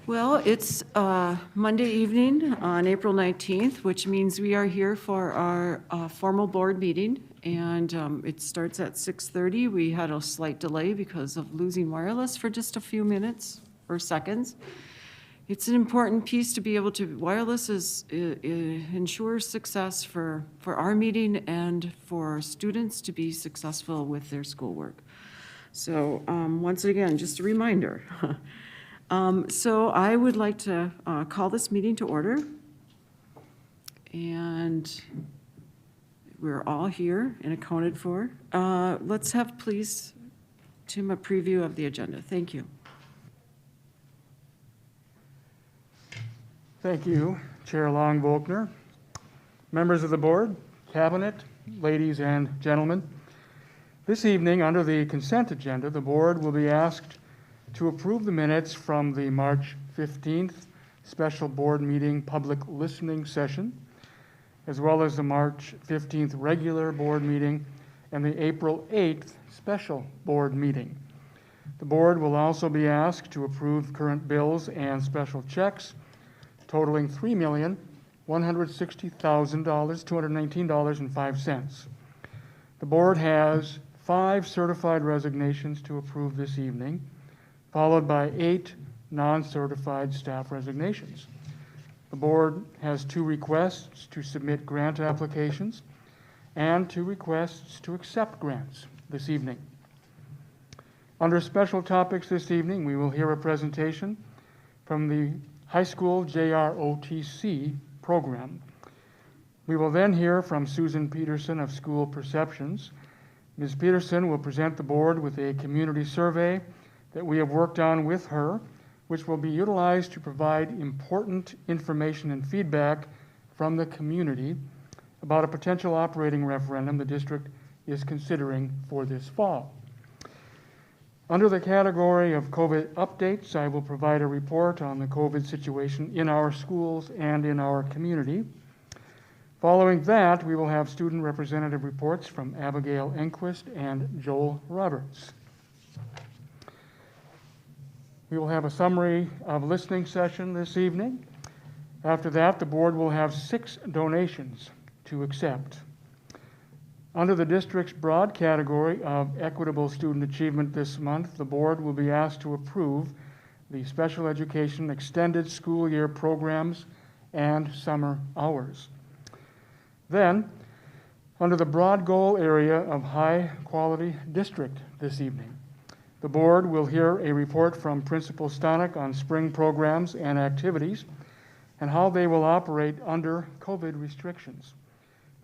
Well, it's Monday evening on April 19th, which means we are here for our formal board meeting, and it starts at 6:30. We had a slight delay because of losing wireless for just a few minutes or seconds. It's an important piece to be able to, wireless ensures success for our meeting and for students to be successful with their schoolwork. So once again, just a reminder. So I would like to call this meeting to order. And we're all here and accounted for. Let's have, please, Tim, a preview of the agenda. Thank you. Thank you, Chair Long-Volkner, members of the board, cabinet, ladies and gentlemen. This evening, under the consent agenda, the board will be asked to approve the minutes from the March 15th special board meeting public listening session, as well as the March 15th regular board meeting and the April 8th special board meeting. The board will also be asked to approve current bills and special checks totaling $3,160,219.05. The board has 5 certified resignations to approve this evening, followed by 8 non-certified staff resignations. The board has 2 requests to submit grant applications and 2 requests to accept grants this evening. Under special topics this evening, we will hear a presentation from the high school Jrotc program. We will then hear from Susan Peterson of School Perceptions. Ms. Peterson will present the board with a community survey that we have worked on with her, which will be utilized to provide important information and feedback from the community about a potential operating referendum the district is considering for this fall. Under the category of COVID updates, I will provide a report on the COVID situation in our schools and in our community. Following that, we will have student representative reports from Abigail Enquist and Joel Roberts. We will have a summary of listening session this evening. After that, the board will have 6 donations to accept. Under the district's broad category of equitable student achievement this month, the board will be asked to approve the special education extended school year programs and summer hours. Then, under the broad goal area of high quality district this evening, the board will hear a report from Principal Stanek on spring programs and activities and how they will operate under COVID restrictions.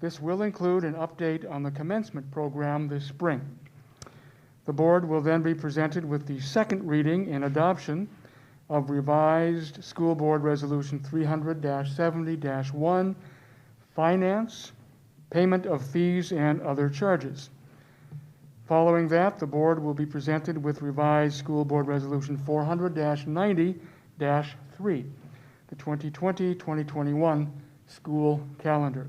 This will include an update on the commencement program this spring. The board will then be presented with the second reading and adoption of revised School Board Resolution 300-70-1, Finance, Payment of Fees and Other Charges. Following that, the board will be presented with revised School Board Resolution 400-90-3, the 2020-2021 school calendar.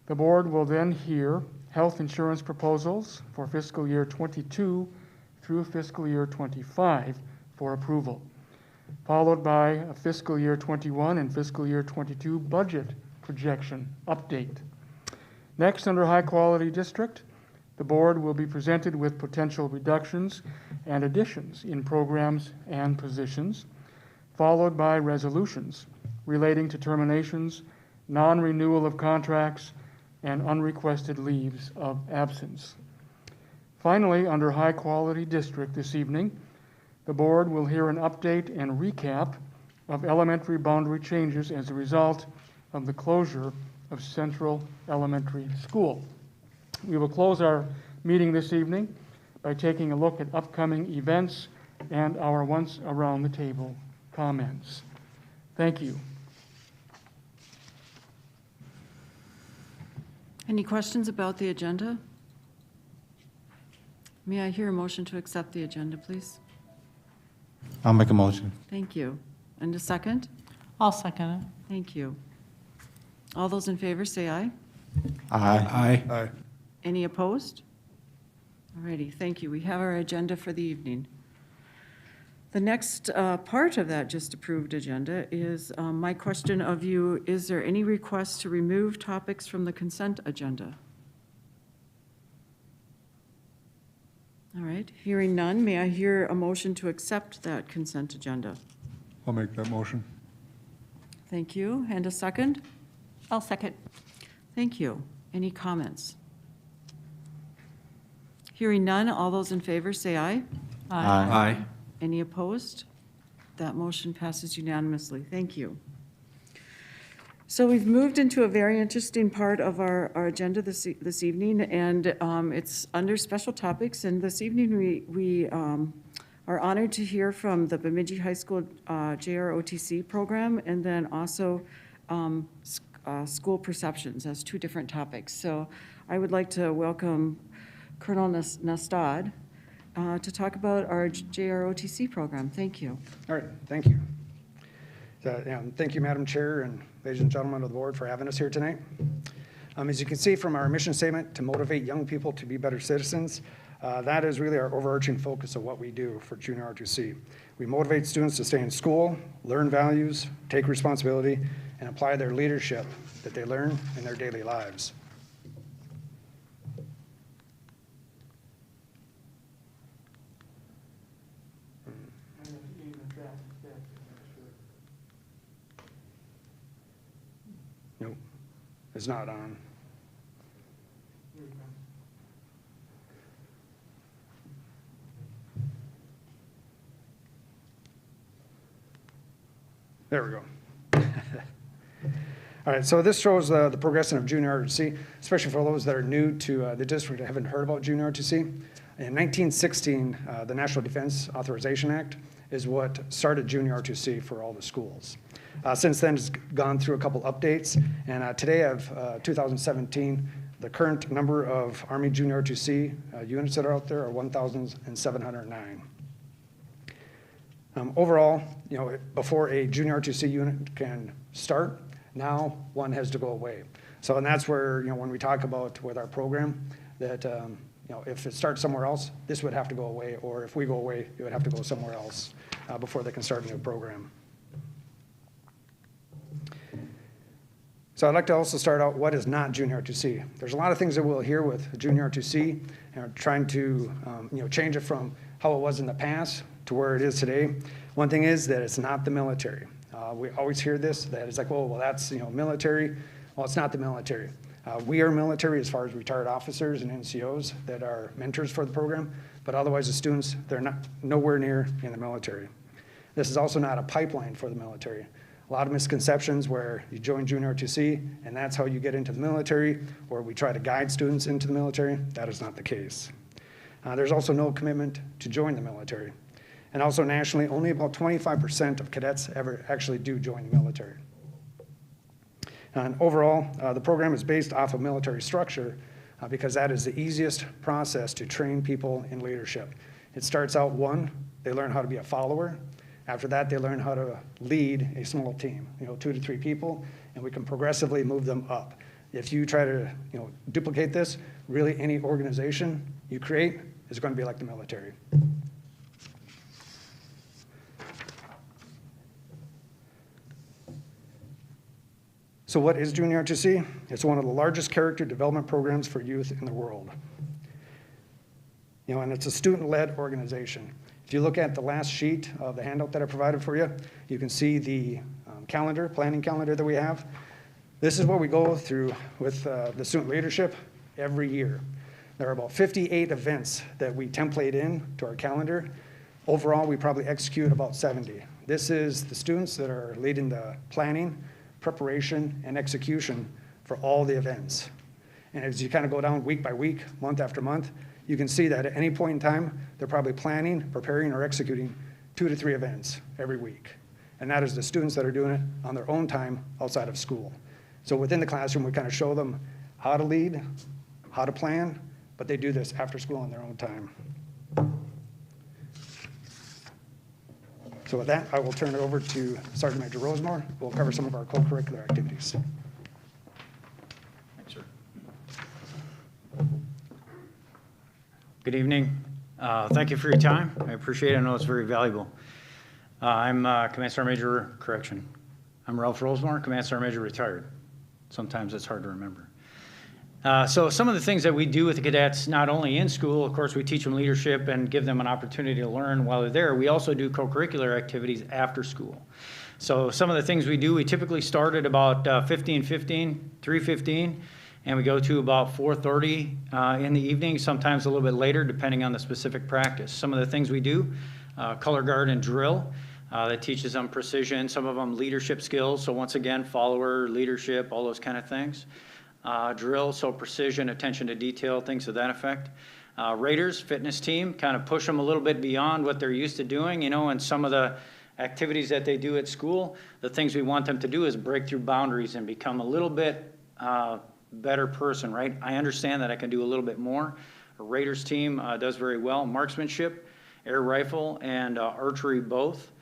The board will then hear health insurance proposals for fiscal year 22 through fiscal year 25 for approval, followed by a fiscal year 21 and fiscal year 22 budget projection update. Next, under high quality district, the board will be presented with potential reductions and additions in programs and positions, followed by resolutions relating to terminations, non-renewal of contracts, and unrequested leaves of absence. Finally, under high quality district this evening, the board will hear an update and recap of elementary boundary changes as a result of the closure of Central Elementary School. We will close our meeting this evening by taking a look at upcoming events and our once around the table comments. Thank you. Any questions about the agenda? May I hear a motion to accept the agenda, please? I'll make a motion. Thank you. And a second? I'll second it. Thank you. All those in favor say aye. Aye. Aye. Any opposed? All righty, thank you. We have our agenda for the evening. The next part of that just approved agenda is my question of you, is there any request to remove topics from the consent agenda? All right, hearing none, may I hear a motion to accept that consent agenda? I'll make that motion. Thank you. And a second? I'll second. Thank you. Any comments? Hearing none, all those in favor say aye. Aye. Any opposed? That motion passes unanimously. Thank you. So we've moved into a very interesting part of our agenda this evening, and it's under special topics. And this evening, we are honored to hear from the Bemidji High School Jrotc program, and then also school perceptions as two different topics. So I would like to welcome Colonel Nastad to talk about our Jrotc program. Thank you. All right, thank you. Thank you, Madam Chair, and ladies and gentlemen of the board for having us here tonight. As you can see from our mission statement, to motivate young people to be better citizens, that is really our overarching focus of what we do for Junior Rotc. We motivate students to stay in school, learn values, take responsibility, and apply their leadership that they learn in their daily lives. Nope, it's not on. There we go. All right, so this shows the progression of Junior Rotc, especially for those that are new to the district and haven't heard about Junior Rotc. In 1916, the National Defense Authorization Act is what started Junior Rotc for all the schools. Since then, it's gone through a couple updates, and today of 2017, the current number of Army Junior Rotc units that are out there are 1,709. Overall, before a Junior Rotc unit can start, now one has to go away. So, and that's where, when we talk about with our program, that, if it starts somewhere else, this would have to go away, or if we go away, it would have to go somewhere else before they can start a new program. So I'd like to also start out what is not Junior Rotc. There's a lot of things that we'll hear with Junior Rotc, and trying to change it from how it was in the past to where it is today. One thing is that it's not the military. We always hear this, that it's like, well, that's military. Well, it's not the military. We are military as far as retired officers and NCOs that are mentors for the program, but otherwise the students, they're not nowhere near in the military. This is also not a pipeline for the military. A lot of misconceptions where you join Junior Rotc and that's how you get into the military, or we try to guide students into the military. That is not the case. There's also no commitment to join the military. And also nationally, only about 25% of cadets ever actually do join the military. And overall, the program is based off of military structure because that is the easiest process to train people in leadership. It starts out they learn how to be a follower. After that, they learn how to lead a small team, 2 to 3 people, and we can progressively move them up. If you try to, duplicate this, really any organization you create is going to be like the military. So what is Junior Rotc? It's one of the largest character development programs for youth in the world. And it's a student-led organization. If you look at the last sheet of the handout that I provided for you, you can see the planning calendar that we have. This is what we go through with the student leadership every year. There are about 58 events that we template in to our calendar. Overall, we probably execute about 70. This is the students that are leading the planning, preparation, and execution for all the events. And as you kind of go down week by week, month after month, you can see that at any point in time, they're probably planning, preparing, or executing 2 to 3 events every week. And that is the students that are doing it on their own time outside of school. So within the classroom, we kind of show them how to lead, how to plan, but they do this after school on their own time. So with that, I will turn it over to Sergeant Major Rosemore, who will cover some of our co-curricular activities. Thanks, sir. Good evening. Thank you for your time. I appreciate it. I know it's very valuable. I'm Command Sergeant Major, correction. I'm Ralph Rosemore, Command Sergeant Major, retired. Sometimes it's hard to remember. So some of the things that we do with the cadets, not only in school, of course, we teach them leadership and give them an opportunity to learn while they're there. We also do co-curricular activities after school. So some of the things we do, we typically start at about 3:15, and we go to about 4:30 in the evening, sometimes a little bit later, depending on the specific practice. Some of the things we do, color guard and drill, that teaches them precision, some of them leadership skills. So once again, follower, leadership, all those kind of things. Drill, so precision, attention to detail, things of that effect. Raiders, fitness team, kind of push them a little bit beyond what they're used to doing, you know, and some of the activities that they do at school, the things we want them to do is break through boundaries and become a little bit better person, right? I understand that I can do a little bit more. A Raiders team does very well. Marksmanship, air rifle, and archery both.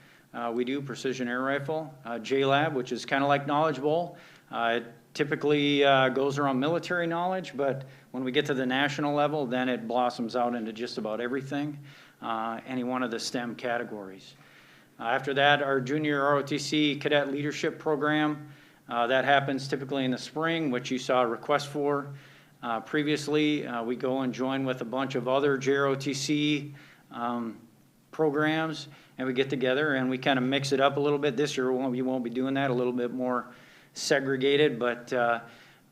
We do precision air rifle. JLab, which is kind of like Knowledge Bowl. It typically goes around military knowledge, but when we get to the national level, then it blossoms out into just about everything, any one of the STEM categories. After that, our junior ROTC cadet leadership program, that happens typically in the spring, which you saw a request for previously. We go and join with a bunch of other JROTC programs, and we get together and we kind of mix it up a little bit. This year we won't be doing that, a little bit more segregated, but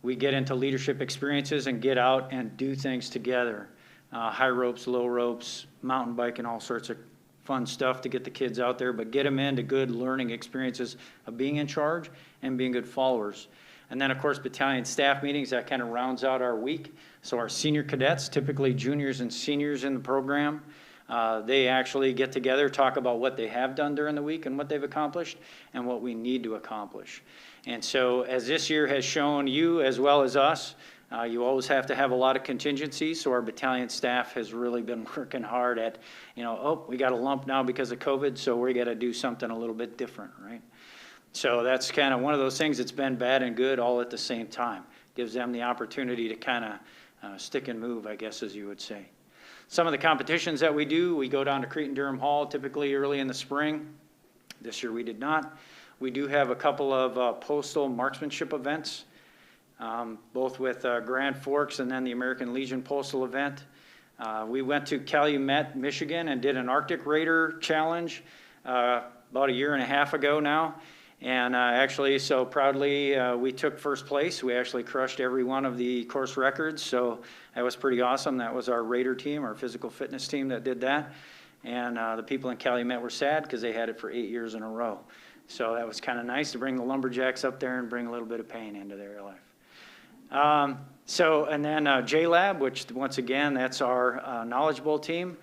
we get into leadership experiences and get out and do things together. High ropes, low ropes, mountain biking, all sorts of fun stuff to get the kids out there, but get them into good learning experiences of being in charge and being good followers. And then of course battalion staff meetings, that kind of rounds out our week. So our senior cadets, typically juniors and seniors in the program, they actually get together, talk about what they have done during the week and what they've accomplished and what we need to accomplish. And so as this year has shown you as well as us, you always have to have a lot of contingencies. So our battalion staff has really been working hard at, you know, oh, we got a lump now because of COVID, so we got to do something a little bit different, right? So that's kind of one of those things that's been bad and good all at the same time. Gives them the opportunity to kind of stick and move, I guess, as you would say. Some of the competitions that we do, we go down to Cretin-Durham Hall typically early in the spring. This year we did not. We do have a couple of postal marksmanship events, both with Grand Forks and then the American Legion postal event. We went to Calumet, Michigan and did an Arctic Raider challenge about a year and a half ago now. And actually, so proudly, we took first place. We actually crushed every one of the course records, so that was pretty awesome. That was our Raider team, our physical fitness team that did that. And the people in Calumet were sad because they had it for 8 years in a row. So that was kind of nice to bring the lumberjacks up there and bring a little bit of pain into their life. And then JLab, which once again, that's our Knowledge Bowl team.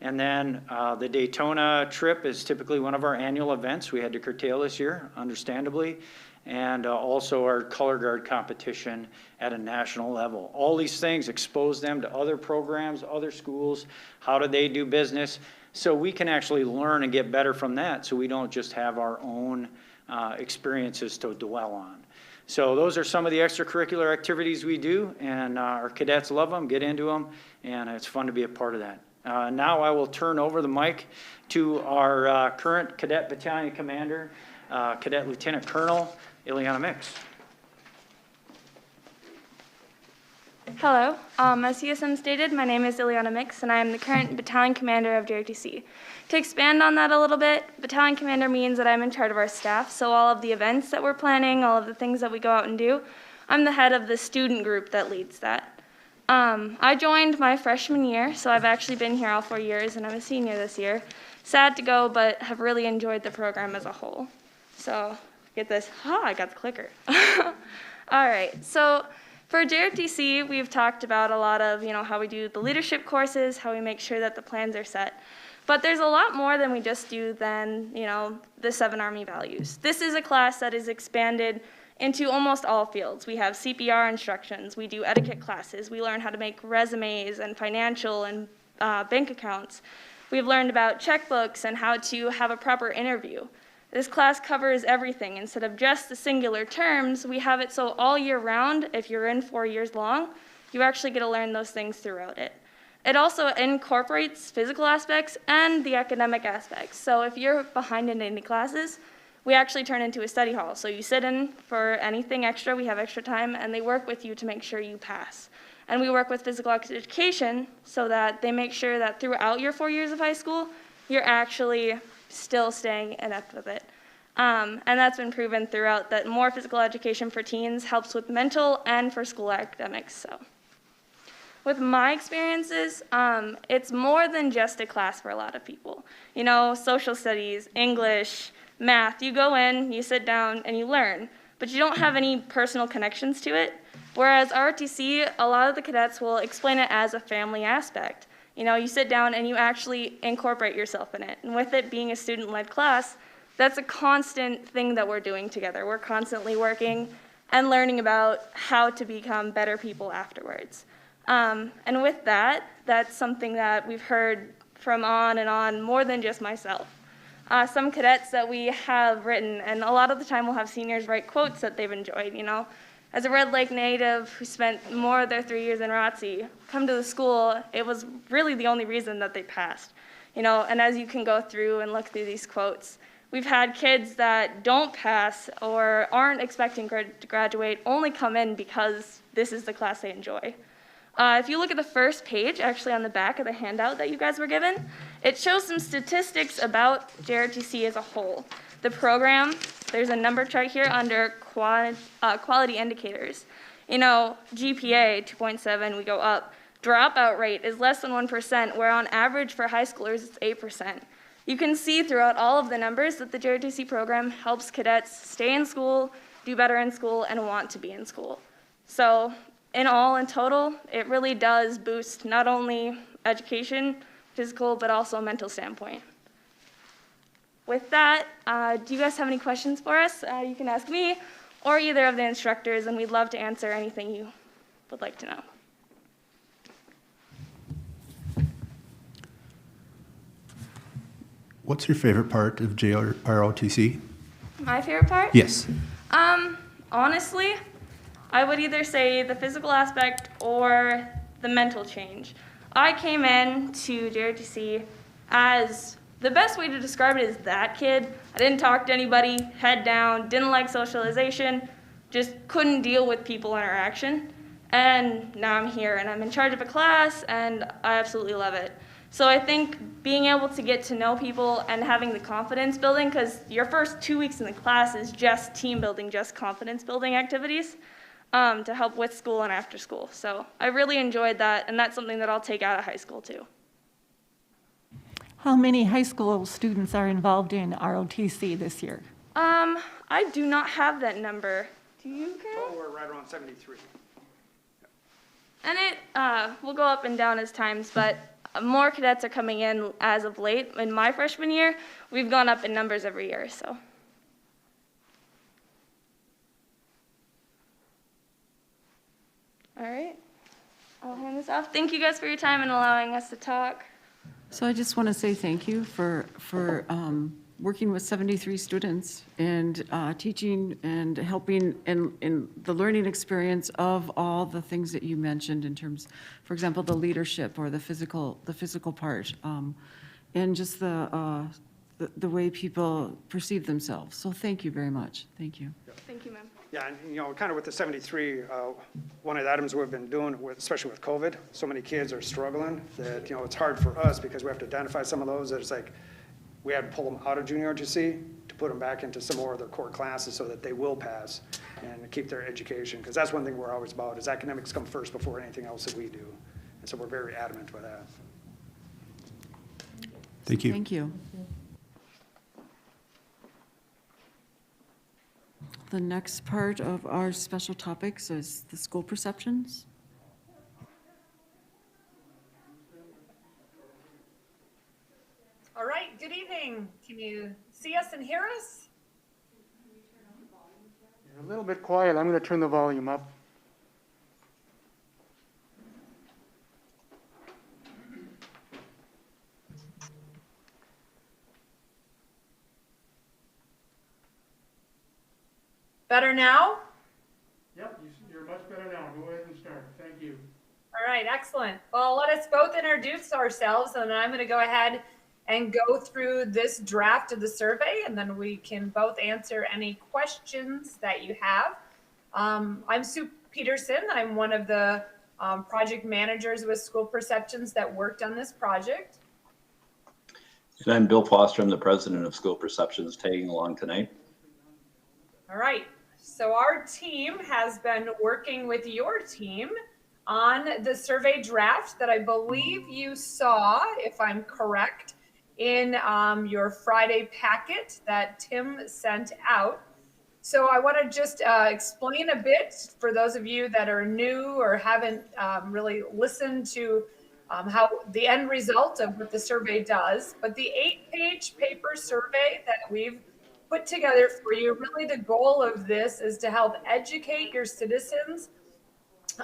And then the Daytona Trip is typically one of our annual events. We had to curtail this year, understandably. And also our color guard competition at a national level. All these things expose them to other programs, other schools. How do they do business? So we can actually learn and get better from that, so we don't just have our own experiences to dwell on. So those are some of the extracurricular activities we do, and our cadets love them, get into them, and it's fun to be a part of that. Now I will turn over the mic to our current cadet battalion commander, Cadet Lieutenant Colonel Ileana Mix. Hello, as CSM stated, my name is Ileana Mix, and I am the current battalion commander of Jrotc. To expand on that a little bit, battalion commander means that I'm in charge of our staff, so all of the events that we're planning, all of the things that we go out and do, I'm the head of the student group that leads that. I joined my freshman year, so I've actually been here all 4 years, and I'm a senior this year. Sad to go, but have really enjoyed the program as a whole. So, get this. I got the clicker. All right, so for Jrotc, we've talked about a lot of, how we do the leadership courses, how we make sure that the plans are set. But there's a lot more than we just do than, the 7 Army values. This is a class that is expanded into almost all fields. We have CPR instructions, we do etiquette classes, we learn how to make resumes and financial and bank accounts. We've learned about checkbooks and how to have a proper interview. This class covers everything. Instead of just the singular terms, we have it so all year round, if you're in 4 years long, you actually get to learn those things throughout it. It also incorporates physical aspects and the academic aspects. So if you're behind in any classes, we actually turn into a study hall. So you sit in for anything extra, we have extra time, and they work with you to make sure you pass. And we work with physical education so that they make sure that throughout your 4 years of high school, you're actually still staying inept with it. And that's been proven throughout that more physical education for teens helps with mental and for school academics. So, with my experiences, it's more than just a class for a lot of people. You know, social studies, English, math, you go in, you sit down, and you learn, but you don't have any personal connections to it. Whereas ROTC, a lot of the cadets will explain it as a family aspect. You know, you sit down and you actually incorporate yourself in it. And with it being a student-led class, that's a constant thing that we're doing together. We're constantly working and learning about how to become better people afterwards. And with that, that's something that we've heard from on and on, more than just myself. Some cadets that we have written, and a lot of the time we'll have seniors write quotes that they've enjoyed, you know. As a Red Lake native who spent more of their 3 years in Rotc, come to the school, it was really the only reason that they passed. You know, and as you can go through and look through these quotes, we've had kids that don't pass or aren't expecting to graduate only come in because this is the class they enjoy. If you look at the first page, actually on the back of the handout that you guys were given, it shows some statistics about Jrotc as a whole. The program, there's a number chart here under quality indicators. You know, GPA, 2.7, we go up. Dropout rate is less than 1%, where on average for high schoolers, it's 8%. You can see throughout all of the numbers that the Jrotc program helps cadets stay in school, do better in school, and want to be in school. So in all, in total, it really does boost not only education, physical, but also mental standpoint. With that, do you guys have any questions for us? You can ask me or either of the instructors, and we'd love to answer anything you would like to know. What's your favorite part of JROTC? My favorite part? Yes. Honestly, I would either say the physical aspect or the mental change. I came in to Jrotc as, the best way to describe it is that kid. I didn't talk to anybody, head down, didn't like socialization, just couldn't deal with people interaction. And now I'm here and I'm in charge of a class and I absolutely love it. So I think being able to get to know people and having the confidence building, because your first 2 weeks in the class is just team building, just confidence building activities to help with school and after school. So I really enjoyed that, and that's something that I'll take out of high school too. How many high school students are involved in ROTC this year? I do not have that number. Do you, Karen? Oh, we're right around 73. And it will go up and down as times, but more cadets are coming in as of late. In my freshman year, we've gone up in numbers every year, so. All right, I'll hand this off. Thank you guys for your time and allowing us to talk. So I just want to say thank you for working with 73 students and teaching and helping in the learning experience of all the things that you mentioned in terms, for example, the leadership or the physical part, and just the way people perceive themselves. So thank you very much. Thank you. Thank you, ma'am. Yeah, and you know, kind of with the 73, one of the items we've been doing, especially with COVID, so many kids are struggling that, you know, it's hard for us because we have to identify some of those that it's like, we had to pull them out of junior ROTC to put them back into some more of their core classes so that they will pass and keep their education. Because that's one thing we're always about, is academics come first before anything else that we do. And so we're very adamant with that. Thank you. Thank you. The next part of our special topics is the school perceptions. All right, good evening. Can you see us and hear us? You're a little bit quiet. I'm going to turn the volume up. Better now? Yep, you're much better now. Go ahead and start. Thank you. All right, excellent. Well, let us both introduce ourselves, and I'm going to go ahead and go through this draft of the survey, and then we can both answer any questions that you have. I'm Sue Peterson. I'm one of the project managers with School Perceptions that worked on this project. And I'm Bill Foster. I'm the president of School Perceptions, tagging along tonight. All right. So our team has been working with your team on the survey draft that I believe you saw, if I'm correct, in your Friday packet that Tim sent out. So I want to just explain a bit for those of you that are new or haven't really listened to how the end result of what the survey does. But the 8-page paper survey that we've put together for you, really the goal of this is to help educate your citizens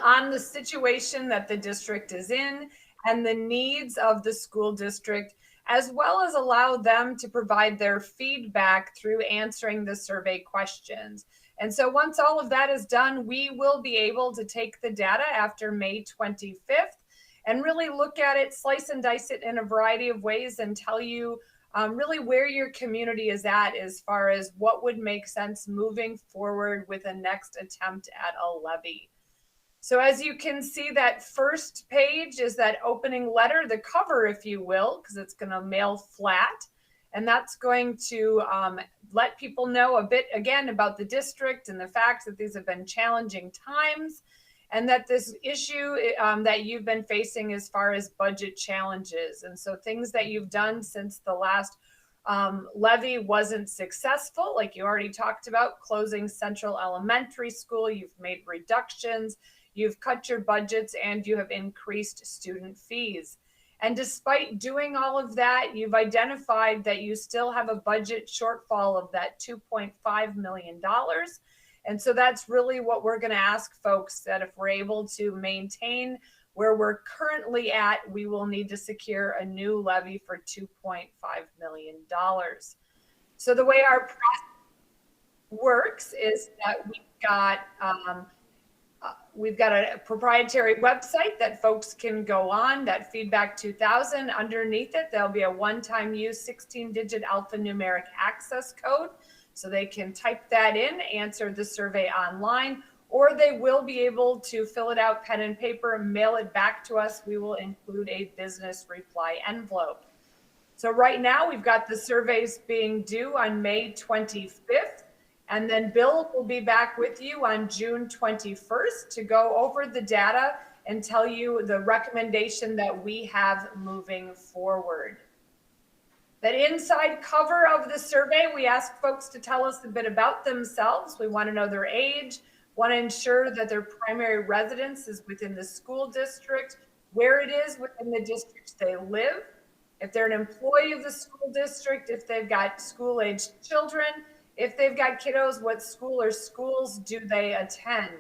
on the situation that the district is in and the needs of the school district, as well as allow them to provide their feedback through answering the survey questions. And so once all of that is done, we will be able to take the data after May 25th and really look at it, slice and dice it in a variety of ways and tell you really where your community is at as far as what would make sense moving forward with a next attempt at a levy. So as you can see, that first page is that opening letter, the cover, if you will, because it's going to mail flat. And that's going to let people know a bit, again, about the district and the fact that these have been challenging times and that this issue that you've been facing as far as budget challenges. And so things that you've done since the last levy wasn't successful, like you already talked about, closing Central Elementary School, you've made reductions, you've cut your budgets, and you have increased student fees. And despite doing all of that, you've identified that you still have a budget shortfall of that $2.5 million. And so that's really what we're going to ask folks, that if we're able to maintain where we're currently at, we will need to secure a new levy for $2.5 million. So the way our process works is that we've got a proprietary website that folks can go on, that Feedback 2000. Underneath it, there'll be a one-time use 16-digit alphanumeric access code. So they can type that in, answer the survey online, or they will be able to fill it out pen and paper and mail it back to us. We will include a business reply envelope. So right now we've got the surveys being due on May 25th. And then Bill will be back with you on June 21st to go over the data and tell you the recommendation that we have moving forward. That inside cover of the survey, we ask folks to tell us a bit about themselves. We want to know their age, want to ensure that their primary residence is within the school district, where it is within the district they live, if they're an employee of the school district, if they've got school-aged children, if they've got kiddos, what school or schools do they attend?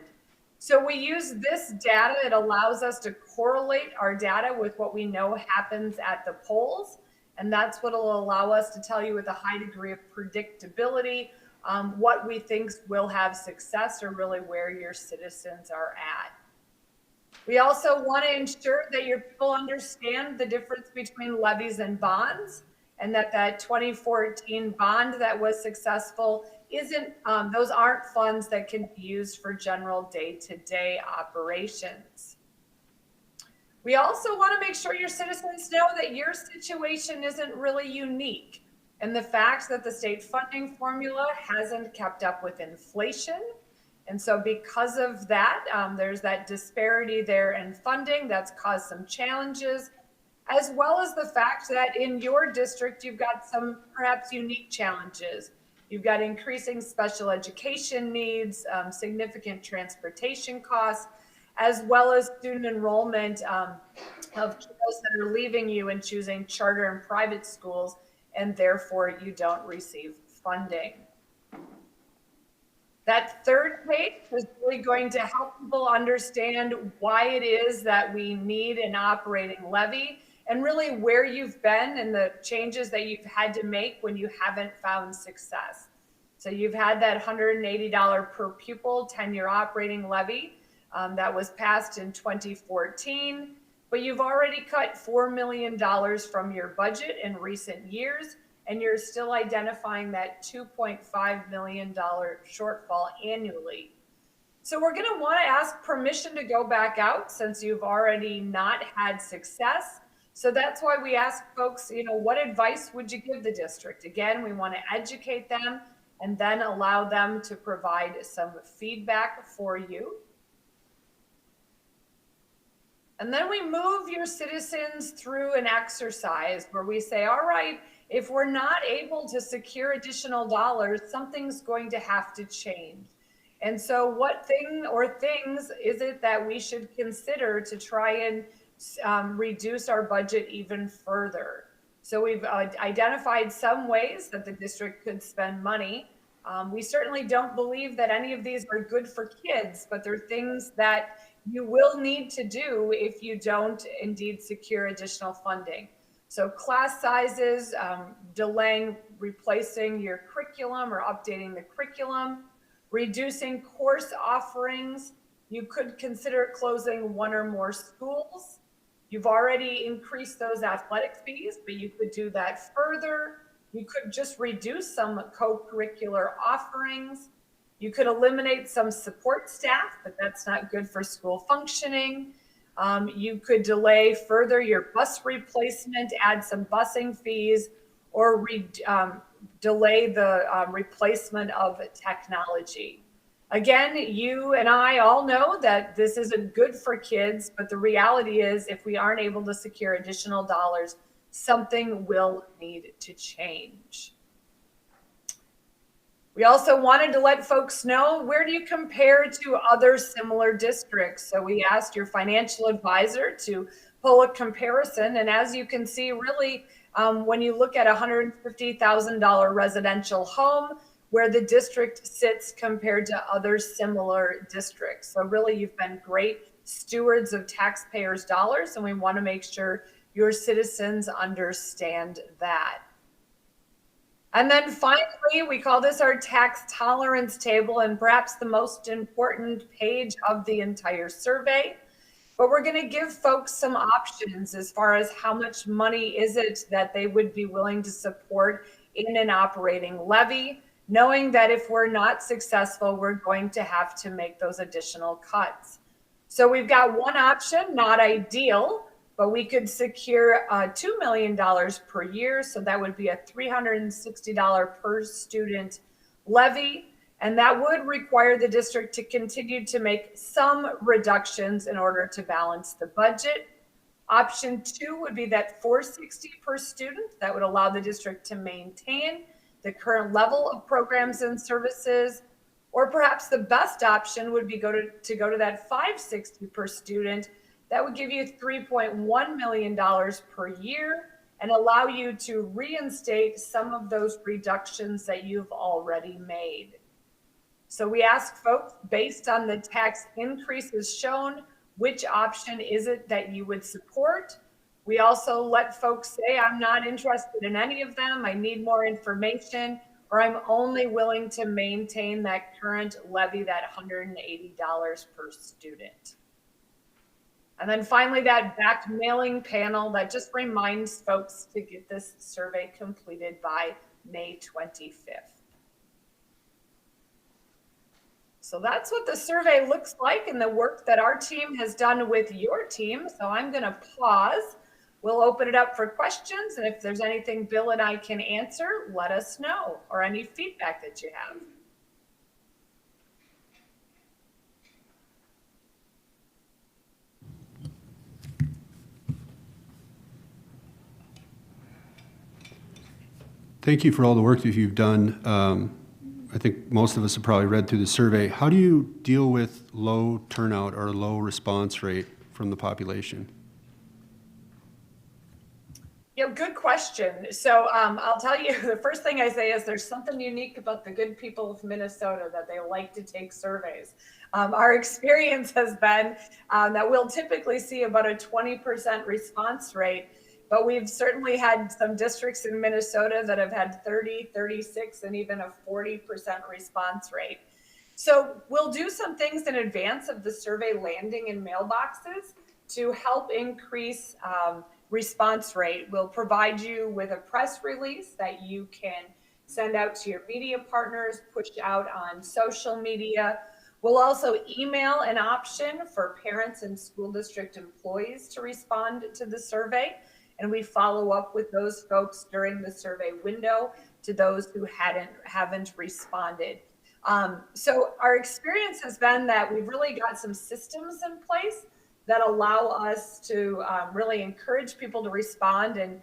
So we use this data. It allows us to correlate our data with what we know happens at the polls. And that's what will allow us to tell you with a high degree of predictability what we think will have success or really where your citizens are at. We also want to ensure that your people understand the difference between levies and bonds, and that 2014 bond that was successful isn't, those aren't funds that can be used for general day-to-day operations. We also want to make sure your citizens know that your situation isn't really unique, and the fact that the state funding formula hasn't kept up with inflation. And so because of that, there's that disparity there in funding that's caused some challenges, as well as the fact that in your district, you've got some perhaps unique challenges. You've got increasing special education needs, significant transportation costs, as well as student enrollment of kiddos that are leaving you and choosing charter and private schools, and therefore you don't receive funding. That third page is really going to help people understand why it is that we need an operating levy and really where you've been and the changes that you've had to make when you haven't found success. So you've had that $180 per pupil 10-year operating levy. that was passed in 2014, but you've already cut $4 million from your budget in recent years, and you're still identifying that $2.5 million shortfall annually. So we're going to want to ask permission to go back out since you've already not had success. So that's why we ask folks, what advice would you give the district? Again, we want to educate them and then allow them to provide some feedback for you. And then we move your citizens through an exercise where we say, all right, if we're not able to secure additional dollars, something's going to have to change. And so what thing or things is it that we should consider to try and reduce our budget even further? So we've identified some ways that the district could spend money. We certainly don't believe that any of these are good for kids, but they're things that you will need to do if you don't indeed secure additional funding. So class sizes, delaying replacing your curriculum or updating the curriculum, reducing course offerings. You could consider closing one or more schools. You've already increased those athletic fees, but you could do that further. You could just reduce some co-curricular offerings. You could eliminate some support staff, but that's not good for school functioning. You could delay further your bus replacement, add some busing fees, or delay the replacement of technology. Again, you and I all know that this isn't good for kids, but the reality is if we aren't able to secure additional dollars, something will need to change. We also wanted to let folks know, where do you compare to other similar districts? So we asked your financial advisor to pull a comparison. And as you can see, really, when you look at a $150,000 residential home, where the district sits compared to other similar districts. So really, you've been great stewards of taxpayers' dollars, and we want to make sure your citizens understand that. And then finally, we call this our tax tolerance table, and perhaps the most important page of the entire survey. But we're going to give folks some options as far as how much money is it that they would be willing to support in an operating levy, knowing that if we're not successful, we're going to have to make those additional cuts. So we've got one option, not ideal, but we could secure $2 million per year. So that would be a $360 per student levy. And that would require the district to continue to make some reductions in order to balance the budget. Option 2 would be that $460 per student. That would allow the district to maintain the current level of programs and services. Or perhaps the best option would be to go to that $560 per student. That would give you $3.1 million per year and allow you to reinstate some of those reductions that you've already made. So we ask folks, based on the tax increases shown, which option is it that you would support? We also let folks say, I'm not interested in any of them, I need more information, or I'm only willing to maintain that current levy, that $180 per student. And then finally, that back mailing panel that just reminds folks to get this survey completed by May 25th. So that's what the survey looks like and the work that our team has done with your team. So I'm going to pause. We'll open it up for questions. And if there's anything Bill and I can answer, let us know, or any feedback that you have. Thank you for all the work that you've done. I think most of us have probably read through the survey. How do you deal with low turnout or low response rate from the population? Yeah, good question. So I'll tell you, the first thing I say is there's something unique about the good people of Minnesota that they like to take surveys. Our experience has been that we'll typically see about a 20% response rate, but we've certainly had some districts in Minnesota that have had 30, 36, and even a 40% response rate. So we'll do some things in advance of the survey landing in mailboxes to help increase response rate. We'll provide you with a press release that you can send out to your media partners, push out on social media. We'll also email an option for parents and school district employees to respond to the survey. And we follow up with those folks during the survey window to those who haven't responded. So our experience has been that we've really got some systems in place that allow us to really encourage people to respond. And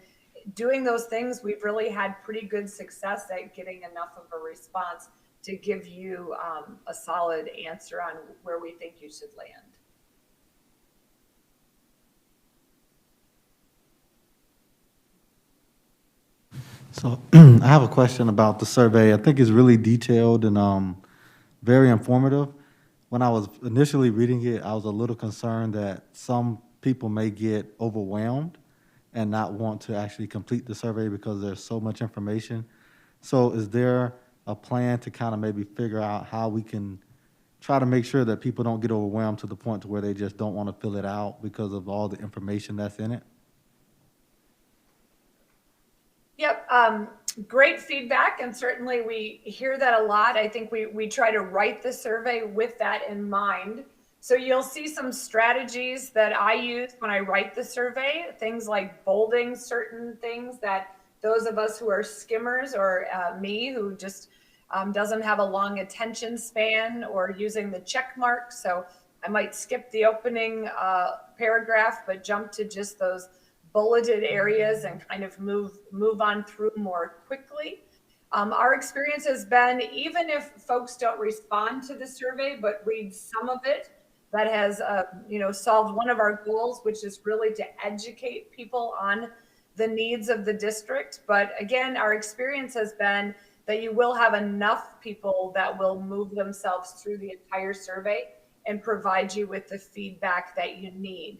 doing those things, we've really had pretty good success at getting enough of a response to give you a solid answer on where we think you should land. So I have a question about the survey. I think it's really detailed and very informative. When I was initially reading it, I was a little concerned that some people may get overwhelmed and not want to actually complete the survey because there's so much information. So is there a plan to kind of maybe figure out how we can try to make sure that people don't get overwhelmed to the point to where they just don't want to fill it out because of all the information that's in it? Yep, great feedback, and certainly we hear that a lot. I think we try to write the survey with that in mind. So you'll see some strategies that I use when I write the survey, things like bolding certain things that those of us who are skimmers, or me who just doesn't have a long attention span, or using the check mark. So I might skip the opening paragraph, but jump to just those bulleted areas and kind of move on through more quickly. Our experience has been, even if folks don't respond to the survey but read some of it, that has solved one of our goals, which is really to educate people on the needs of the district. But again, our experience has been that you will have enough people that will move themselves through the entire survey and provide you with the feedback that you need.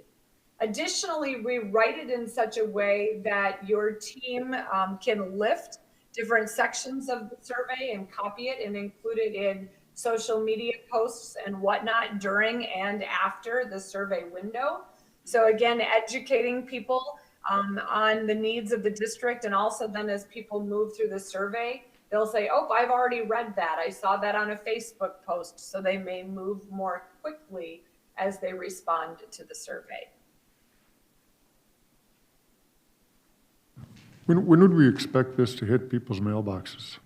Additionally, we write it in such a way that your team can lift different sections of the survey and copy it and include it in social media posts and whatnot during and after the survey window. So again, educating people on the needs of the district, and also then as people move through the survey, they'll say, oh, I've already read that. I saw that on a Facebook post. So they may move more quickly as they respond to the survey. When would we expect this to hit people's mailboxes?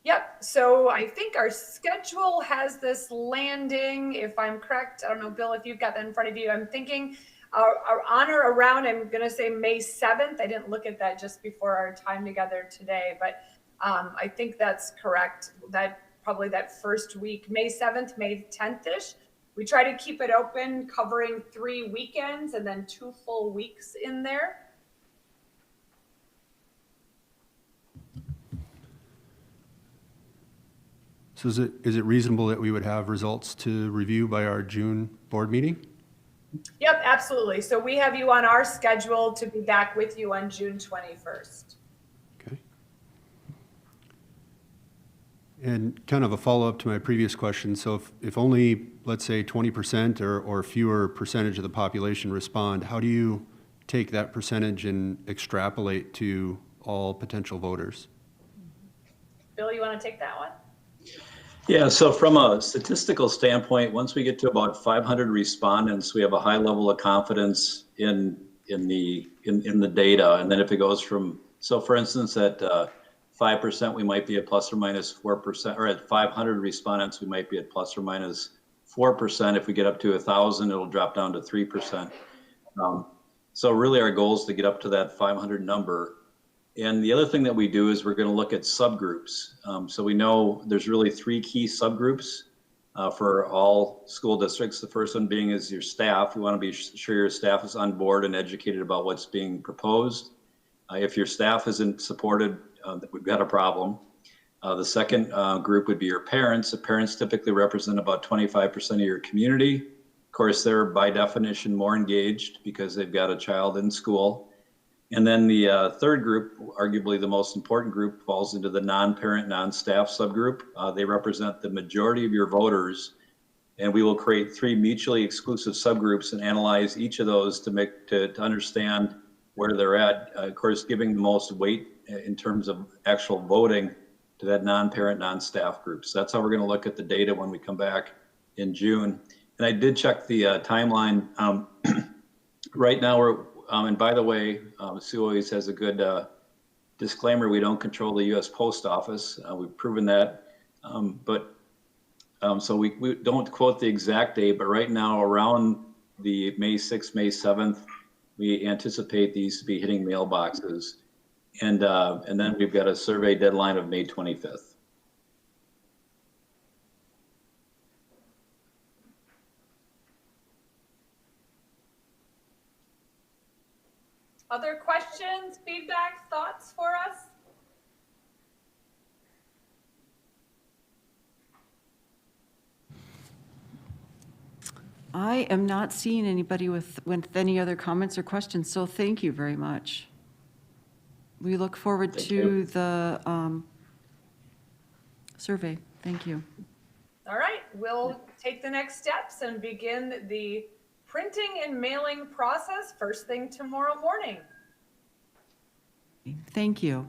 Yep, so I think our schedule has this landing, if I'm correct. I don't know, Bill, if you've got that in front of you. I'm thinking on or around, I'm going to say May 7th. I didn't look at that just before our time together today, but I think that's correct. That probably that first week, May 7th, May 10th-ish. We try to keep it open, covering 3 weekends and then 2 full weeks in there. So is it reasonable that we would have results to review by our June board meeting? Yep, absolutely. So we have you on our schedule to be back with you on June 21st. Okay. And kind of a follow-up to my previous question. So if only, let's say, 20% or fewer percentage of the population respond, how do you take that percentage and extrapolate to all potential voters? Bill, you want to take that one? Yeah, so from a statistical standpoint, once we get to about 500 respondents, we have a high level of confidence in the data. And then if it goes from, so for instance, at 5%, we might be at plus or minus 4%, or at 500 respondents, we might be at plus or minus 4%. If we get up to 1,000, it'll drop down to 3%. So really our goal is to get up to that 500 number. And the other thing that we do is we're going to look at subgroups. So we know there's really 3 key subgroups for all school districts. The first one being is your staff. We want to be sure your staff is on board and educated about what's being proposed. If your staff isn't supported, we've got a problem. The second group would be your parents. The parents typically represent about 25% of your community. Of course, they're by definition more engaged because they've got a child in school. And then the third group, arguably the most important group, falls into the non-parent, non-staff subgroup. They represent the majority of your voters, and we will create 3 mutually exclusive subgroups and analyze each of those to understand where they're at. Of course, giving the most weight in terms of actual voting to that non-parent, non-staff group. So that's how we're going to look at the data when we come back in June. And I did check the timeline. Right now, we're and by the way, Sue always has a good disclaimer. We don't control the U.S. Post Office. We've proven that. So we don't quote the exact date, but right now around the May 6th, May 7th, we anticipate these to be hitting mailboxes. And then we've got a survey deadline of May 25th. Other questions, feedback, thoughts for us? I am not seeing anybody with any other comments or questions, so thank you very much. We look forward to the survey. Thank you. All right, we'll take the next steps and begin the printing and mailing process first thing tomorrow morning. Thank you.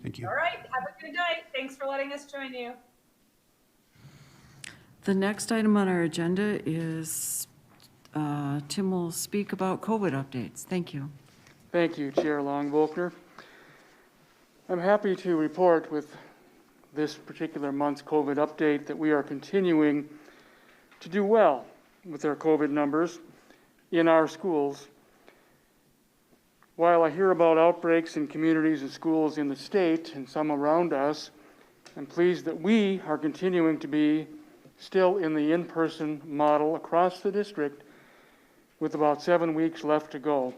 Thank you. All right, have a good night. Thanks for letting us join you. The next item on our agenda is Tim will speak about COVID updates. Thank you. Thank you, Chair Long-Volkner. I'm happy to report with this particular month's COVID update that we are continuing to do well with our COVID numbers in our schools. While I hear about outbreaks in communities and schools in the state and some around us, I'm pleased that we are continuing to be still in the in-person model across the district with about 7 weeks left to go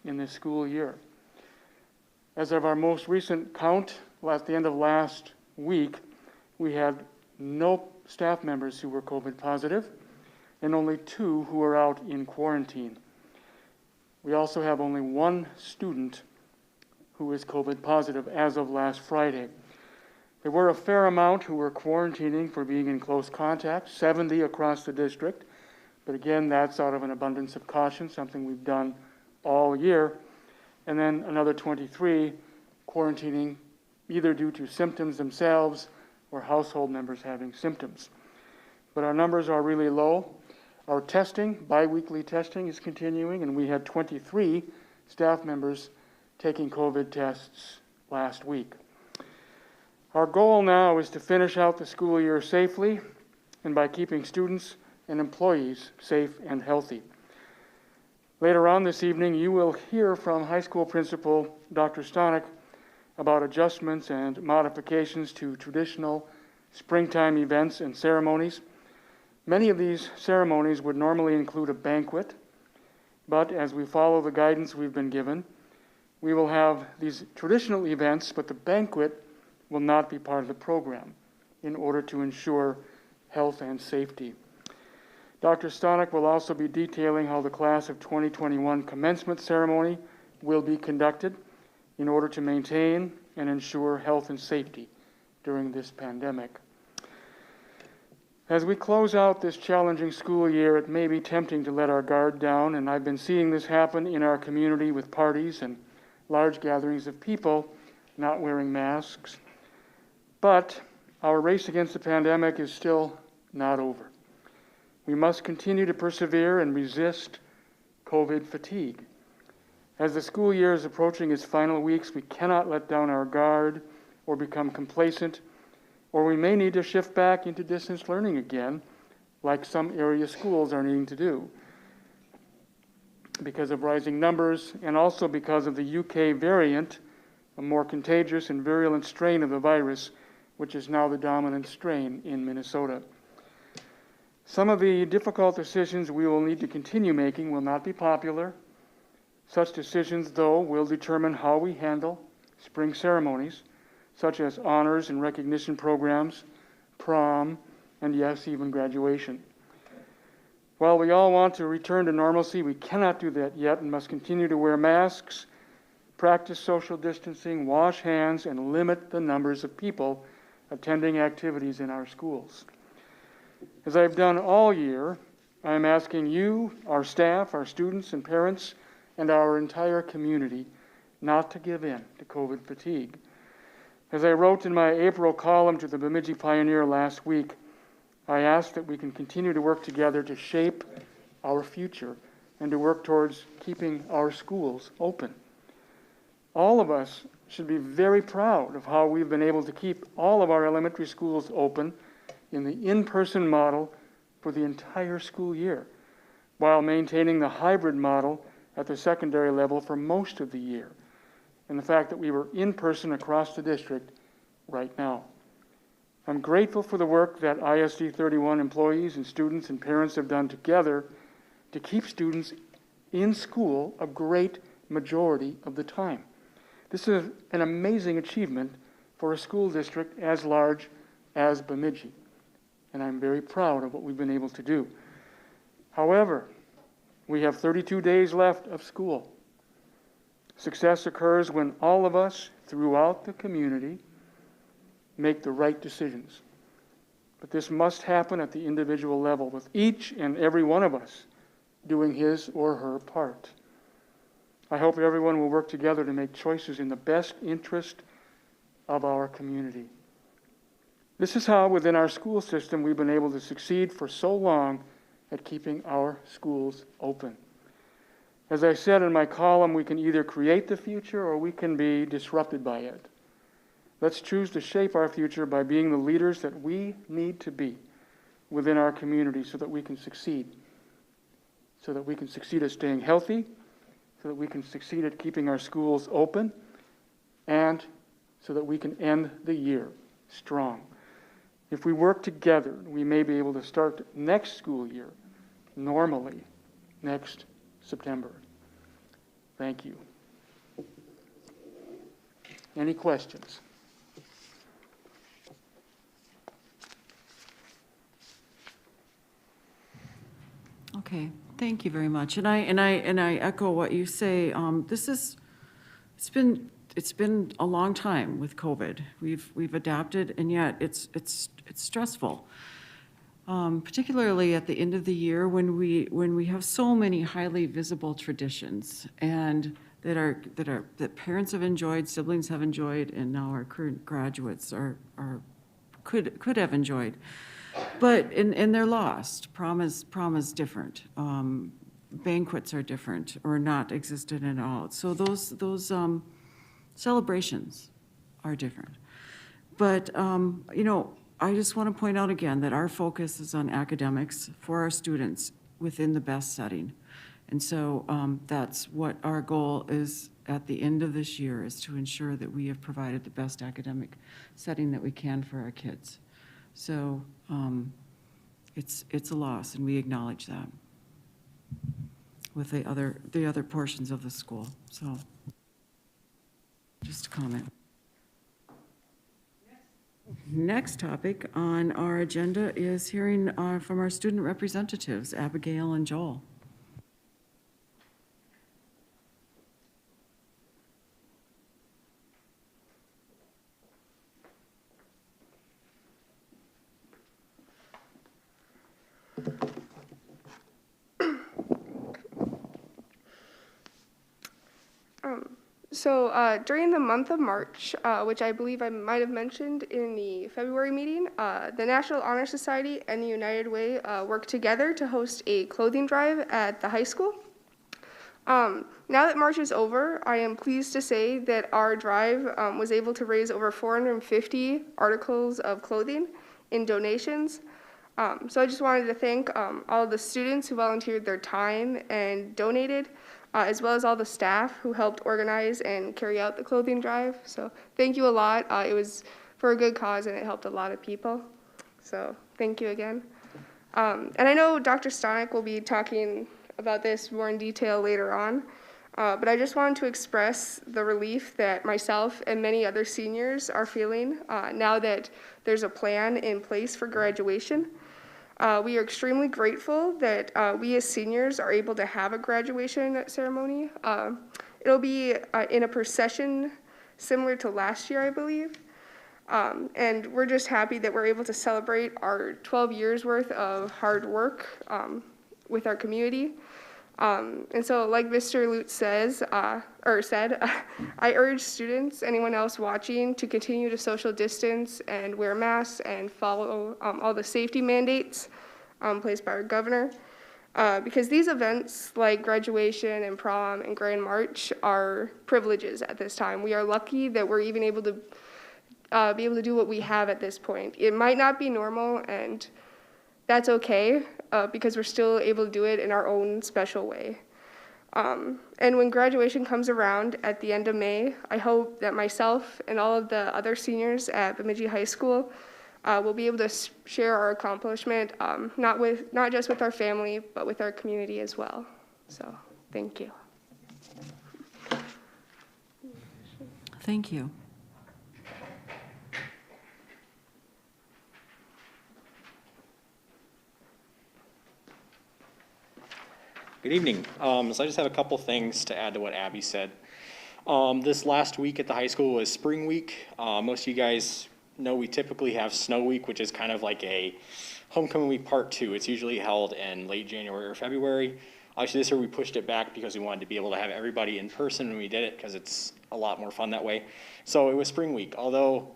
in this school year. As of our most recent count, at the end of last week, we had no staff members who were COVID positive and only 2 who are out in quarantine. We also have only 1 student who is COVID positive as of last Friday. There were a fair amount who were quarantining for being in close contact, 70 across the district. But again, that's out of an abundance of caution, something we've done all year. And then another 23 quarantining either due to symptoms themselves or household members having symptoms. But our numbers are really low. Our testing, biweekly testing, is continuing, and we had 23 staff members taking COVID tests last week. Our goal now is to finish out the school year safely and by keeping students and employees safe and healthy. Later on this evening, you will hear from high school principal Dr. Stonek about adjustments and modifications to traditional springtime events and ceremonies. Many of these ceremonies would normally include a banquet, but as we follow the guidance we've been given, we will have these traditional events, but the banquet will not be part of the program in order to ensure health and safety. Dr. Stonek will also be detailing how the class of 2021 commencement ceremony will be conducted in order to maintain and ensure health and safety during this pandemic. As we close out this challenging school year, it may be tempting to let our guard down, and I've been seeing this happen in our community with parties and large gatherings of people not wearing masks. But our race against the pandemic is still not over. We must continue to persevere and resist COVID fatigue. As the school year is approaching its final weeks, we cannot let down our guard or become complacent, or we may need to shift back into distance learning again, like some area schools are needing to do, because of rising numbers and also because of the UK variant, a more contagious and virulent strain of the virus, which is now the dominant strain in Minnesota. Some of the difficult decisions we will need to continue making will not be popular. Such decisions, though, will determine how we handle spring ceremonies, such as honors and recognition programs, prom, and yes, even graduation. While we all want to return to normalcy, we cannot do that yet and must continue to wear masks, practice social distancing, wash hands, and limit the numbers of people attending activities in our schools. As I've done all year, I am asking you, our staff, our students and parents, and our entire community not to give in to COVID fatigue. As I wrote in my April column to the Bemidji Pioneer last week, I ask that we can continue to work together to shape our future and to work towards keeping our schools open. All of us should be very proud of how we've been able to keep all of our elementary schools open in the in-person model for the entire school year, while maintaining the hybrid model at the secondary level for most of the year, and the fact that we were in person across the district right now. I'm grateful for the work that ISD 31 employees and students and parents have done together to keep students in school a great majority of the time. This is an amazing achievement for a school district as large as Bemidji, and I'm very proud of what we've been able to do. However, we have 32 days left of school. Success occurs when all of us throughout the community make the right decisions. But this must happen at the individual level, with each and every one of us doing his or her part. I hope everyone will work together to make choices in the best interest of our community. This is how, within our school system, we've been able to succeed for so long at keeping our schools open. As I said in my column, we can either create the future or we can be disrupted by it. Let's choose to shape our future by being the leaders that we need to be within our community so that we can succeed. So that we can succeed at staying healthy, so that we can succeed at keeping our schools open, and so that we can end the year strong. If we work together, we may be able to start next school year normally next September. Thank you. Any questions? Okay, thank you very much. And I echo what you say. It's been a long time with COVID. We've adapted, and yet it's stressful. Particularly at the end of the year when we have so many highly visible traditions and that parents have enjoyed, siblings have enjoyed, and now our current graduates could have enjoyed. But and they're lost. Prom is different. Banquets are different or not existent at all. So those celebrations are different. But I just want to point out again that our focus is on academics for our students within the best setting. And so that's what our goal is at the end of this year, is to ensure that we have provided the best academic setting that we can for our kids. So it's a loss, and we acknowledge that with the other portions of the school. So just a comment. Next topic on our agenda is hearing from our student representatives, Abigail and Joel. During the month of March, which I believe I might have mentioned in the February meeting, the National Honor Society and the United Way worked together to host a clothing drive at the high school. Now that March is over, I am pleased to say that our drive was able to raise over 450 articles of clothing in donations. So I just wanted to thank all the students who volunteered their time and donated, as well as all the staff who helped organize and carry out the clothing drive. So thank you a lot. It was for a good cause, and it helped a lot of people. So thank you again. And I know Dr. Stonick will be talking about this more in detail later on, but I just wanted to express the relief that myself and many other seniors are feeling now that there's a plan in place for graduation. We are extremely grateful that we as seniors are able to have a graduation ceremony. It'll be in a procession similar to last year, I believe. And we're just happy that we're able to celebrate our 12 years worth of hard work with our community. And so like Mr. Lutz said, I urge students, anyone else watching, to continue to social distance and wear masks and follow all the safety mandates placed by our governor. Because these events like graduation and prom and grand march are privileges at this time. We are lucky that we're even able to be able to do what we have at this point. It might not be normal, and that's okay, because we're still able to do it in our own special way. And when graduation comes around at the end of May, I hope that myself and all of the other seniors at Bemidji High School will be able to share our accomplishment, not just with our family, but with our community as well. So, thank you. Thank you. Good evening. So I just have a couple things to add to what Abby said. This last week at the high school was spring week. Most of you guys know we typically have snow week, which is kind of like a homecoming week part 2. It's usually held in late January or February. Actually, this year we pushed it back because we wanted to be able to have everybody in person when we did it, because it's a lot more fun that way. So it was spring week, although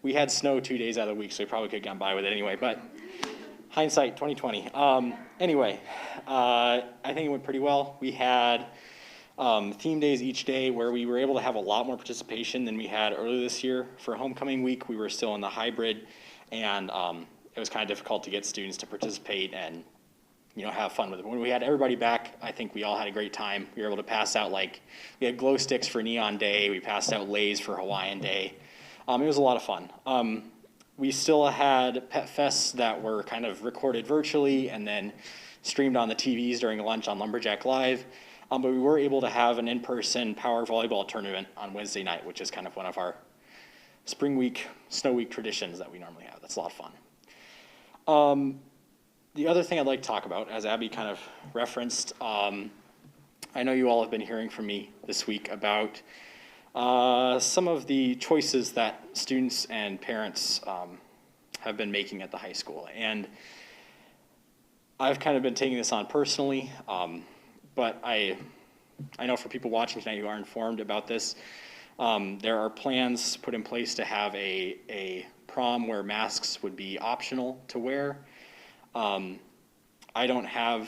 we had snow 2 days out of the week, so we probably could have gone by with it anyway. But hindsight 2020. Anyway, I think it went pretty well. We had theme days each day where we were able to have a lot more participation than we had earlier this year. For homecoming week, we were still in the hybrid, and it was kind of difficult to get students to participate and, you know, have fun with it. When we had everybody back, I think we all had a great time. We were able to pass out, like, we had glow sticks for Neon Day. We passed out Lays for Hawaiian Day. It was a lot of fun. We still had pet fests that were kind of recorded virtually and then streamed on the TVs during lunch on Lumberjack Live. But we were able to have an in-person power volleyball tournament on Wednesday night, which is kind of one of our spring week, snow week traditions that we normally have. That's a lot of fun. The other thing I'd like to talk about, as Abby kind of referenced, I know you all have been hearing from me this week about some of the choices that students and parents have been making at the high school. And I've kind of been taking this on personally, but I know for people watching tonight who are informed about this, there are plans put in place to have a prom where masks would be optional to wear. I don't have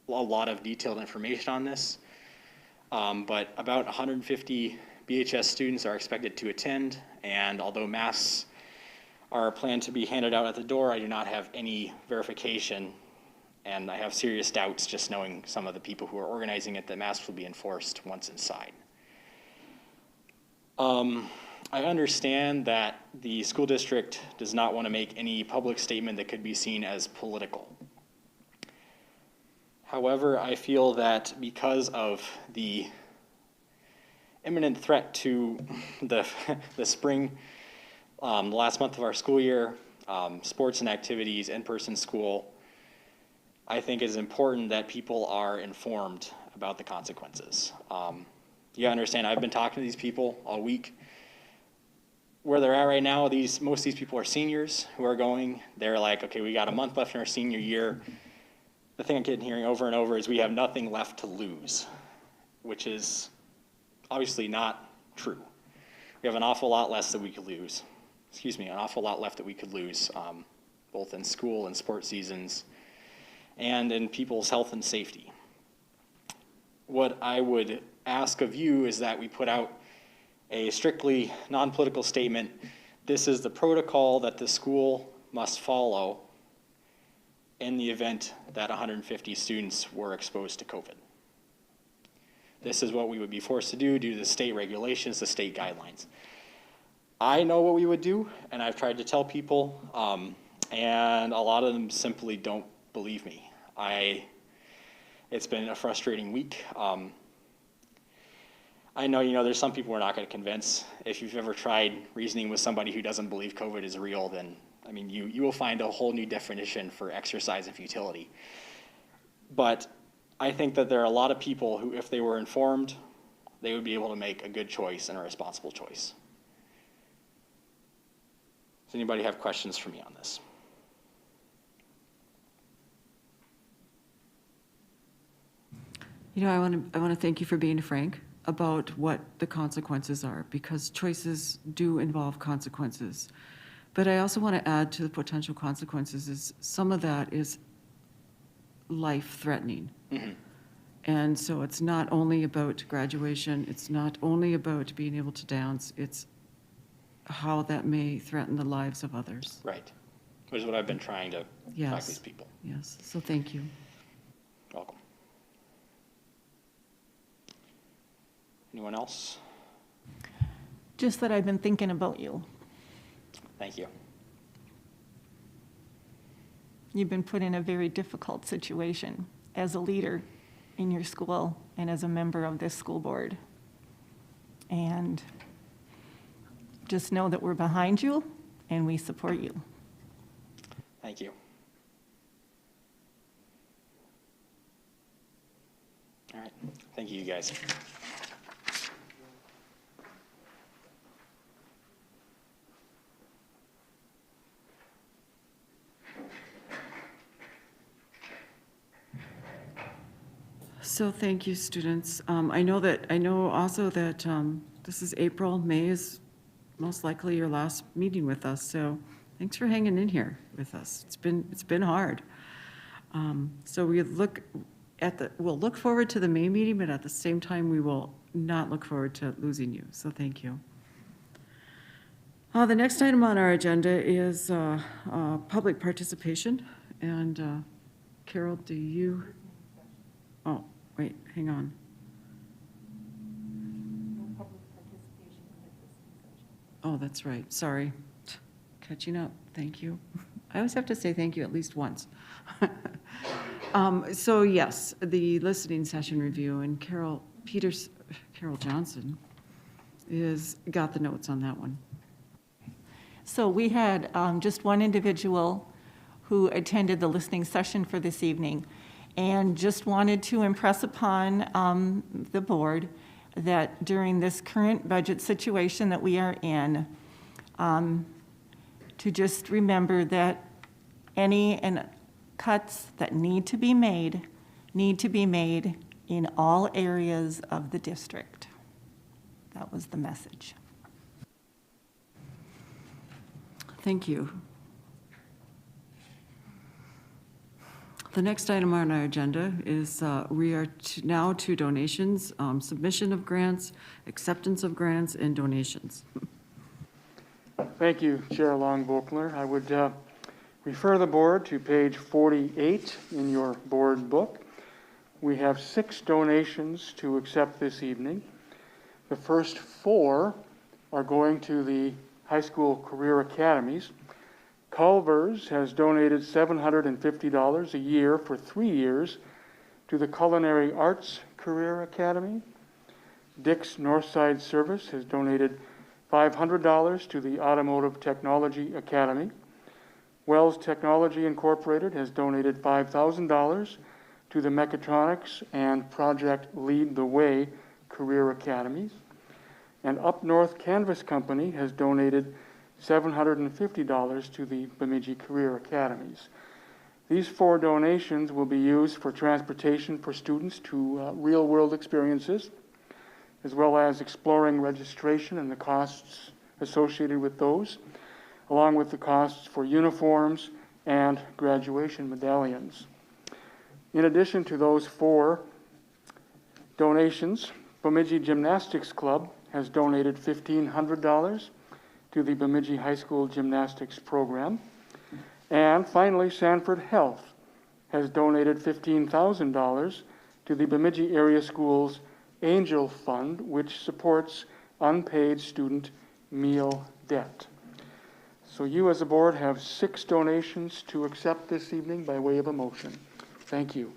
a lot of detailed information on this. But about 150 BHS students are expected to attend, and although masks are planned to be handed out at the door, I do not have any verification, and I have serious doubts just knowing some of the people who are organizing it that masks will be enforced once inside. I understand that the school district does not want to make any public statement that could be seen as political. However, I feel that because of the imminent threat to the spring, the last month of our school year, sports and activities, in-person school, I think it is important that people are informed about the consequences. You understand, I've been talking to these people all week. Where they're at right now, most of these people are seniors who are going. They're like, okay, we got a month left in our senior year. The thing I'm getting hearing over and over is we have nothing left to lose, which is obviously not true. We have an awful lot less that we could lose. An awful lot left that we could lose, both in school and sports seasons and in people's health and safety. What I would ask of you is that we put out a strictly non-political statement. This is the protocol that the school must follow in the event that 150 students were exposed to COVID. This is what we would be forced to do due to the state regulations, the state guidelines. I know what we would do, and I've tried to tell people, and a lot of them simply don't believe me. It's been a frustrating week. I know, there's some people we're not going to convince. If you've ever tried reasoning with somebody who doesn't believe COVID is real, then, you will find a whole new definition for exercise and futility. But I think that there are a lot of people who, if they were informed, they would be able to make a good choice and a responsible choice. Does anybody have questions for me on this? You know, I want to thank you for being frank about what the consequences are, because choices do involve consequences. But I also want to add to the potential consequences is some of that is life-threatening. Mm-hmm. And so it's not only about graduation, it's not only about being able to dance, it's how that may threaten the lives of others. Right. Which is what I've been trying to talk Yes. to these people. Yes, so thank you. Welcome. Anyone else? Just that I've been thinking about you. Thank you. You've been put in a very difficult situation as a leader in your school and as a member of this school board. And just know that we're behind you and we support you. Thank you. All right. Thank you, guys. So thank you, students. I know also that this is April. May is most likely your last meeting with us, so thanks for hanging in here with us. It's been hard. So we'll look forward to the May meeting, but at the same time, we will not look forward to losing you, so thank you. The next item on our agenda is public participation, and Carol, do you? Oh, wait, hang on. Oh, that's right, sorry. Catching up, thank you. I always have to say thank you at least once. So yes, the listening session review, and Carol Johnson got the notes on that one. So we had just one individual who attended the listening session for this evening, and just wanted to impress upon the board that during this current budget situation that we are in, to just remember that any cuts that need to be made in all areas of the district. That was the message. Thank you. The next item on our agenda is we are now to donations, submission of grants, acceptance of grants, and donations. Thank you, Chair Long-Volkner. I would refer the board to page 48 in your board book. We have 6 donations to accept this evening. The first 4 are going to the high school career academies. Culver's has donated $750 a year for 3 years to the Culinary Arts Career Academy. Dick's Northside Service has donated $500 to the Automotive Technology Academy. Wells Technology Incorporated has donated $5,000 to the Mechatronics and Project Lead the Way Career Academies. And Up North Canvas Company has donated $750 to the Bemidji Career Academies. These 4 donations will be used for transportation for students to real-world experiences, as well as exploring registration and the costs associated with those, along with the costs for uniforms and graduation medallions. In addition to those 4 donations, Bemidji Gymnastics Club has donated $1,500 to the Bemidji High School Gymnastics Program. And finally, Sanford Health has donated $15,000 to the Bemidji Area Schools Angel Fund, which supports unpaid student meal debt. So you as a board have 6 donations to accept this evening by way of a motion. Thank you.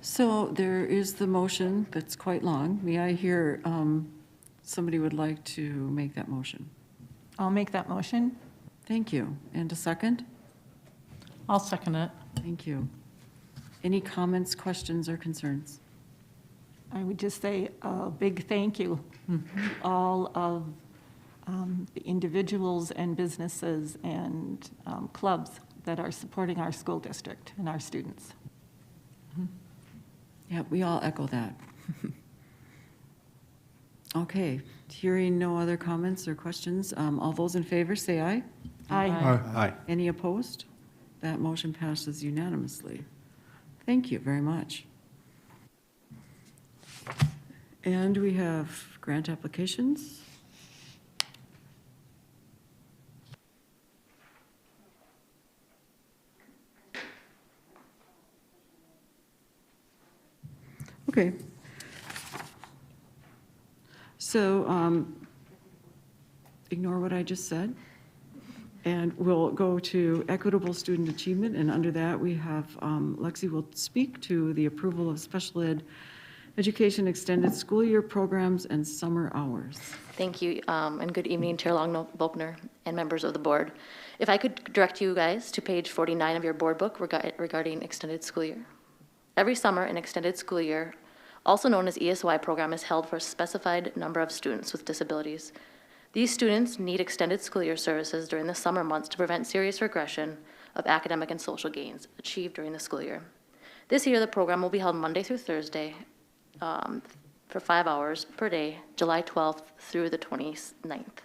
So there is the motion that's quite long. May I hear somebody would like to make that motion? I'll make that motion. Thank you. And a second? I'll second it. Thank you. Any comments, questions, or concerns? I would just say a big thank you to all of the individuals and businesses and clubs that are supporting our school district and our students. Yeah, we all echo that. Okay, hearing no other comments or questions, all those in favor say aye. Aye. Aye. Any opposed? That motion passes unanimously. Thank you very much. And we have grant applications. Okay. So ignore what I just said. And we'll go to equitable student achievement, and under that, we have Lexi will speak to the approval of special ed education extended school year programs and summer hours. Thank you, and good evening, Chair Long-Volkner and members of the board. If I could direct you guys to page 49 of your board book regarding extended school year. Every summer, an extended school year, also known as ESY program, is held for a specified number of students with disabilities. These students need extended school year services during the summer months to prevent serious regression of academic and social gains achieved during the school year. This year, the program will be held Monday through Thursday for 5 hours per day, July 12th through the 29th.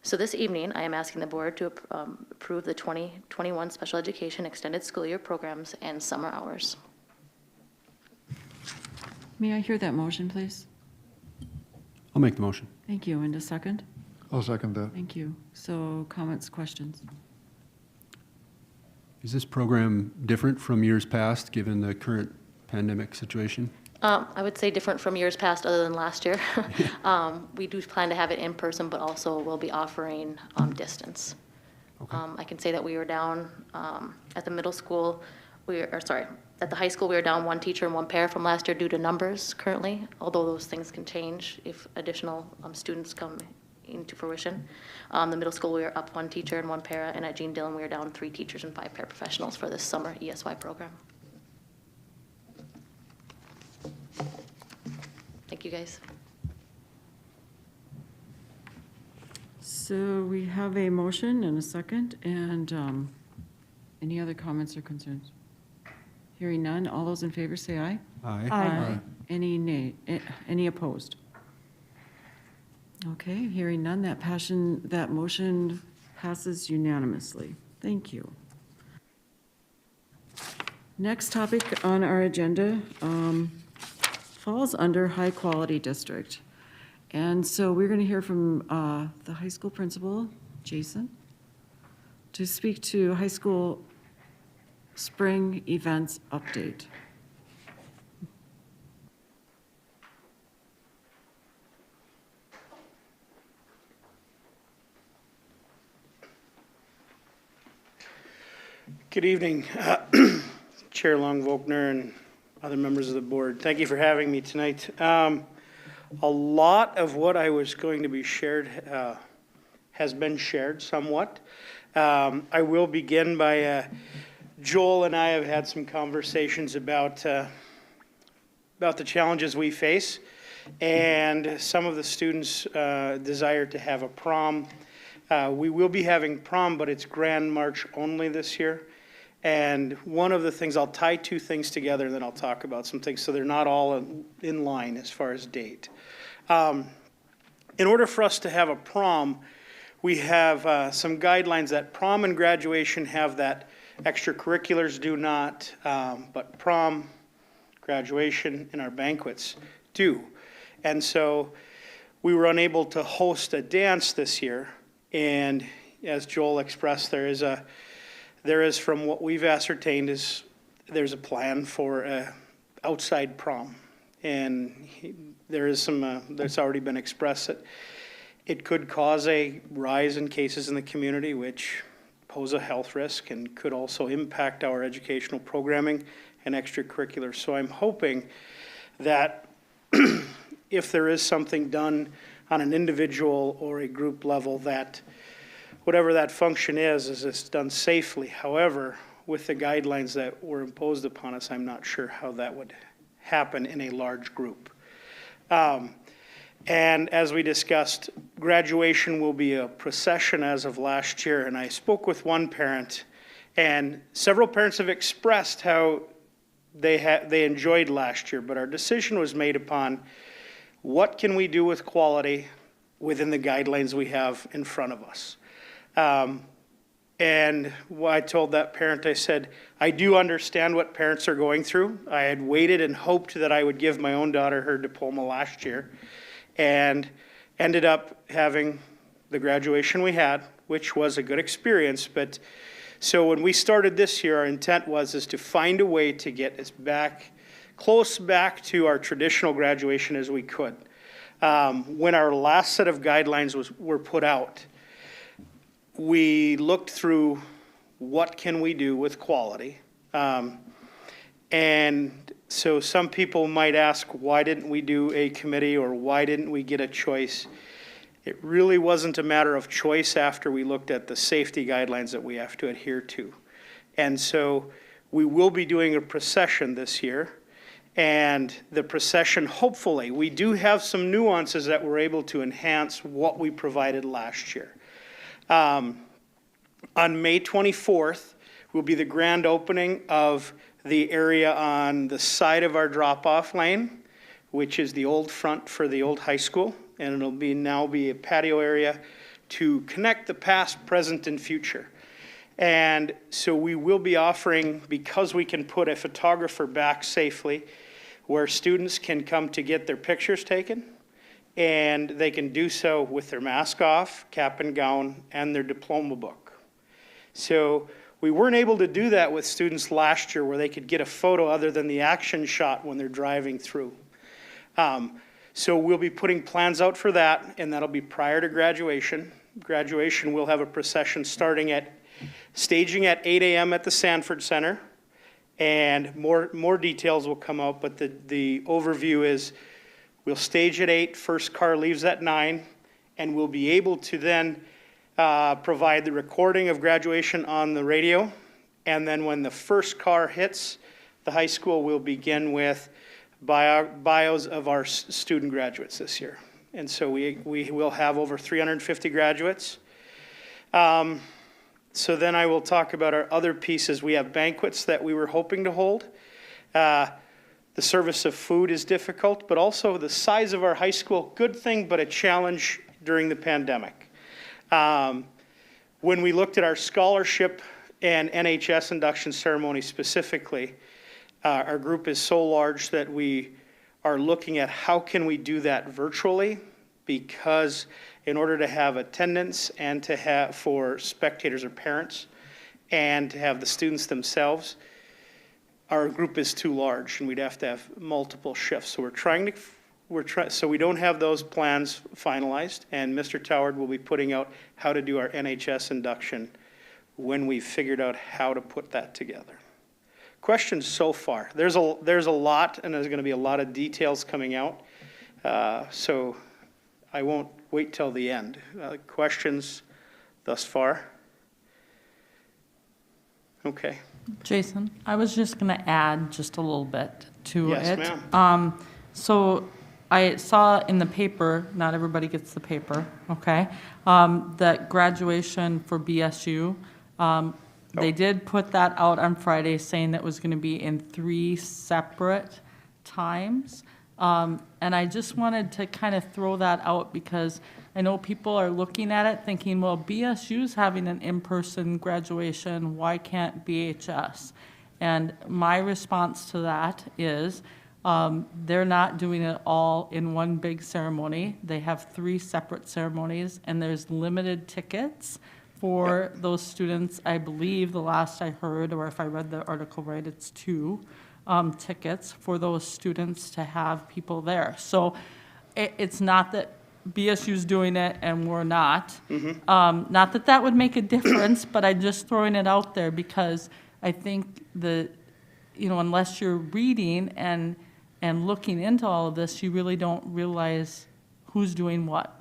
So this evening, I am asking the board to approve the 2021 special education extended school year programs and summer hours. May I hear that motion, please? I'll make the motion. Thank you. And a second? I'll second that. Thank you. So comments, questions? Is this program different from years past, given the current pandemic situation? I would say different from years past other than last year. We do plan to have it in person, but also we'll be offering distance. Okay. I can say that we were down at the middle school, at the high school, we were down 1 teacher and 1 pair from last year due to numbers currently, although those things can change if additional students come into fruition. The middle school, we were up 1 teacher and 1 para, and at Gene Dillon, we were down 3 teachers and 5 paraprofessionals for this summer ESY program. Thank you, guys. So we have a motion and a second, and any other comments or concerns? Hearing none, all those in favor say aye. Aye. Aye. Any nay, any opposed? Okay, hearing none, that motion passes unanimously. Thank you. Next topic on our agenda falls under high quality district. And so we're going to hear from the high school principal, Jason, to speak to high school spring events update. Good evening, Chair Long-Volkner and other members of the board. Thank you for having me tonight. A lot of what I was going to be shared has been shared somewhat. I will begin by Joel and I have had some conversations about the challenges we face, and some of the students' desire to have a prom. We will be having prom, but it's Grand March only this year. And one of the things, I'll tie 2 things together, and then I'll talk about some things, so they're not all in line as far as date. In order for us to have a prom, we have some guidelines that prom and graduation have that extracurriculars do not, but prom, graduation, and our banquets do. And so we were unable to host a dance this year, and as Joel expressed, there is from what we've ascertained there's a plan for a outside prom, and there is some that's already been expressed that it could cause a rise in cases in the community, which pose a health risk and could also impact our educational programming and extracurriculars. So I'm hoping that if there is something done on an individual or a group level, that whatever that function is it's done safely. However, with the guidelines that were imposed upon us, I'm not sure how that would happen in a large group. And as we discussed, graduation will be a procession as of last year. And I spoke with one parent, and several parents have expressed how they enjoyed last year, but our decision was made upon what can we do with quality within the guidelines we have in front of us. And I told that parent, I said, I do understand what parents are going through. I had waited and hoped that I would give my own daughter her diploma last year, and ended up having the graduation we had, which was a good experience. But so when we started this year, our intent is to find a way to get us close back to our traditional graduation as we could. When our last set of guidelines were put out, we looked through what can we do with quality. And so some people might ask, why didn't we do a committee, or why didn't we get a choice? It really wasn't a matter of choice after we looked at the safety guidelines that we have to adhere to. And so we will be doing a procession this year. And the procession, hopefully, we do have some nuances that we're able to enhance what we provided last year. On May 24th will be the grand opening of the area on the side of our drop-off lane, which is the old front for the old high school. And it'll now be a patio area to connect the past, present, and future. And so we will be offering, because we can put a photographer back safely, where students can come to get their pictures taken, and they can do so with their mask off, cap and gown, and their diploma book. So we weren't able to do that with students last year, where they could get a photo other than the action shot when they're driving through. So we'll be putting plans out for that, and that'll be prior to graduation. Graduation will have a procession staging at 8 a.m. at the Sanford Center, and more details will come out, but the overview is we'll stage at 8, first car leaves at 9, and we'll be able to then provide the recording of graduation on the radio, and then when the first car hits the high school, we'll begin with bios of our student graduates this year. And so we will have over 350 graduates. So then I will talk about our other pieces. We have banquets that we were hoping to hold. The service of food is difficult, but also the size of our high school, good thing, but a challenge during the pandemic. When we looked at our scholarship and NHS induction ceremony specifically, our group is so large that we are looking at how can we do that virtually, because in order to have attendance and to have for spectators or parents and to have the students themselves, our group is too large and we'd have to have multiple shifts. So so we don't have those plans finalized, and Mr. Toward will be putting out how to do our NHS induction when we've figured out how to put that together. Questions so far? There's a lot, and there's going to be a lot of details coming out. So I won't wait till the end. Questions thus far? Okay. Jason, I was just going to add just a little bit to it. Yes, ma'am. So I saw in the paper, not everybody gets the paper, okay, that graduation for BSU, they did put that out on Friday, saying that was going to be in 3 separate times. And I just wanted to kind of throw that out, because I know people are looking at it thinking, well, BSU's having an in-person graduation, why can't BHS? And my response to that is they're not doing it all in one big ceremony. They have 3 separate ceremonies, and there's limited tickets for those students. I believe the last I heard, or if I read the article right, it's 2 tickets for those students to have people there. So it's not that BSU's doing it and we're not. Mm-hmm. Not that that would make a difference, but I'm just throwing it out there because I think unless you're reading and looking into all of this, you really don't realize who's doing what.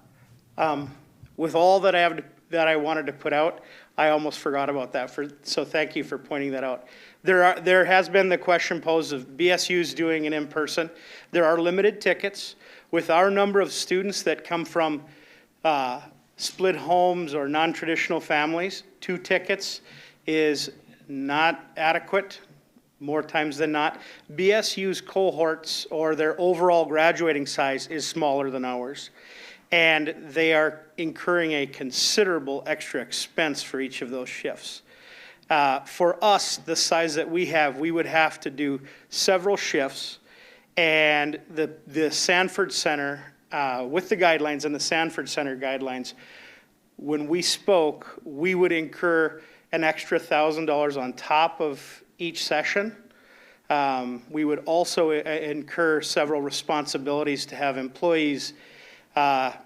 With all that I wanted to put out, I almost forgot about that, so thank you for pointing that out. There has been the question posed of BSUs doing it in person. There are limited tickets. With our number of students that come from split homes or non-traditional families, 2 tickets is not adequate more times than not. BSU's cohorts or their overall graduating size is smaller than ours. And they are incurring a considerable extra expense for each of those shifts. For us, the size that we have, we would have to do several shifts, and the Sanford Center, with the guidelines and the Sanford Center guidelines, when we spoke, we would incur an extra $1,000 on top of each session. We would also incur several responsibilities to have employees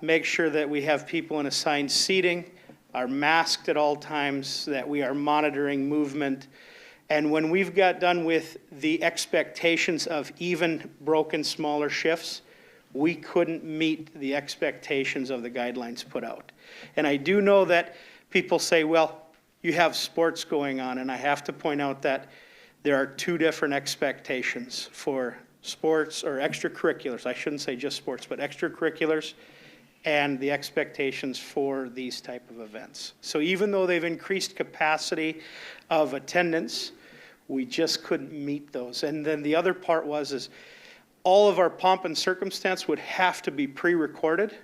make sure that we have people in assigned seating, are masked at all times, that we are monitoring movement. And when we've got done with the expectations of even broken smaller shifts, we couldn't meet the expectations of the guidelines put out. And I do know that people say, well, you have sports going on, and I have to point out that there are 2 different expectations for sports or extracurriculars. I shouldn't say just sports, but extracurriculars, and the expectations for these type of events. So even though they've increased capacity of attendance, we just couldn't meet those. And then the other part is all of our pomp and circumstance would have to be pre-recorded,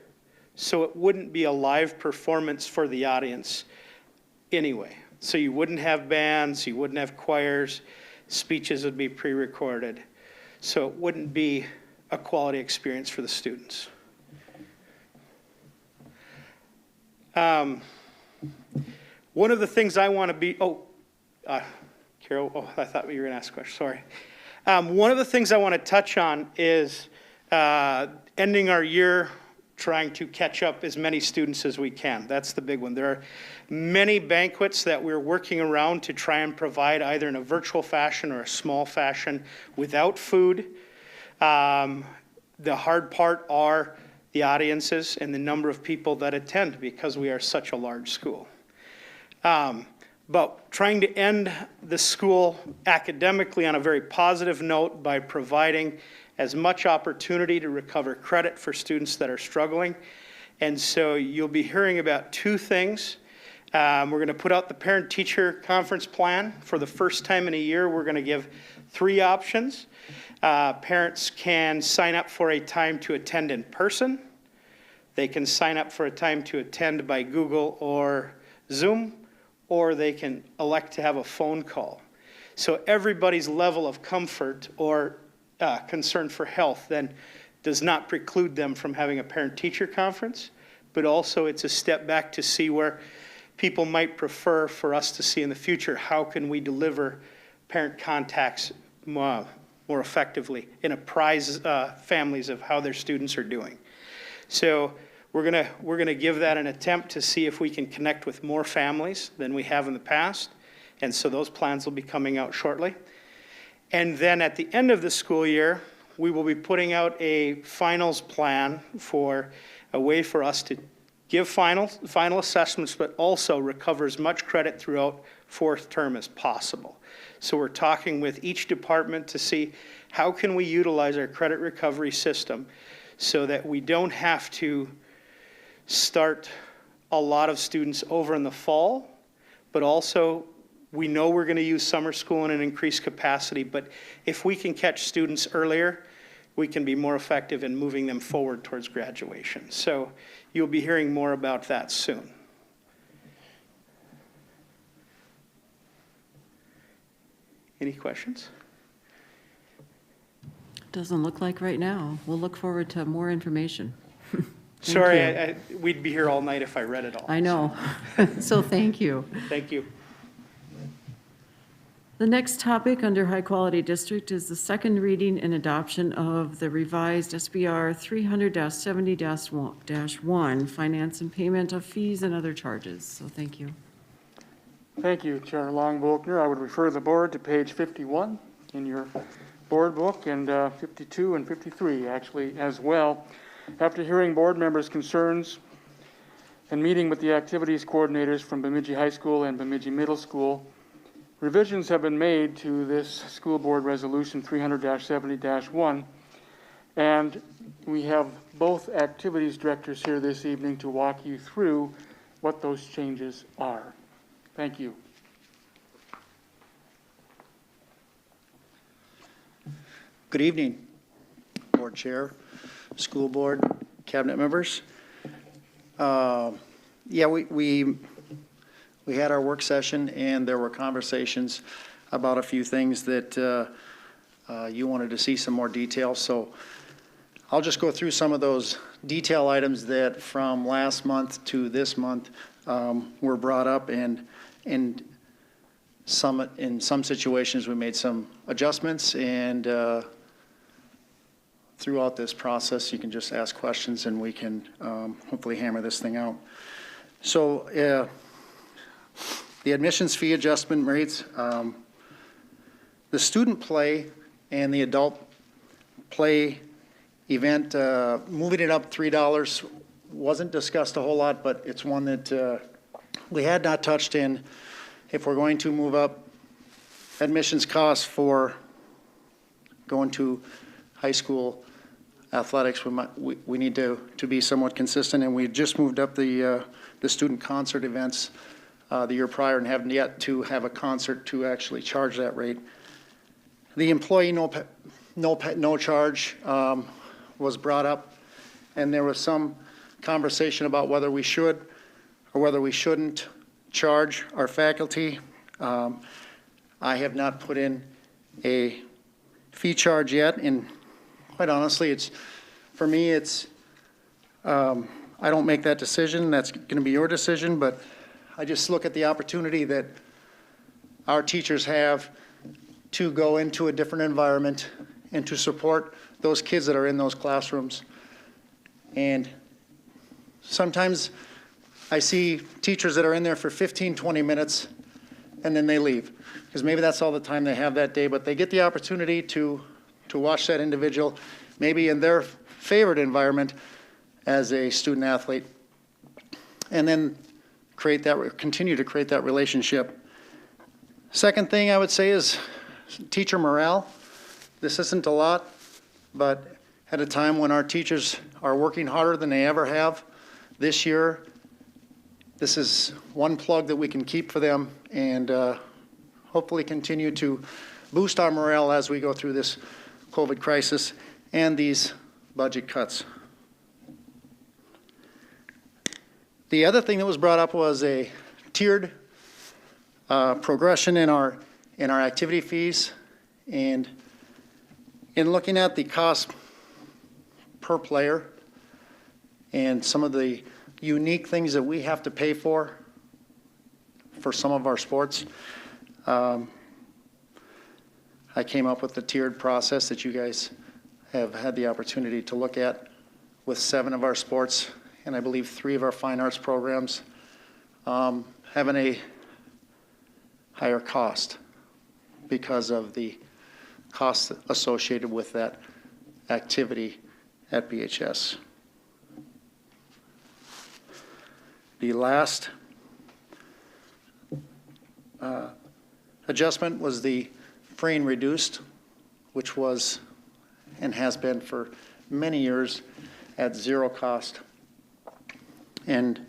so it wouldn't be a live performance for the audience anyway. So you wouldn't have bands, you wouldn't have choirs, speeches would be pre-recorded. So it wouldn't be a quality experience for the students. One of the things I want to be, Carol, I thought you were going to ask a question, sorry. One of the things I want to touch on is ending our year trying to catch up as many students as we can. That's the big one. There are many banquets that we're working around to try and provide either in a virtual fashion or a small fashion without food. The hard part are the audiences and the number of people that attend because we are such a large school. But trying to end the school academically on a very positive note by providing as much opportunity to recover credit for students that are struggling. And so you'll be hearing about 2 things. We're going to put out the parent-teacher conference plan. For the first time in a year, we're going to give 3 options. Parents can sign up for a time to attend in person. They can sign up for a time to attend by Google or Zoom, or they can elect to have a phone call. So everybody's level of comfort or concern for health then does not preclude them from having a parent-teacher conference, but also it's a step back to see where people might prefer for us to see in the future. How can we deliver parent contacts more effectively and apprise families of how their students are doing? So we're gonna give that an attempt to see if we can connect with more families than we have in the past. And so those plans will be coming out shortly. And then at the end of the school year, we will be putting out a finals plan for a way for us to give final assessments, but also recover as much credit throughout 4th term as possible. So we're talking with each department to see how can we utilize our credit recovery system so that we don't have to start a lot of students over in the fall, but also we know we're going to use summer school in an increased capacity, but if we can catch students earlier, we can be more effective in moving them forward towards graduation. So you'll be hearing more about that soon. Any questions? Doesn't look like right now. We'll look forward to more information. Sorry, we'd be here all night if I read it all. I know. So thank you. Thank you. The next topic under High Quality District is the second reading and adoption of the revised SBR 300-70-1, finance and payment of fees and other charges. So thank you. Thank you, Chair Long-Volkner. I would refer the board to page 51 in your board book and 52 and 53 actually as well. After hearing board members' concerns, and meeting with the activities coordinators from Bemidji High School and Bemidji Middle School, revisions have been made to this School Board Resolution 300-70-1, and we have both activities directors here this evening to walk you through what those changes are. Thank you. Good evening, Board Chair, School Board, Cabinet members. Yeah, we had our work session, and there were conversations about a few things that you wanted to see some more detail. So I'll just go through some of those detail items that from last month to this month were brought up, and in some situations we made some adjustments, and throughout this process you can just ask questions and we can hopefully hammer this thing out. So the admissions fee adjustment rates, the student play and the adult play event, moving it up $3 wasn't discussed a whole lot, but it's one that we had not touched in. If we're going to move up admissions costs for going to high school athletics, we need to be somewhat consistent, and we just moved up the student concert events the year prior and haven't yet to have a concert to actually charge that rate. The employee no charge was brought up, and there was some conversation about whether we should or whether we shouldn't charge our faculty. I have not put in a fee charge yet, and quite honestly, for me, I don't make that decision. That's going to be your decision, but I just look at the opportunity that our teachers have to go into a different environment and to support those kids that are in those classrooms. And sometimes I see teachers that are in there for 15, 20 minutes and then they leave, because maybe that's all the time they have that day, but they get the opportunity to watch that individual maybe in their favorite environment as a student athlete, and then continue to create that relationship. Second thing I would say is teacher morale. This isn't a lot, but at a time when our teachers are working harder than they ever have this year, this is one plug that we can keep for them, and hopefully continue to boost our morale as we go through this COVID crisis and these budget cuts. The other thing that was brought up was a tiered progression in our activity fees, and in looking at the cost per player and some of the unique things that we have to pay for some of our sports, I came up with the tiered process that you guys have had the opportunity to look at with 7 of our sports, and I believe 3 of our fine arts programs having a higher cost because of the costs associated with that activity at BHS. The last adjustment was the free and reduced, which was and has been for many years at 0 cost. And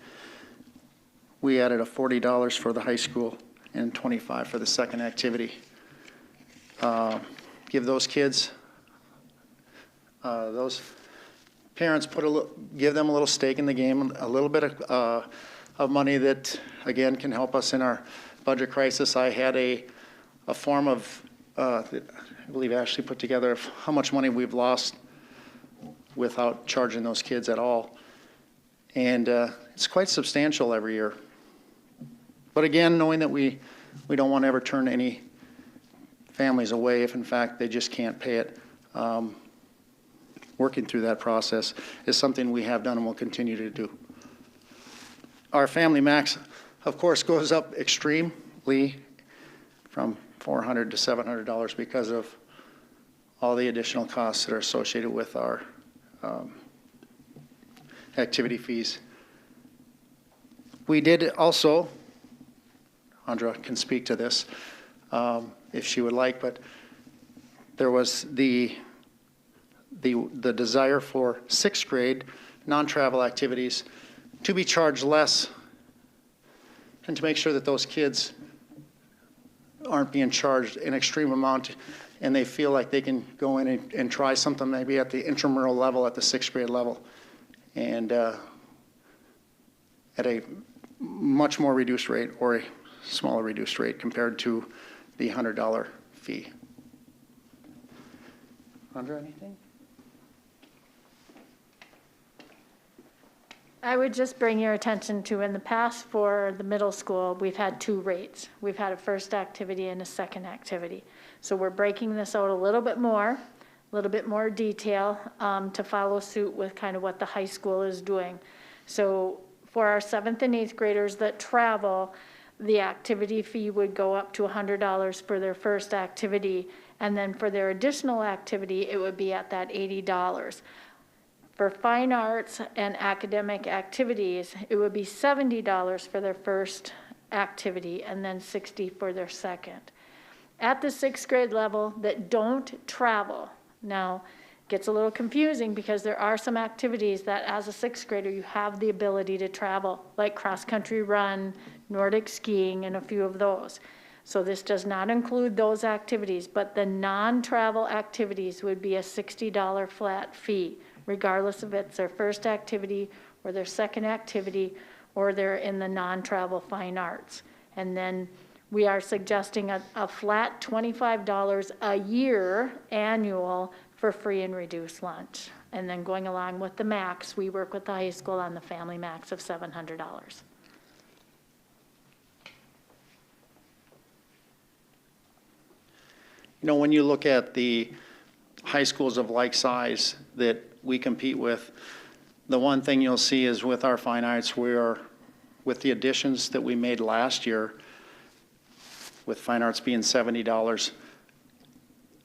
we added a $40 for the high school and $25 for the second activity. Give those kids, those parents give them a little stake in the game, a little bit of money that, again, can help us in our budget crisis. I had a form of, I believe Ashley put together, of how much money we've lost without charging those kids at all. And it's quite substantial every year. But again, knowing that we don't want to ever turn any families away if in fact they just can't pay it, working through that process is something we have done and will continue to do. Our family max, of course, goes up extremely from $400 to $700 because of all the additional costs that are associated with our activity fees. We did also, Andra can speak to this if she would like, but there was the desire for sixth grade non-travel activities to be charged less and to make sure that those kids aren't being charged an extreme amount and they feel like they can go in and try something maybe at the intramural level, at the sixth grade level, and at a much more reduced rate or a smaller reduced rate compared to the $100 fee. Andra, anything? I would just bring your attention to, in the past for the middle school, we've had two rates. We've had a first activity and a second activity. So we're breaking this out a little bit more detail to follow suit with kind of what the high school is doing. So for our 7th and 8th graders that travel, the activity fee would go up to $100 for their first activity. And then for their additional activity, it would be at that $80. For fine arts and academic activities, it would be $70 for their first activity and then $60 for their second. At the 6th grade level that don't travel, now gets a little confusing because there are some activities that as a 6th grader you have the ability to travel, like cross-country run, Nordic skiing, and a few of those. So this does not include those activities, but the non-travel activities would be a $60 flat fee, regardless if it's their first activity or their second activity or they're in the non-travel fine arts. And then we are suggesting a flat $25 a year annual for free and reduced lunch. And then going along with the max, we work with the high school on the family max of $700. You know, when you look at the high schools of like size that we compete with, the one thing you'll see is with our fine arts, we are, with the additions that we made last year, with fine arts being $70,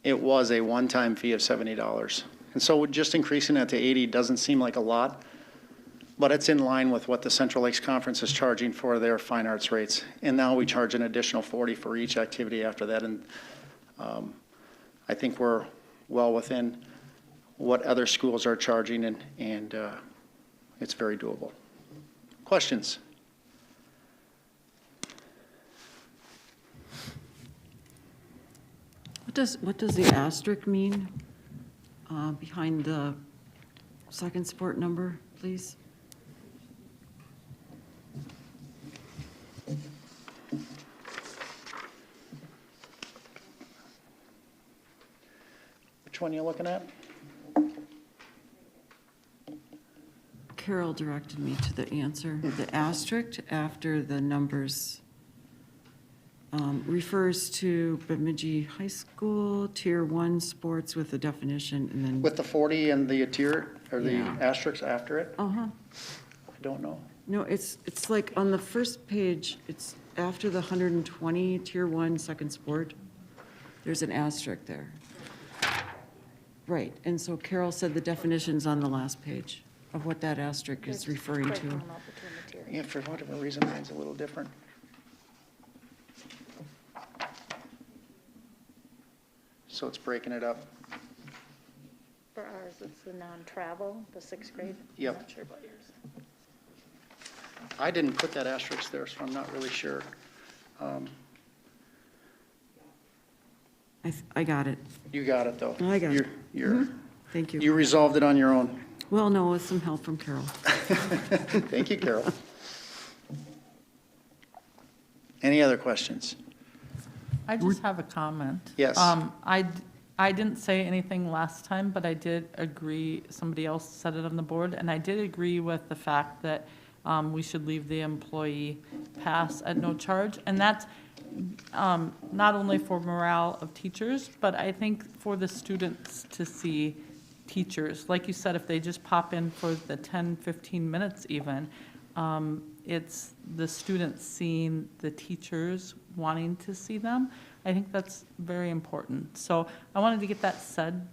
it was a one-time fee of $70. And so just increasing it to 80 doesn't seem like a lot, but it's in line with what the Central Lakes Conference is charging for their fine arts rates. And now we charge an additional 40 for each activity after that. And I think we're well within what other schools are charging, and it's very doable. Questions? What does the asterisk mean behind the second sport number, please? Which one are you looking at? Carol directed me to the answer. The asterisk after the numbers refers to Bemidji High School, Tier 1 sports with a definition, and then... With the 40 and the tier, or the Yeah. asterisks after it? Uh-huh. I don't know. No, it's like on the first page, it's after the 120, Tier 1, second sport. There's an asterisk there. Right, and so Carol said the definition's on the last page of what that asterisk is referring to. Yeah, for whatever reason, mine's a little different. So it's breaking it up. For ours, it's the non-travel, the 6th grade. Yep. I'm not sure about yours. I didn't put that asterisk there, so I'm not really sure. I got it. You got it, though. I got it. You're, Thank you. You resolved it on your own. Well, no, with some help from Carol. Thank you, Carol. Any other questions? I just have a comment. Yes. I didn't say anything last time, but I did agree, somebody else said it on the board, and I did agree with the fact that we should leave the employee pass at no charge. And that's not only for morale of teachers, but I think for the students to see teachers. Like you said, if they just pop in for the 10, 15 minutes even, it's the students seeing the teachers wanting to see them. I think that's very important. So I wanted to get that said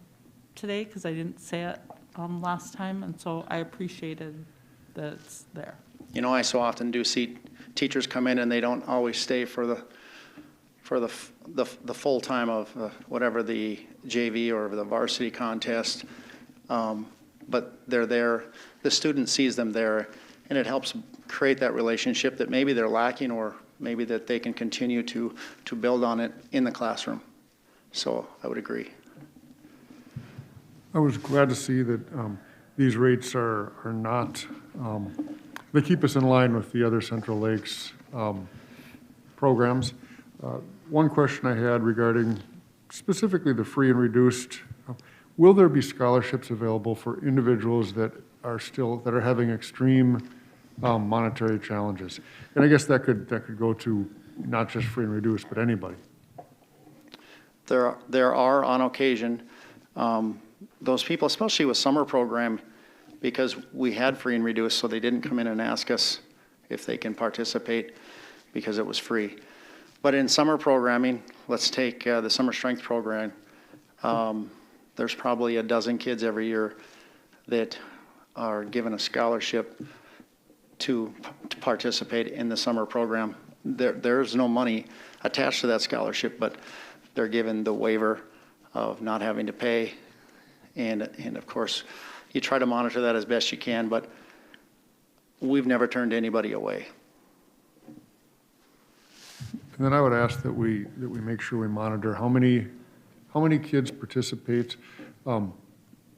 today because I didn't say it last time, and so I appreciated that it's there. You know, I so often do see teachers come in and they don't always stay for the full time of whatever the JV or the varsity contest. But they're there, the student sees them there, and it helps create that relationship that maybe they're lacking, or maybe that they can continue to build on it in the classroom. So I would agree. I was glad to see that these rates are not, they keep us in line with the other Central Lakes programs. One question I had regarding specifically the free and reduced, will there be scholarships available for individuals that are having extreme monetary challenges? And I guess that could go to not just free and reduced, but anybody. There are on occasion those people, especially with summer program, because we had free and reduced, so they didn't come in and ask us if they can participate because it was free. But in summer programming, let's take the summer strength program. There's probably a dozen kids every year that are given a scholarship to participate in the summer program. There's no money attached to that scholarship, but they're given the waiver of not having to pay. And of course, you try to monitor that as best you can, but we've never turned anybody away. And then I would ask that we make sure we monitor how many kids participate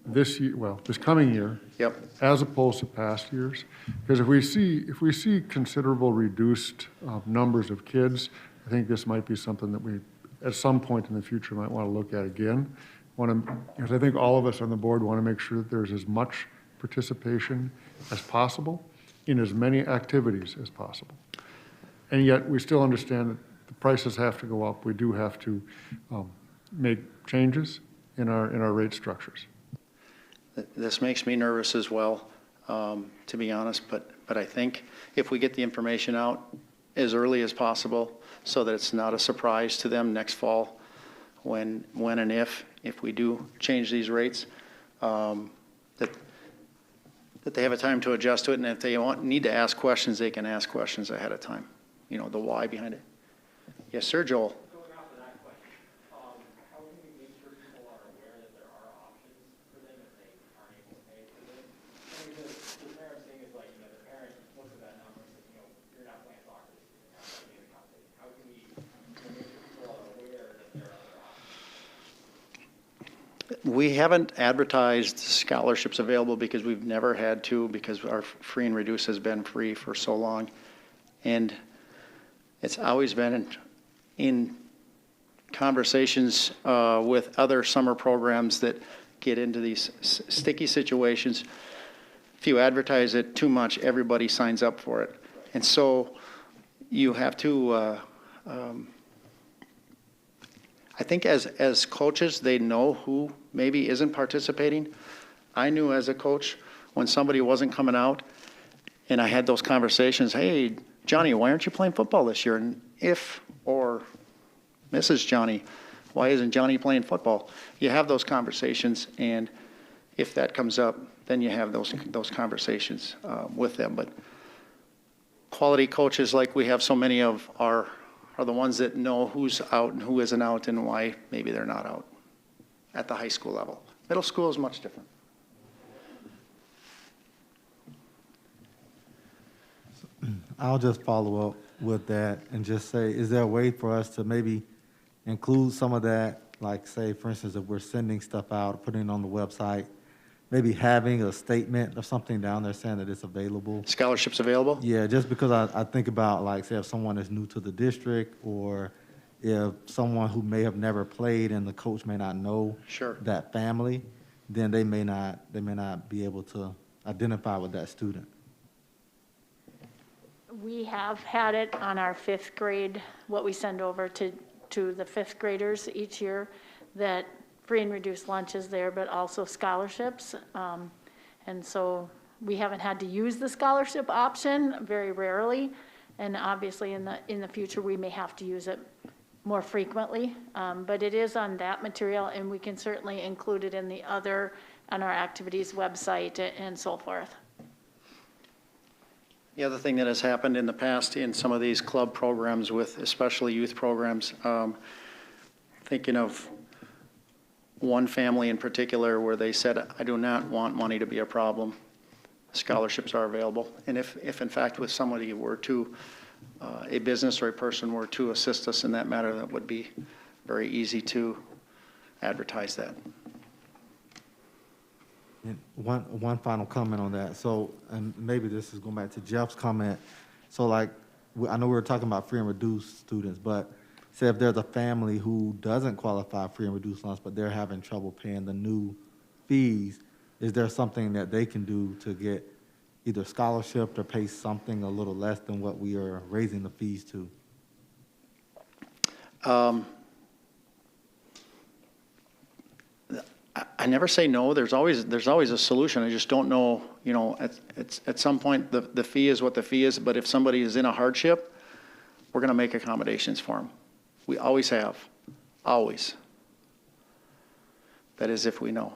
this year, well, this coming year. Yep. As opposed to past years. Because if we see considerable reduced numbers of kids, I think this might be something that we, at some point in the future, might want to look at again. Because I think all of us on the board want to make sure that there's as much participation as possible in as many activities as possible. And yet we still understand that the prices have to go up. We do have to make changes in our rate structures. This makes me nervous as well, to be honest, but I think if we get the information out as early as possible so that it's not a surprise to them next fall when and if we do change these rates, that they have a time to adjust to it, and if they need to ask questions, they can ask questions ahead of time. You know, the why behind it. Yes, sir, Joel. Going off of that question, how can we make sure people are aware that there are options for them if they aren't able to pay for this? And because the parents thing is like, you know, the parent looks at that number and says, you know, you're not playing soccer this season, you're not playing the competition. How can we make sure people are aware that there are other options? We haven't advertised scholarships available because we've never had to, because our free and reduce has been free for so long. And it's always been in conversations with other summer programs that get into these sticky situations. If you advertise it too much, everybody signs up for it. And so you have to, I think as coaches, they know who maybe isn't participating. I knew as a coach when somebody wasn't coming out, and I had those conversations, hey, Johnny, why aren't you playing football this year? And or Mrs. Johnny, why isn't Johnny playing football? You have those conversations, and if that comes up, then you have those conversations with them. But quality coaches, like we have so many of, are the ones that know who's out and who isn't out and why maybe they're not out at the high school level. Middle school is much different. I'll just follow up with that and just say, is there a way for us to maybe include some of that, like say, for instance, if we're sending stuff out, putting it on the website, maybe having a statement or something down there saying that it's available? Scholarships available? Yeah, just because I think about, like, say, if someone is new to the district, or if someone who may have never played and the coach may not know that family, then they may not be able to identify with that student. We have had it on our fifth grade, what we send over to the fifth graders each year, that free and reduced lunch is there, but also scholarships. And so we haven't had to use the scholarship option, very rarely. And obviously in the future, we may have to use it more frequently. But it is on that material, and we can certainly include it on our activities website and so forth. The other thing that has happened in the past in some of these club programs with especially youth programs, thinking of one family in particular where they said, I do not want money to be a problem. Scholarships are available. And if in fact with somebody were to, a business or a person were to assist us in that matter, that would be very easy to advertise that. And one final comment on that. So, and maybe this is going back to Jeff's comment. So like, I know we were talking about free and reduced students, but say if there's a family who doesn't qualify free and reduced lunch, but they're having trouble paying the new fees, is there something that they can do to get either scholarship or pay something a little less than what we are raising the fees to? I never say no. There's always a solution. I just don't know, you know, at some point the fee is what the fee is, but if somebody is in a hardship, we're going to make accommodations for them. We always have, always. That is if we know.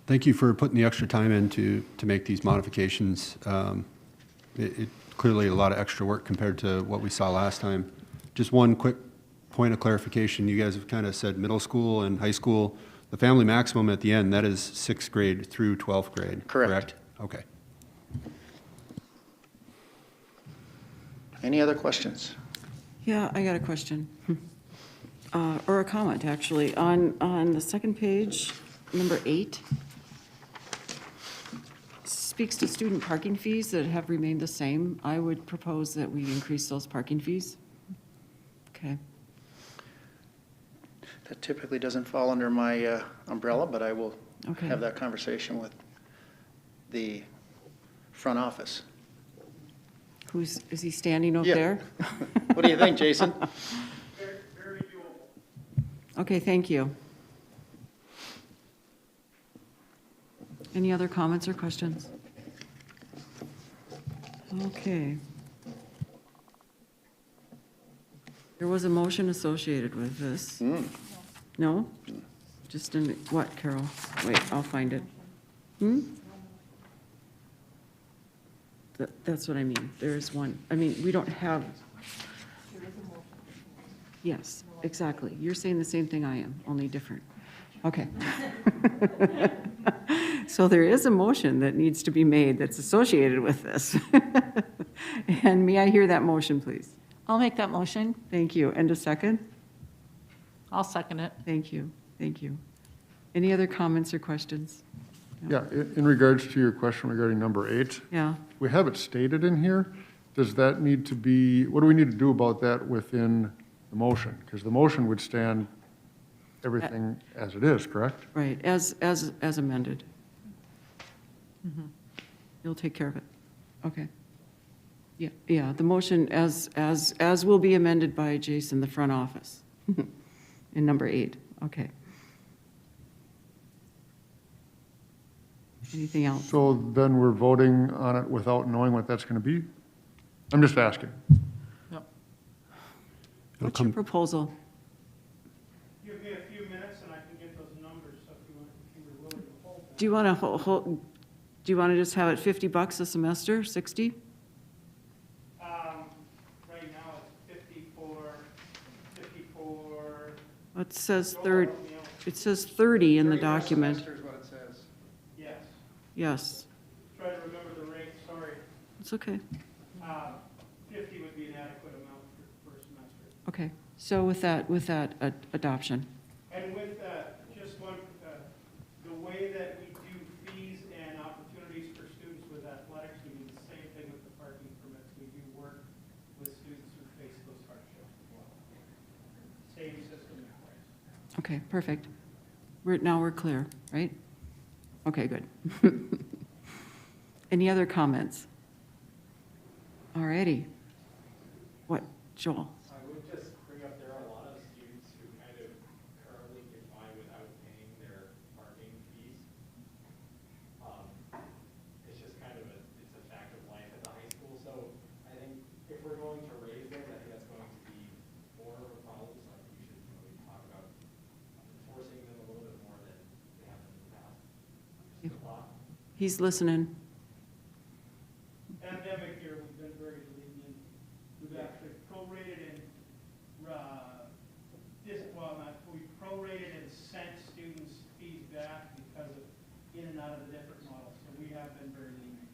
Thank you for putting the extra time in to make these modifications. It clearly a lot of extra work compared to what we saw last time. Just one quick point of clarification. You guys have kind of said middle school and high school. The family maximum at the end, that is 6th grade through 12th grade, correct? Okay. Any other questions? Yeah, I got a question. Or a comment, actually. On the second page, number 8, speaks to student parking fees that have remained the same. I would propose that we increase those parking fees. Okay. That typically doesn't fall under my umbrella, but I will Okay. have that conversation with the front office. Is he standing over Yeah. there? What do you think, Jason? Very doable. Okay, thank you. Any other comments or questions? Okay. There was a motion associated with this. No? Just in, what, Carol? Wait, I'll find it. That's what I mean. There is one. I mean, we don't have. Yes, exactly. You're saying the same thing I am, only different. Okay. So there is a motion that needs to be made that's associated with this. And may I hear that motion, please? I'll make that motion. Thank you. And a second? I'll second it. Thank you. Thank you. Any other comments or questions? Yeah, in regards to your question regarding number 8, Yeah. we have it stated in here. Does that need to be, what do we need to do about that within the motion? Because the motion would stand everything as it is, correct? Right, as amended. You'll take care of it. Okay. Yeah, the motion as will be amended by Jason, the front office, in number 8. Okay. Anything else? So then we're voting on it without knowing what that's going to be? I'm just asking. What's your proposal? Give me a few minutes and I can get those numbers, so if you were willing to hold them. Do you want to hold, do you want to just have it $50 a semester, 60? Right now it's 54. It says it says 30 in the document. Semester is what it says. Yes. Yes, Try to remember the rate, sorry. it's okay. 50 would be an adequate amount for a semester. Okay, so with that adoption. And with just one, the way that we do fees and opportunities for students with athletics, we do the same thing with the parking permits. We do work with students who face those hardships as well. Same system in place. Okay, perfect. Now we're clear, right? Okay, good. Any other comments? All righty. What, Joel? I would just bring up, there are a lot of students who kind of currently get by without paying their parking fees. It's just kind of it's a fact of life at the high school. So I think if we're going to raise those, I think that's going to be more of a problem. So I think we should maybe talk about enforcing them a little bit more than we have in the past. He's listening. Pandemic year, we've been very lenient. We've actually prorated and, we prorated and sent students fees back because of in and out of the different models. So we have been very lenient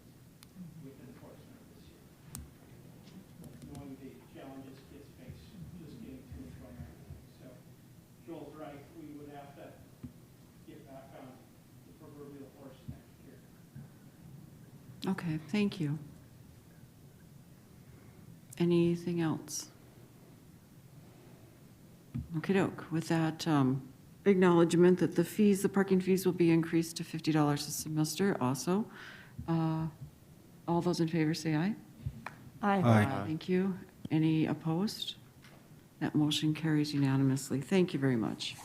with enforcement this year. Knowing the challenges kids face just getting to and from everything. So Joel's right, we would have to get back on the proverbial horse next year. Okay, thank you. Anything else? Okey-doke. With that acknowledgement that the parking fees will be increased to $50 a semester also. All those in favor say aye. Aye. Thank you. Any opposed? That motion carries unanimously. Thank you very much.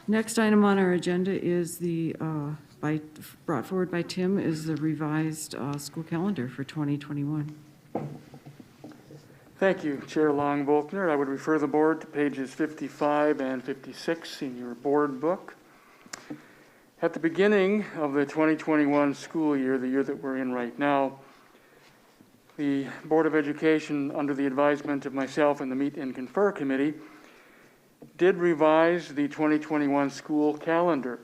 Next item on our agenda is brought forward by Tim, is the revised school calendar for 2021. Thank you, Chair Long-Volkner. I would refer the board to pages 55 and 56 in your board book. At the beginning of the 2021 school year, the year that we're in right now, the Board of Education, under the advisement of myself and the Meet and Confer Committee, did revise the 2021 school calendar.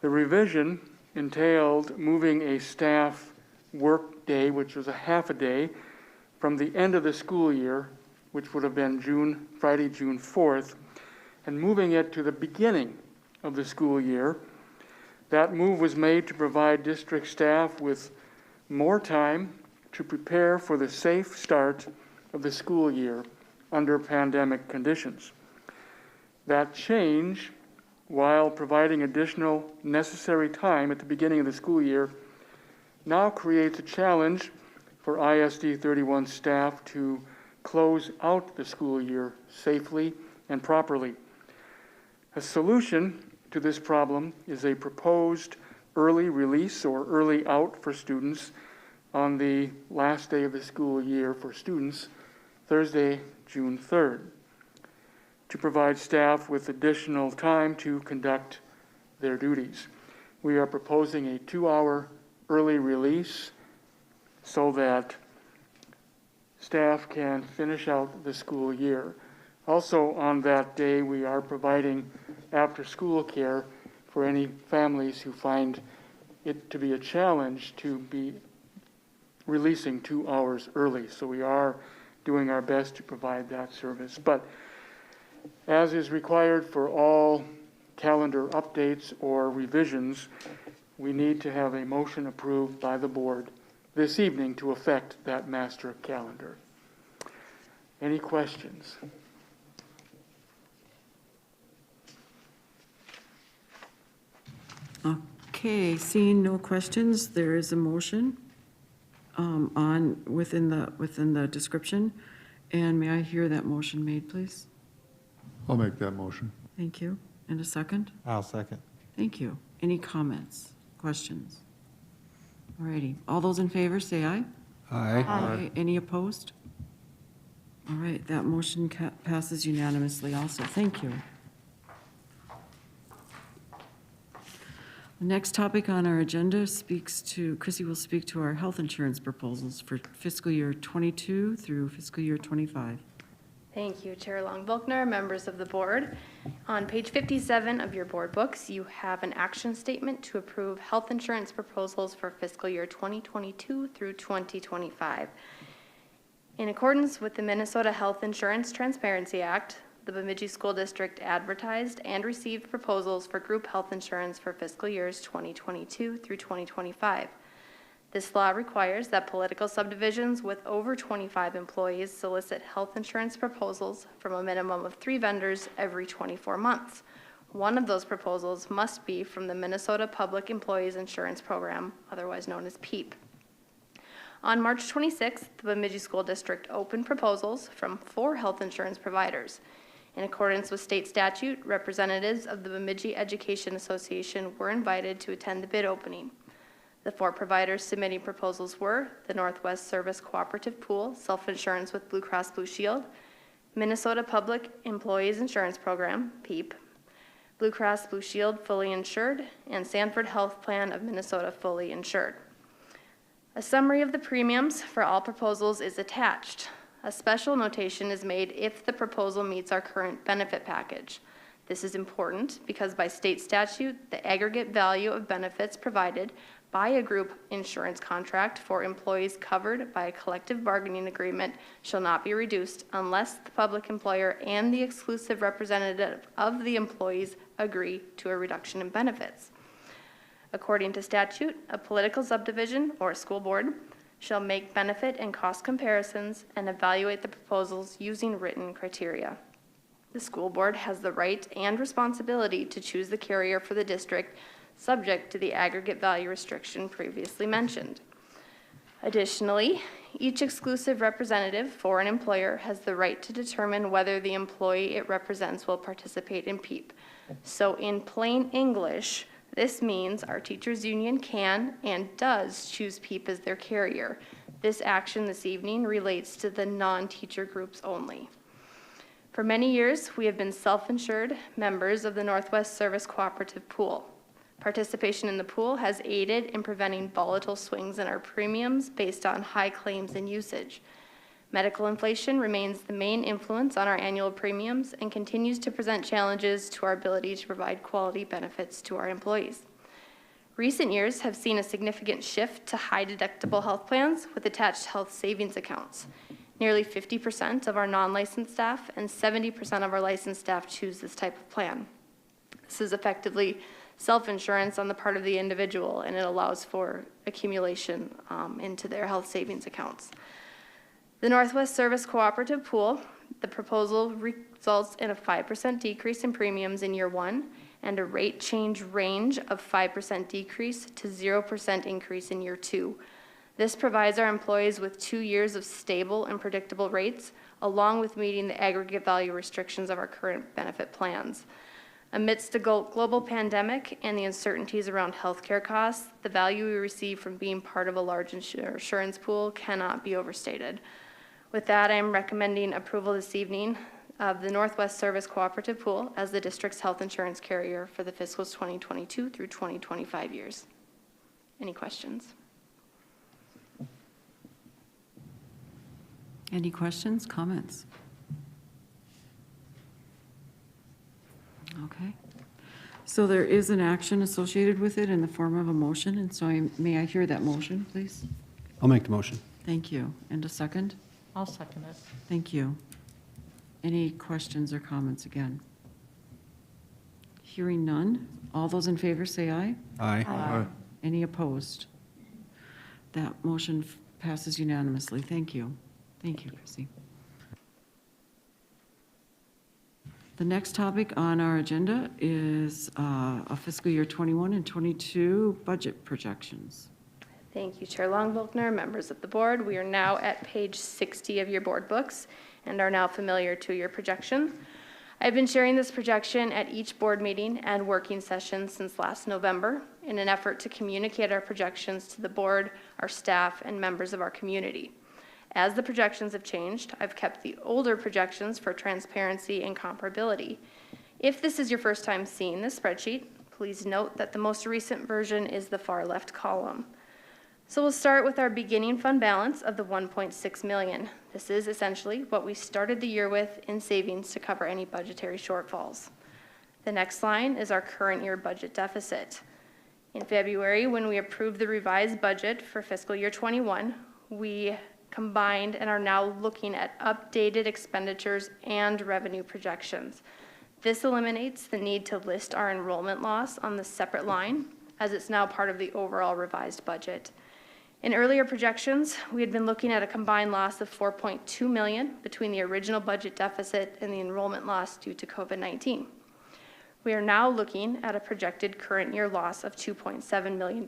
The revision entailed moving a staff work day, which was a half a day, from the end of the school year, which would have been Friday, June 4th, and moving it to the beginning of the school year. That move was made to provide district staff with more time to prepare for the safe start of the school year under pandemic conditions. That change, while providing additional necessary time at the beginning of the school year, now creates a challenge for ISD 31 staff to close out the school year safely and properly. A solution to this problem is a proposed early release or early out for students on the last day of the school year for students, Thursday, June 3rd, to provide staff with additional time to conduct their duties. We are proposing a 2-hour early release so that staff can finish out the school year. Also on that day, we are providing after-school care for any families who find it to be a challenge to be releasing 2 hours early. So we are doing our best to provide that service. But as is required for all calendar updates or revisions, we need to have a motion approved by the board this evening to affect that master calendar. Any questions? Okay, seeing no questions, there is a motion within the description. And may I hear that motion made, please? I'll make that motion. Thank you. And a second? I'll second. Thank you. Any comments, questions? All righty. All those in favor, say aye. Aye. Any opposed? All right, that motion passes unanimously also. Thank you. The next topic on our agenda Chrissy will speak to our health insurance proposals for fiscal year 22 through fiscal year 25. Thank you, Chair Long-Volkner, members of the board. On page 57 of your board books, you have an action statement to approve health insurance proposals for fiscal year 2022 through 2025. In accordance with the Minnesota Health Insurance Transparency Act, the Bemidji School District advertised and received proposals for group health insurance for fiscal years 2022 through 2025. This law requires that political subdivisions with over 25 employees solicit health insurance proposals from a minimum of 3 vendors every 24 months. One of those proposals must be from the Minnesota Public Employees Insurance Program, otherwise known as PEEP. On March 26th, the Bemidji School District opened proposals from 4 health insurance providers. In accordance with state statute, representatives of the Bemidji Education Association were invited to attend the bid opening. The 4 providers submitting proposals were the Northwest Service Cooperative Pool, self-insurance with Blue Cross Blue Shield, Minnesota Public Employees Insurance Program, PEEP, Blue Cross Blue Shield fully insured, and Sanford Health Plan of Minnesota fully insured. A summary of the premiums for all proposals is attached. A special notation is made if the proposal meets our current benefit package. This is important because by state statute, the aggregate value of benefits provided by a group insurance contract for employees covered by a collective bargaining agreement shall not be reduced unless the public employer and the exclusive representative of the employees agree to a reduction in benefits. According to statute, a political subdivision or a school board shall make benefit and cost comparisons and evaluate the proposals using written criteria. The school board has the right and responsibility to choose the carrier for the district, subject to the aggregate value restriction previously mentioned. Additionally, each exclusive representative for an employer has the right to determine whether the employee it represents will participate in PEEP. So in plain English, this means our teachers union can and does choose PEEP as their carrier. This action this evening relates to the non-teacher groups only. For many years, we have been self-insured members of the Northwest Service Cooperative Pool. Participation in the pool has aided in preventing volatile swings in our premiums based on high claims and usage. Medical inflation remains the main influence on our annual premiums and continues to present challenges to our ability to provide quality benefits to our employees. Recent years have seen a significant shift to high deductible health plans with attached health savings accounts. Nearly 50% of our non-licensed staff and 70% of our licensed staff choose this type of plan. This is effectively self-insurance on the part of the individual, and it allows for accumulation into their health savings accounts. The Northwest Service Cooperative Pool, the proposal results in a 5% decrease in premiums in year one and a rate change range of 5% decrease to 0% increase in year two. This provides our employees with 2 years of stable and predictable rates, along with meeting the aggregate value restrictions of our current benefit plans. Amidst the global pandemic and the uncertainties around healthcare costs, the value we receive from being part of a large insurance pool cannot be overstated. With that, I am recommending approval this evening of the Northwest Service Cooperative Pool as the district's health insurance carrier for the fiscal 2022 through 2025 years. Any questions? Any questions, comments? Okay. So there is an action associated with it in the form of a motion, and so may I hear that motion, please? I'll make the motion. Thank you. And a second? I'll second it. Thank you. Any questions or comments again? Hearing none. All those in favor say aye. Aye. Aye. Any opposed? That motion passes unanimously. Thank you. Thank you, Chrissy. The next topic on our agenda is a fiscal year 21 and 22 budget projections. Thank you, Chair Longbulkner, members of the board. We are now at page 60 of your board books and are now familiar to your projection. I've been sharing this projection at each board meeting and working session since last November in an effort to communicate our projections to the board, our staff, and members of our community. As the projections have changed, I've kept the older projections for transparency and comparability. If this is your first time seeing this spreadsheet, please note that the most recent version is the far left column. So we'll start with our beginning fund balance of the 1.6 million. This is essentially what we started the year with in savings to cover any budgetary shortfalls. The next line is our current year budget deficit. In February, when we approved the revised budget for fiscal year 21, we combined and are now looking at updated expenditures and revenue projections. This eliminates the need to list our enrollment loss on the separate line, as it's now part of the overall revised budget. In earlier projections, we had been looking at a combined loss of 4.2 million between the original budget deficit and the enrollment loss due to COVID-19. We are now looking at a projected current year loss of $2.7 million.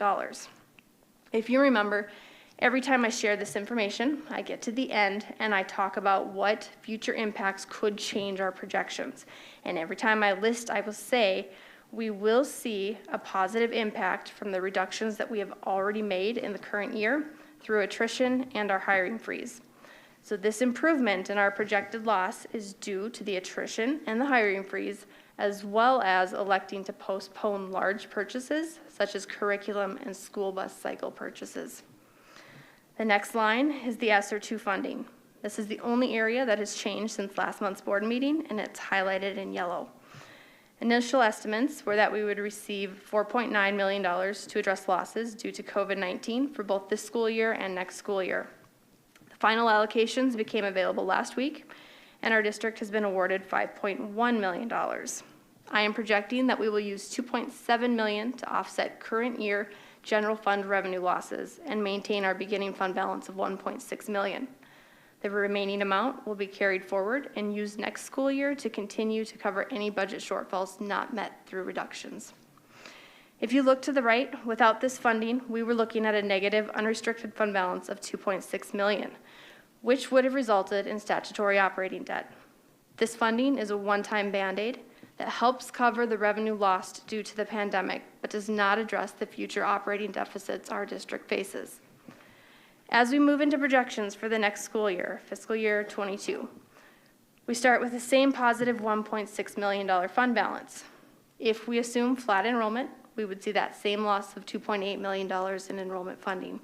If you remember, every time I share this information, I get to the end and I talk about what future impacts could change our projections. And every time I list, I will say, we will see a positive impact from the reductions that we have already made in the current year through attrition and our hiring freeze. So this improvement in our projected loss is due to the attrition and the hiring freeze, as well as electing to postpone large purchases such as curriculum and school bus cycle purchases. The next line is the Sr2 funding. This is the only area that has changed since last month's board meeting, and it's highlighted in yellow. Initial estimates were that we would receive $4.9 million to address losses due to COVID-19 for both this school year and next school year. The final allocations became available last week, and our district has been awarded $5.1 million. I am projecting that we will use $2.7 million to offset current year general fund revenue losses and maintain our beginning fund balance of $1.6 million. The remaining amount will be carried forward and used next school year to continue to cover any budget shortfalls not met through reductions. If you look to the right, without this funding, we were looking at a negative unrestricted fund balance of $2.6 million, which would have resulted in statutory operating debt. This funding is a one-time Band-Aid that helps cover the revenue lost due to the pandemic, but does not address the future operating deficits our district faces. As we move into projections for the next school year, fiscal year 22, we start with the same positive $1.6 million fund balance. If we assume flat enrollment, we would see that same loss of $2.8 million in enrollment funding.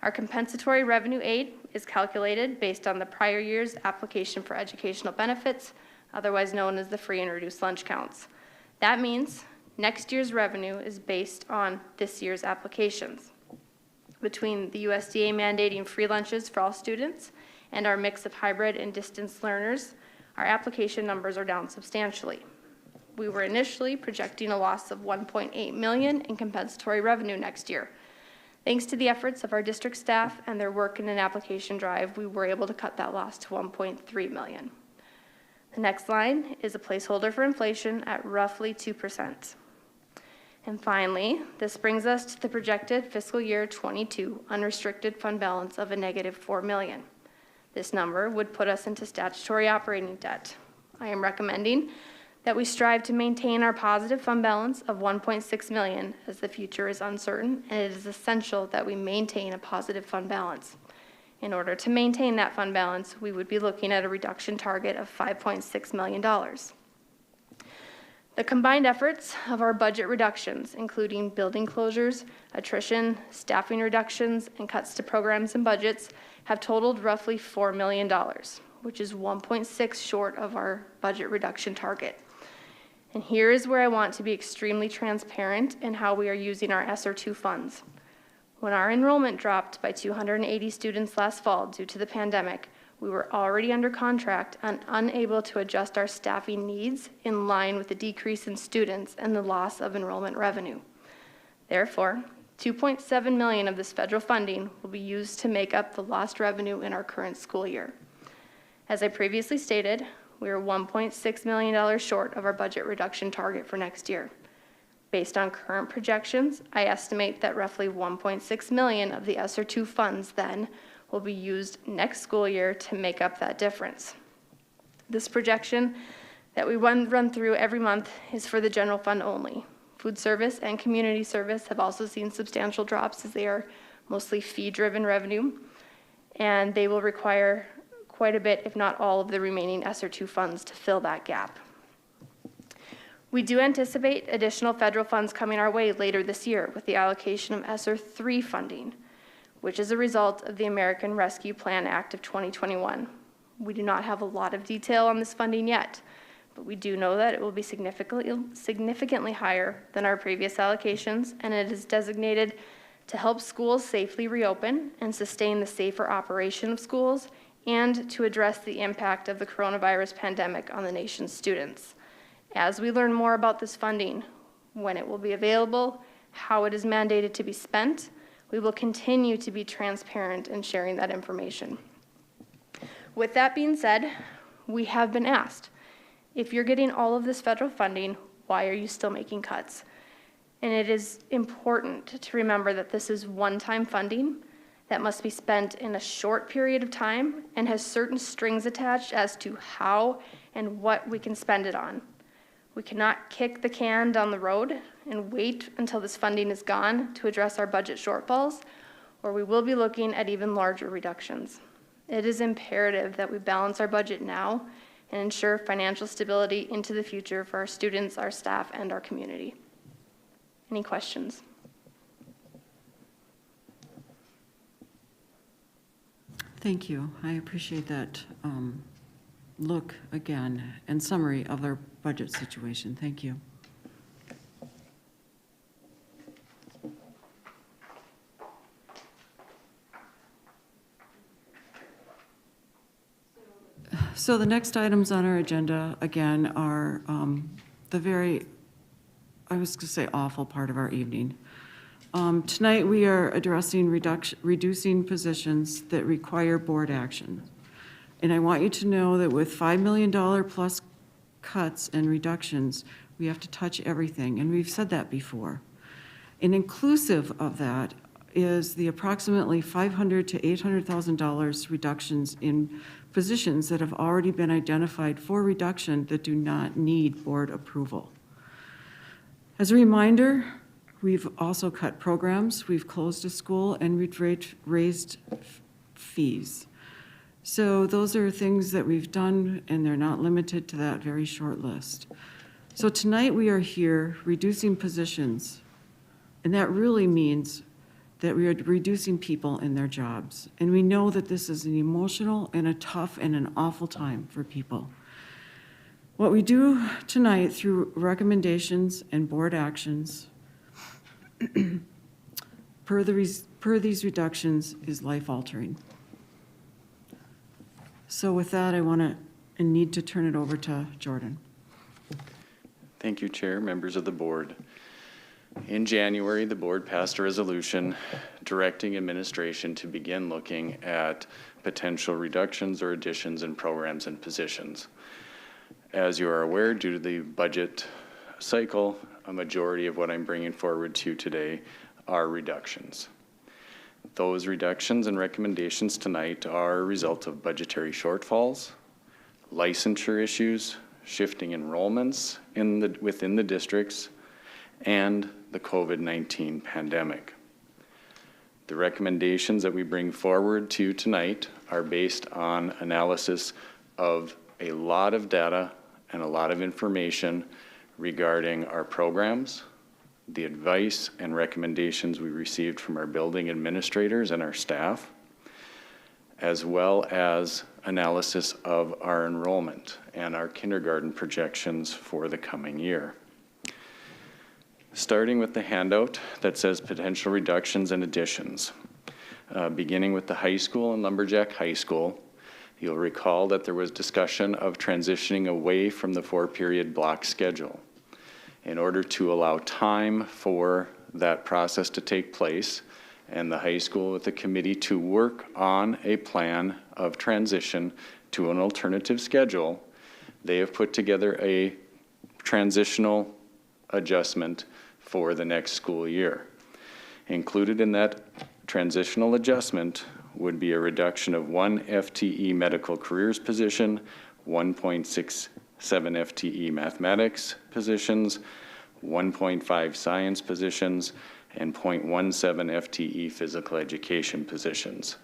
Our compensatory revenue aid is calculated based on the prior year's application for educational benefits, otherwise known as the free and reduced lunch counts. That means next year's revenue is based on this year's applications. Between the USDA mandating free lunches for all students and our mix of hybrid and distance learners, our application numbers are down substantially. We were initially projecting a loss of $1.8 million in compensatory revenue next year. Thanks to the efforts of our district staff and their work in an application drive, we were able to cut that loss to $1.3 million. The next line is a placeholder for inflation at roughly 2%. And finally, this brings us to the projected fiscal year 22 unrestricted fund balance of a negative $4 million. This number would put us into statutory operating debt. I am recommending that we strive to maintain our positive fund balance of $1.6 million as the future is uncertain, and it is essential that we maintain a positive fund balance. In order to maintain that fund balance, we would be looking at a reduction target of $5.6 million. The combined efforts of our budget reductions, including building closures, attrition, staffing reductions, and cuts to programs and budgets, have totaled roughly $4 million, which is 1.6 short of our budget reduction target. And here is where I want to be extremely transparent in how we are using our Sr2 funds. When our enrollment dropped by 280 students last fall due to the pandemic, we were already under contract and unable to adjust our staffing needs in line with the decrease in students and the loss of enrollment revenue. Therefore, $2.7 million of this federal funding will be used to make up the lost revenue in our current school year. As I previously stated, we are $1.6 million short of our budget reduction target for next year. Based on current projections, I estimate that roughly $1.6 million of the Sr2 funds then will be used next school year to make up that difference. This projection that we run through every month is for the general fund only. Food service and community service have also seen substantial drops as they are mostly fee-driven revenue, and they will require quite a bit, if not all, of the remaining Sr2 funds to fill that gap. We do anticipate additional federal funds coming our way later this year with the allocation of ESSER-3 funding, which is a result of the American Rescue Plan Act of 2021. We do not have a lot of detail on this funding yet, but we do know that it will be significantly higher than our previous allocations, and it is designated to help schools safely reopen and sustain the safer operation of schools and to address the impact of the coronavirus pandemic on the nation's students. As we learn more about this funding, when it will be available, how it is mandated to be spent, we will continue to be transparent in sharing that information. With that being said, we have been asked, if you're getting all of this federal funding, why are you still making cuts? And it is important to remember that this is one-time funding that must be spent in a short period of time and has certain strings attached as to how and what we can spend it on. We cannot kick the can down the road and wait until this funding is gone to address our budget shortfalls, or we will be looking at even larger reductions. It is imperative that we balance our budget now and ensure financial stability into the future for our students, our staff, and our community. Any questions? Thank you. I appreciate that look again and summary of our budget situation. Thank you. So the next items on our agenda, again, are the very, I was going to say awful part of our evening. Tonight, we are addressing reducing positions that require board action. And I want you to know that with $5 million plus cuts and reductions, we have to touch everything, and we've said that before. And inclusive of that is the approximately $500,000 to $800,000 reductions in positions that have already been identified for reduction that do not need board approval. As a reminder, we've also cut programs, we've closed a school, and we've raised fees. So those are things that we've done, and they're not limited to that very short list. So tonight we are here reducing positions, and that really means that we are reducing people in their jobs. And we know that this is an emotional and a tough and an awful time for people. What we do tonight through recommendations and board actions per these reductions is life-altering. So with that, I want to and need to turn it over to Jordan. Thank you, Chair, members of the board. In January, the board passed a resolution directing administration to begin looking at potential reductions or additions in programs and positions. As you are aware, due to the budget cycle, a majority of what I'm bringing forward to you today are reductions. Those reductions and recommendations tonight are a result of budgetary shortfalls, licensure issues, shifting enrollments within the districts, and the COVID-19 pandemic. The recommendations that we bring forward to you tonight are based on analysis of a lot of data and a lot of information regarding our programs, the advice and recommendations we received from our building administrators and our staff, as well as analysis of our enrollment and our kindergarten projections for the coming year. Starting with the handout that says potential reductions and additions. Beginning with the high school and Lumberjack High School, you'll recall that there was discussion of transitioning away from the 4-period block schedule. In order to allow time for that process to take place, and the high school with the committee to work on a plan of transition to an alternative schedule, they have put together a transitional adjustment for the next school year. Included in that transitional adjustment would be a reduction of 1 FTE medical careers position, 1.67 FTE mathematics positions, 1.5 science positions, and 0.17 FTE physical education positions.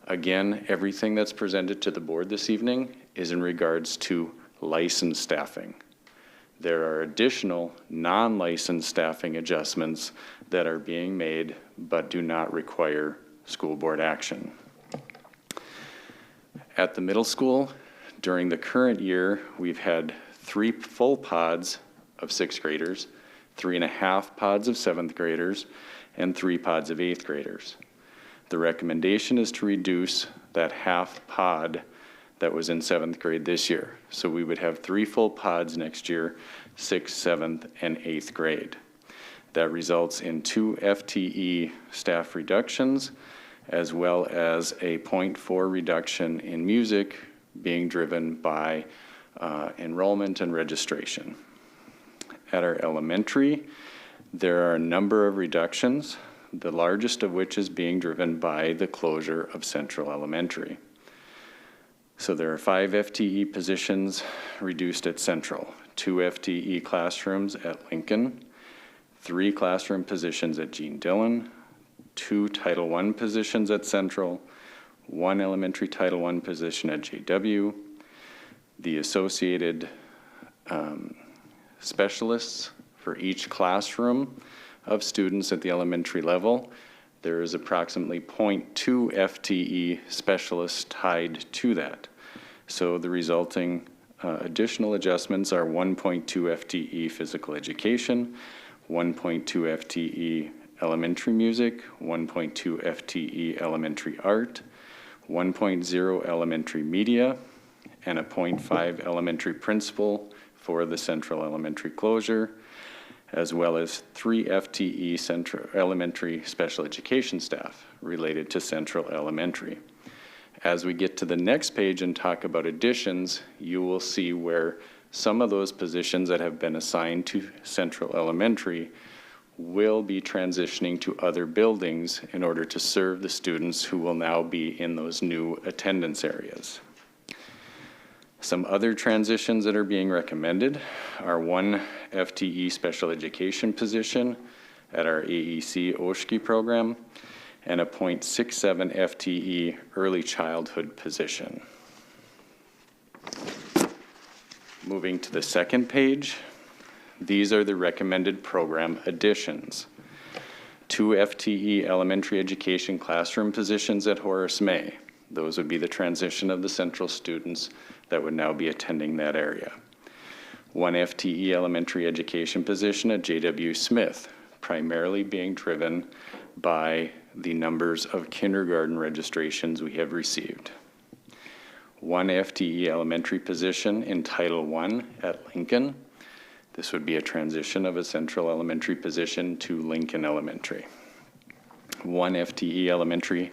Again, everything that's presented to the board this evening is in regards to licensed staffing. There are additional non-licensed staffing adjustments that are being made but do not require school board action. At the middle school, during the current year, we've had 3 full pods of 6th graders, 3.5 pods of 7th graders, and 3 pods of 8th graders. The recommendation is to reduce that half pod that was in 7th grade this year. So we would have 3 full pods next year, 6th, 7th, and 8th grade. That results in 2 FTE staff reductions, as well as a 0.4 reduction in music being driven by enrollment and registration. At our elementary, there are a number of reductions, the largest of which is being driven by the closure of Central Elementary. So there are 5 FTE positions reduced at Central, 2 FTE classrooms at Lincoln, 3 classroom positions at Jean Dillon, 2 Title I positions at Central, 1 elementary Title I position at JW, the associated specialists for each classroom of students at the elementary level. There is approximately 0.2 FTE specialists tied to that. So the resulting additional adjustments are 1.2 FTE physical education, 1.2 FTE elementary music, 1.2 FTE elementary art, 1.0 elementary media, and a 0.5 elementary principal for the central elementary closure, as well as 3 FTE central elementary special education staff related to central elementary. As we get to the next page and talk about additions, you will see where some of those positions that have been assigned to central elementary will be transitioning to other buildings in order to serve the students who will now be in those new attendance areas. Some other transitions that are being recommended are 1 FTE special education position at our AEC Oshki program and a 0.67 FTE early childhood position. Moving to the second page, these are the recommended program additions. 2 FTE elementary education classroom positions at Horace May. Those would be the transition of the central students that would now be attending that area. 1 FTE elementary education position at J.W. Smith, primarily being driven by the numbers of kindergarten registrations we have received. 1 FTE elementary position in Title I at Lincoln. This would be a transition of a central elementary position to Lincoln Elementary. 1 FTE elementary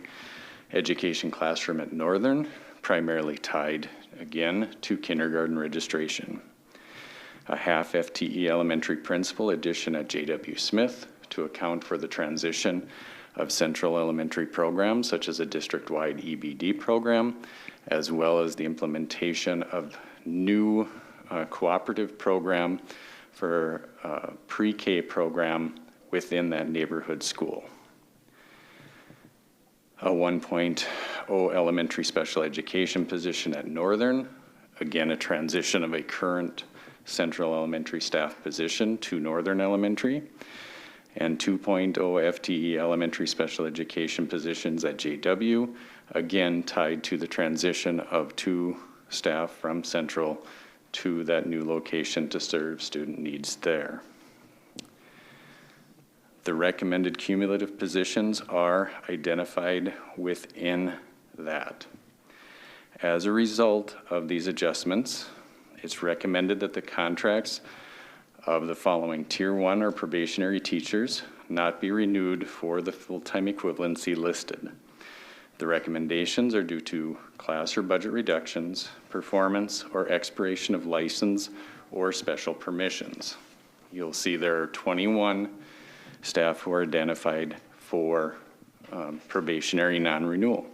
education classroom at Northern, primarily tied again to kindergarten registration. A half FTE elementary principal addition at J.W. Smith to account for the transition of central elementary programs such as a district-wide EBD program, as well as the implementation of new cooperative program for pre-K program within that neighborhood school. A 1.0 elementary special education position at Northern, again a transition of a current central elementary staff position to Northern Elementary, and 2.0 FTE elementary special education positions at JW, again tied to the transition of 2 staff from Central to that new location to serve student needs there. The recommended cumulative positions are identified within that. As a result of these adjustments, it's recommended that the contracts of the following Tier 1 or probationary teachers not be renewed for the full-time equivalency listed. The recommendations are due to class or budget reductions, performance, or expiration of license or special permissions. You'll see there are 21 staff who are identified for probationary non-renewal.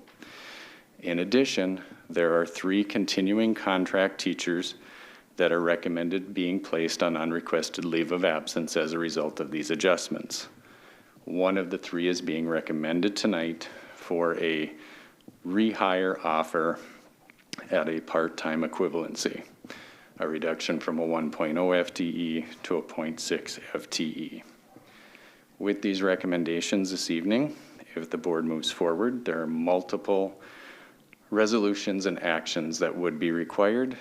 In addition, there are 3 continuing contract teachers that are recommended being placed on unrequested leave of absence as a result of these adjustments. 1 of the 3 is being recommended tonight for a rehire offer at a part-time equivalency, a reduction from a 1.0 FTE to a 0.6 FTE. With these recommendations this evening, if the board moves forward, there are multiple resolutions and actions that would be required,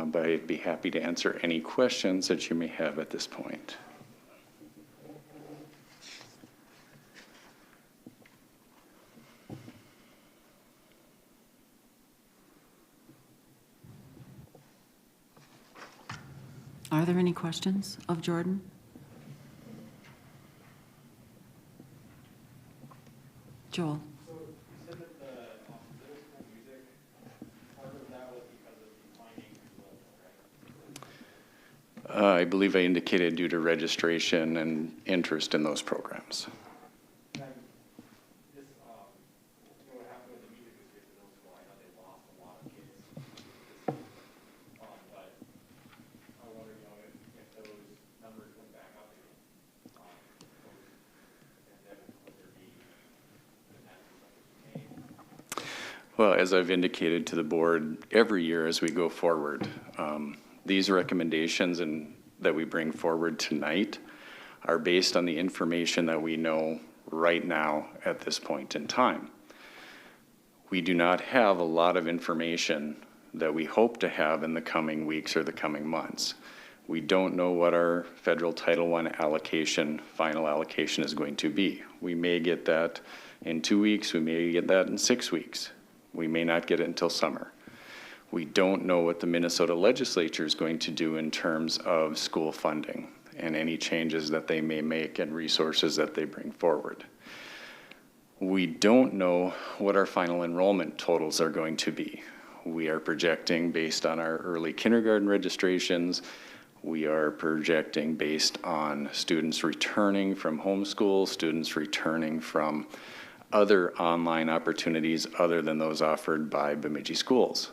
but I'd be happy to answer any questions that you may have at this point. Are there any questions of Jordan? Joel? I believe I indicated due to registration and interest in those programs. Well, as I've indicated to the board every year as we go forward, these recommendations that we bring forward tonight are based on the information that we know right now at this point in time. We do not have a lot of information that we hope to have in the coming weeks or the coming months. We don't know what our federal Title I allocation, final allocation is going to be. We may get that in 2 weeks, we may get that in 6 weeks. We may not get it until summer. We don't know what the Minnesota legislature is going to do in terms of school funding and any changes that they may make and resources that they bring forward. We don't know what our final enrollment totals are going to be. We are projecting based on our early kindergarten registrations. We are projecting based on students returning from homeschool, students returning from other online opportunities other than those offered by Bemidji schools.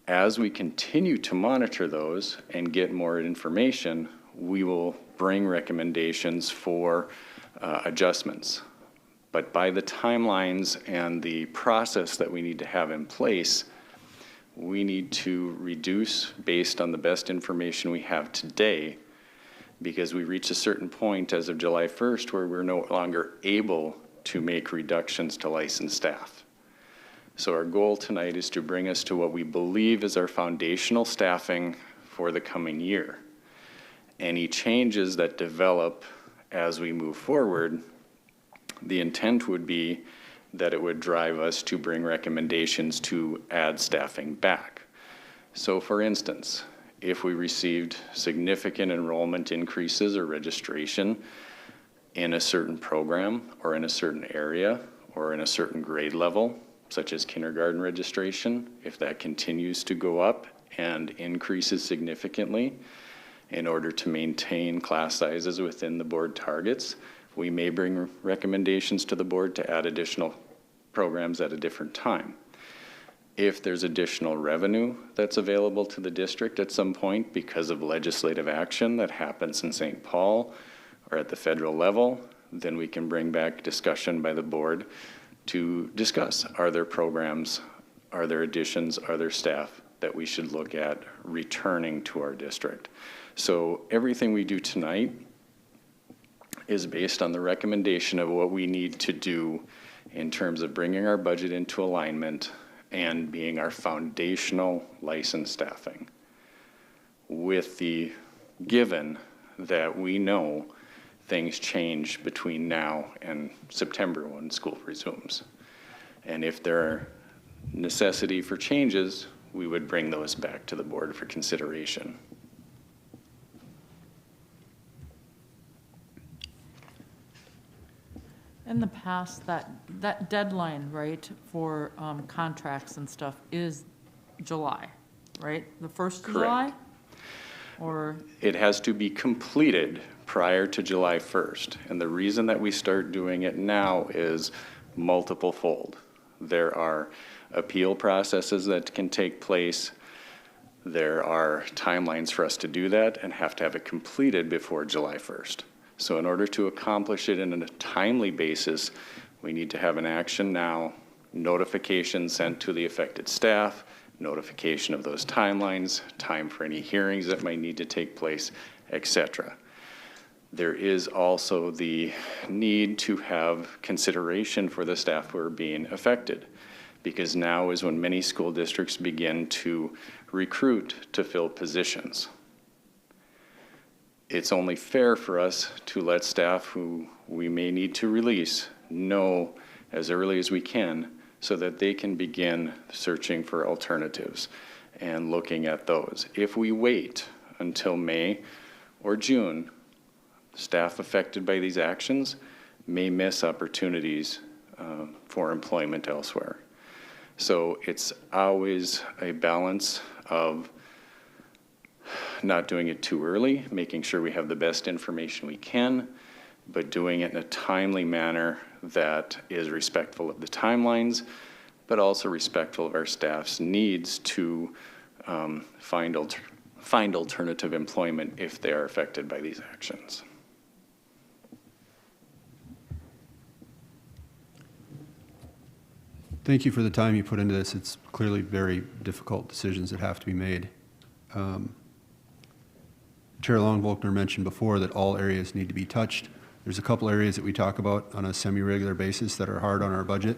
As we continue to monitor those and get more information, we will bring recommendations for adjustments. But by the timelines and the process that we need to have in place, we need to reduce based on the best information we have today, because we reach a certain point as of July 1st where we're no longer able to make reductions to licensed staff. So our goal tonight is to bring us to what we believe is our foundational staffing for the coming year. Any changes that develop as we move forward, the intent would be that it would drive us to bring recommendations to add staffing back. So for instance, if we received significant enrollment increases or registration in a certain program or in a certain area or in a certain grade level, such as kindergarten registration, if that continues to go up and increases significantly in order to maintain class sizes within the board targets, we may bring recommendations to the board to add additional programs at a different time. If there's additional revenue that's available to the district at some point because of legislative action that happens in St. Paul or at the federal level, then we can bring back discussion by the board to discuss, are there programs, are there additions, are there staff that we should look at returning to our district. So everything we do tonight is based on the recommendation of what we need to do in terms of bringing our budget into alignment and being our foundational licensed staffing, with the given that we know things change between now and September when school resumes. And if there are necessity for changes, we would bring those back to the board for consideration. In the past, that deadline, right, for contracts and stuff is July, right? The 1st of July? Or? It has to be completed prior to July 1st. And the reason that we start doing it now is multiple fold. There are appeal processes that can take place. There are timelines for us to do that and have to have it completed before July 1st. So in order to accomplish it in a timely basis, we need to have an action now, notification sent to the affected staff, notification of those timelines, time for any hearings that might need to take place, etc. There is also the need to have consideration for the staff who are being affected, because now is when many school districts begin to recruit to fill positions. It's only fair for us to let staff who we may need to release know as early as we can so that they can begin searching for alternatives and looking at those. If we wait until May or June, staff affected by these actions may miss opportunities for employment elsewhere. So it's always a balance of not doing it too early, making sure we have the best information we can, but doing it in a timely manner that is respectful of the timelines, but also respectful of our staff's needs to find alternative employment if they are affected by these actions. Thank you for the time you put into this. It's clearly very difficult decisions that have to be made. Chair Long-Volkner mentioned before that all areas need to be touched. There's a couple areas that we talk about on a semi-regular basis that are hard on our budget.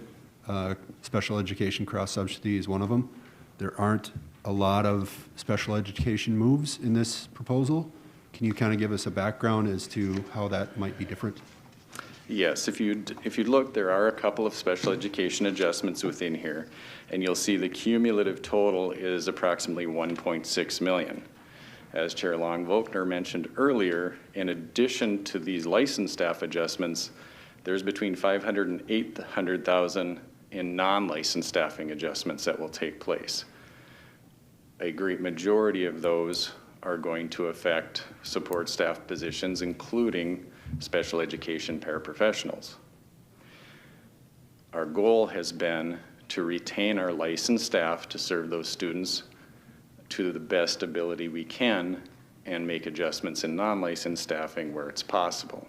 Special education cross-subsidy is one of them. There aren't a lot of special education moves in this proposal. Can you kind of give us a background as to how that might be different? Yes, if you'd look, there are a couple of special education adjustments within here, and you'll see the cumulative total is approximately 1.6 million. As Chair Long-Volkner mentioned earlier, in addition to these licensed staff adjustments, there's between 500 and 800,000 in non-licensed staffing adjustments that will take place. A great majority of those are going to affect support staff positions, including special education paraprofessionals. Our goal has been to retain our licensed staff to serve those students to the best ability we can and make adjustments in non-licensed staffing where it's possible.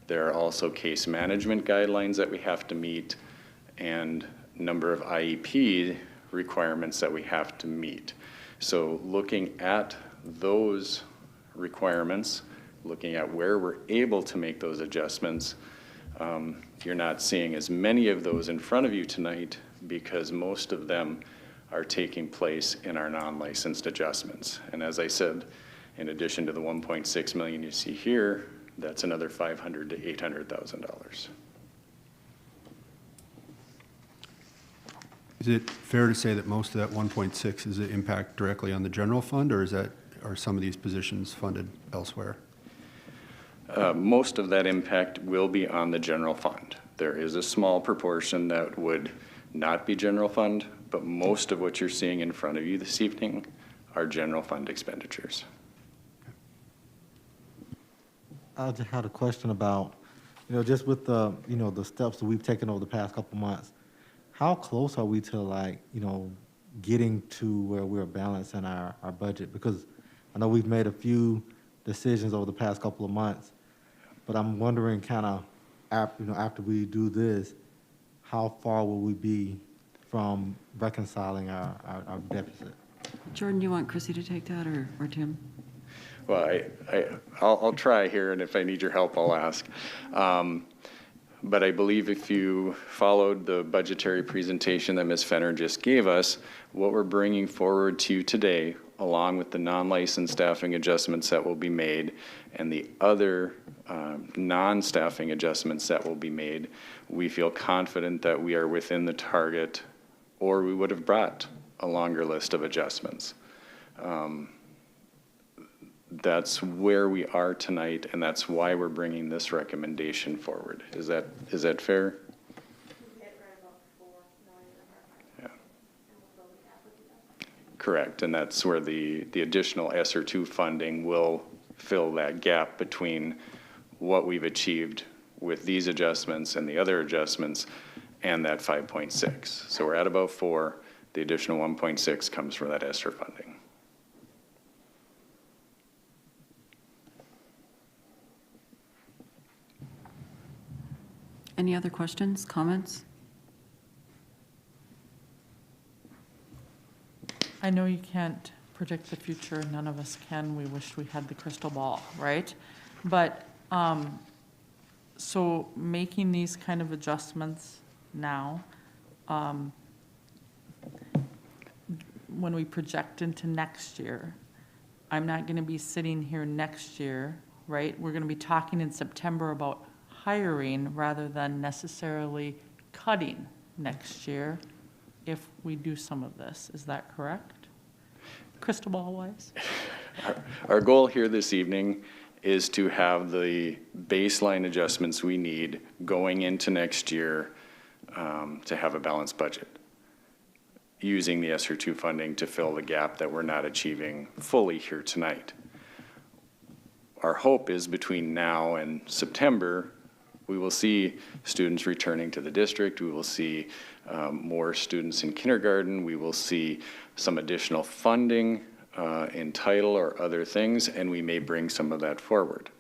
There are also case management guidelines that we have to meet and number of IEP requirements that we have to meet. So looking at those requirements, looking at where we're able to make those adjustments, you're not seeing as many of those in front of you tonight because most of them are taking place in our non-licensed adjustments. And as I said, in addition to the 1.6 million you see here, that's another $500,000 to $800,000. Is it fair to say that most of that 1.6 is an impact directly on the general fund, or are some of these positions funded elsewhere? Most of that impact will be on the general fund. There is a small proportion that would not be general fund, but most of what you're seeing in front of you this evening are general fund expenditures. I just had a question about, just with the, the steps that we've taken over the past couple months, how close are we to getting to where we're balancing our budget? Because I know we've made a few decisions over the past couple of months, but I'm wondering kind of, after we do this, how far will we be from reconciling our deficit? Jordan, you want Chrissy to take that or Tim? Well, I'll try here, and if I need your help, I'll ask. But I believe if you followed the budgetary presentation that Ms. Fenner just gave us, what we're bringing forward to you today, along with the non-licensed staffing adjustments that will be made and the other non-staffing adjustments that will be made, we feel confident that we are within the target, or we would have brought a longer list of adjustments. That's where we are tonight, and that's why we're bringing this recommendation forward. Is that fair? Yeah. Correct, and that's where the additional Sr2 funding will fill that gap between what we've achieved with these adjustments and the other adjustments and that 5.6. So we're at about 4. The additional 1.6 comes from that ESSER funding. Any other questions, comments? I know you can't predict the future. None of us can. We wish we had the crystal ball, right? But so making these kind of adjustments now, when we project into next year, I'm not going to be sitting here next year, right? We're going to be talking in September about hiring rather than necessarily cutting next year if we do some of this. Is that correct? Crystal ball wise? Our goal here this evening is to have the baseline adjustments we need going into next year to have a balanced budget, using the Sr2 funding to fill the gap that we're not achieving fully here tonight. Our hope is between now and September, we will see students returning to the district. We will see more students in kindergarten. We will see some additional funding in title or other things, and we may bring some of that forward.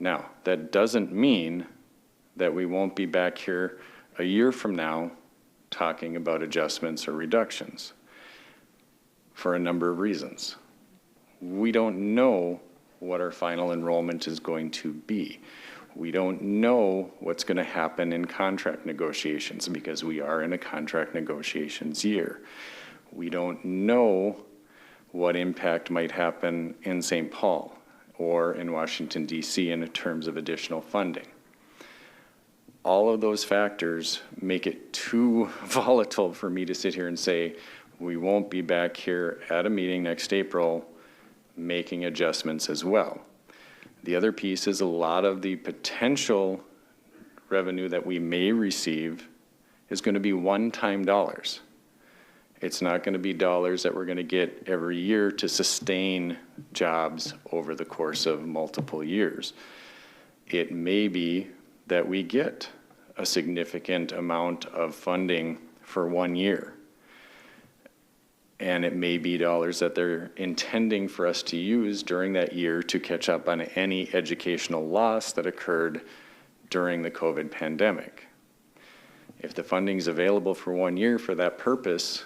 Now, that doesn't mean that we won't be back here a year from now talking about adjustments or reductions for a number of reasons. We don't know what our final enrollment is going to be. We don't know what's going to happen in contract negotiations because we are in a contract negotiations year. We don't know what impact might happen in St. Paul or in Washington, D.C. in terms of additional funding. All of those factors make it too volatile for me to sit here and say, we won't be back here at a meeting next April making adjustments as well. The other piece is a lot of the potential revenue that we may receive is going to be one-time dollars. It's not going to be dollars that we're going to get every year to sustain jobs over the course of multiple years. It may be that we get a significant amount of funding for 1 year. And it may be dollars that they're intending for us to use during that year to catch up on any educational loss that occurred during the COVID pandemic. If the funding's available for 1 year for that purpose,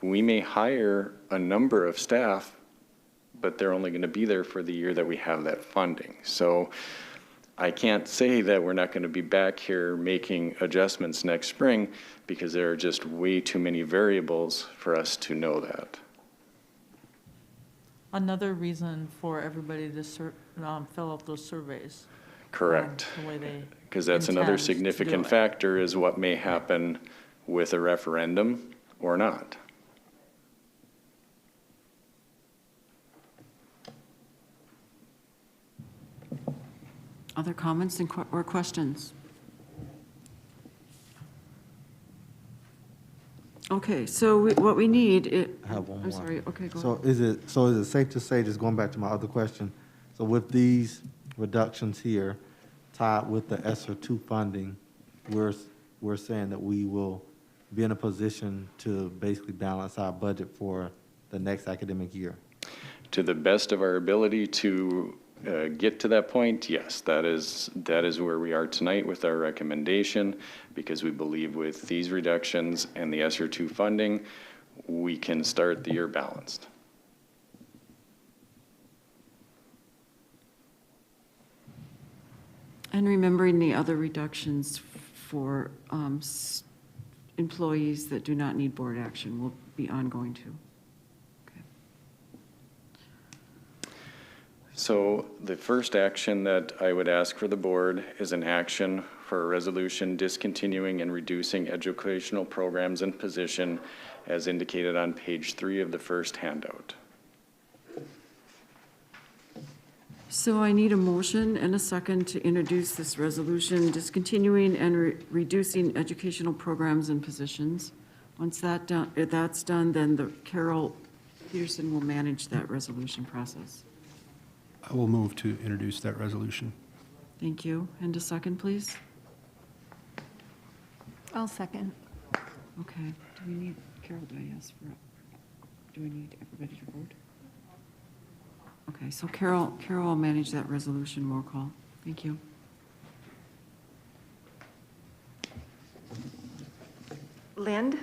we may hire a number of staff, but they're only going to be there for the year that we have that funding. So I can't say that we're not going to be back here making adjustments next spring because there are just way too many variables for us to know that. Another reason for everybody to fill out those surveys. Correct. The way they Because that's another intend to do significant it. factor is what may happen with a referendum or not. Other comments or questions? Okay, so what we need, I have one I'm more. sorry, okay, go So ahead. is it safe to say, just going back to my other question, so with these reductions here tied with the Sr2 funding, we're saying that we will be in a position to basically balance our budget for the next academic year? To the best of our ability to get to that point, yes, that is where we are tonight with our recommendation, because we believe with these reductions and the Sr2 funding, we can start the year balanced. And remembering the other reductions for employees that do not need board action will be ongoing too. So the first action that I would ask for the board is an action for a resolution discontinuing and reducing educational programs and position as indicated on page 3 of the first handout. So I need a motion and a second to introduce this resolution discontinuing and reducing educational programs and positions. Once that's done, then Carol Peterson will manage that resolution process. I will move to introduce that resolution. Thank you. And a second, please? I'll second. Okay. Do we need, Carol, do we need everybody to vote? Okay, so Carol will manage that resolution roll call. Thank you. Lind,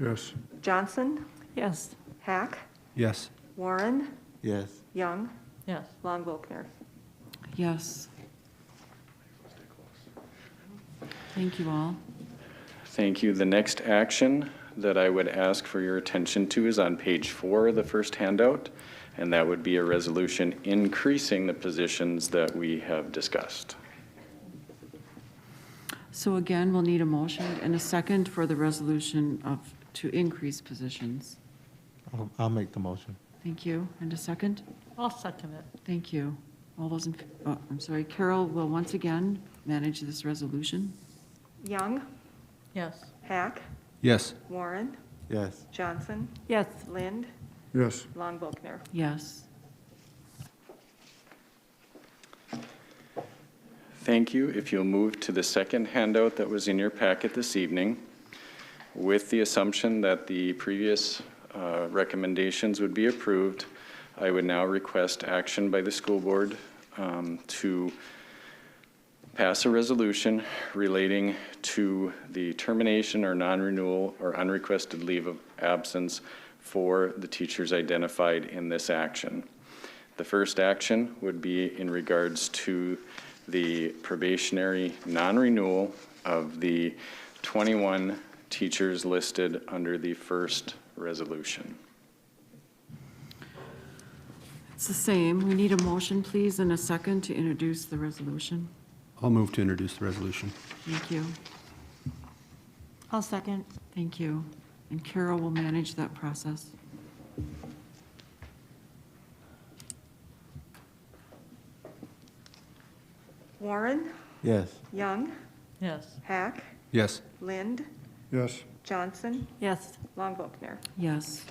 Yes. Johnson, Yes. Hack, Yes. Warren, Yes. Young, Yes. Long Volkner. Yes. Thank you all. Thank you. The next action that I would ask for your attention to is on page 4 of the first handout, and that would be a resolution increasing the positions that we have discussed. So again, we'll need a motion and a second for the resolution to increase positions. I'll make the motion. Thank you. And a second? I'll second it. Thank you. All those I'm sorry, Carol will once again manage this resolution. Young, Yes. Hack, Yes. Warren, Yes. Johnson, Yes. Lind, Yes. Long Volkner. Yes. Thank you. If you'll move to the second handout that was in your packet this evening, with the assumption that the previous recommendations would be approved, I would now request action by the school board to pass a resolution relating to the termination or non-renewal or unrequested leave of absence for the teachers identified in this action. The first action would be in regards to the probationary non-renewal of the 21 teachers listed under the first resolution. It's the same. We need a motion, please, and a second to introduce the resolution. I'll move to introduce the resolution. Thank you. I'll second. Thank you. And Carol will manage that process. Warren? Yes. Young? Yes. Hack? Yes. Lind? Yes. Johnson? Yes. Long-Volkner? Yes.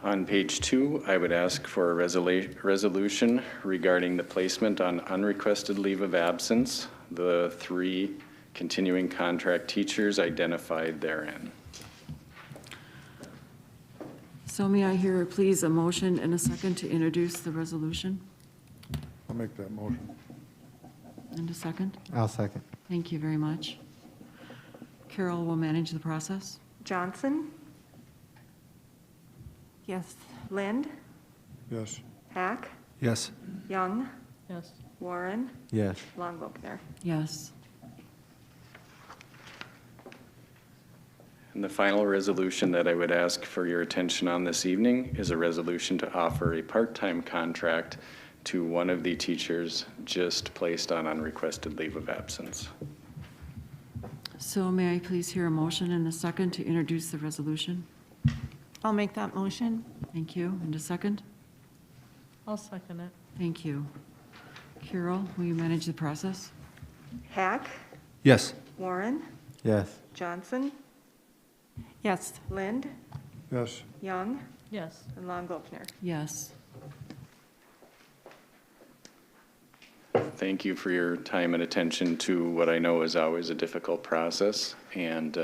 On page 2, I would ask for a resolution regarding the placement on unrequested leave of absence, the 3 continuing contract teachers identified therein. So may I hear, please, a motion and a second to introduce the resolution? I'll make that motion. And a second? I'll second. Thank you very much. Carol will manage the process. Johnson? Yes. Lind? Yes. Hack? Yes. Young? Yes. Warren? Yes. Long-Volkner? Yes. And the final resolution that I would ask for your attention on this evening is a resolution to offer a part-time contract to one of the teachers just placed on unrequested leave of absence. So may I please hear a motion and a second to introduce the resolution? I'll make that motion. Thank you. And a second? I'll second it. Thank you. Carol, will you manage the process? Hack? Yes. Warren? Yes. Johnson? Yes. Lind? Yes. Young? Yes. And Long-Volkner? Yes. Thank you for your time and attention to what I know is always a difficult process, and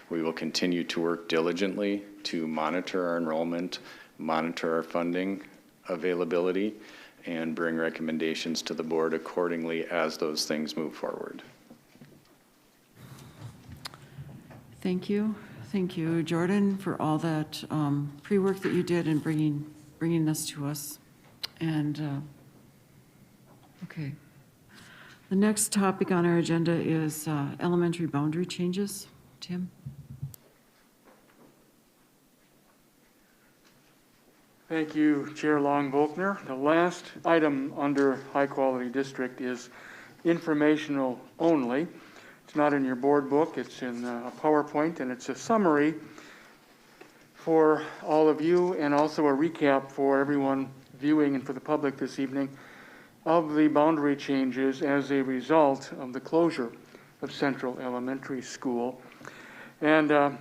we will continue to work diligently to monitor our enrollment, monitor our funding availability, and bring recommendations to the board accordingly as those things move forward. Thank you. Thank you, Jordan, for all that pre-work that you did in bringing this to us. And, okay. The next topic on our agenda is elementary boundary changes. Tim? Thank you, Chair Long-Volkner. The last item under High Quality District is informational only. It's not in your board book, it's in a PowerPoint, and it's a summary for all of you and also a recap for everyone viewing and for the public this evening of the boundary changes as a result of the closure of Central Elementary School. And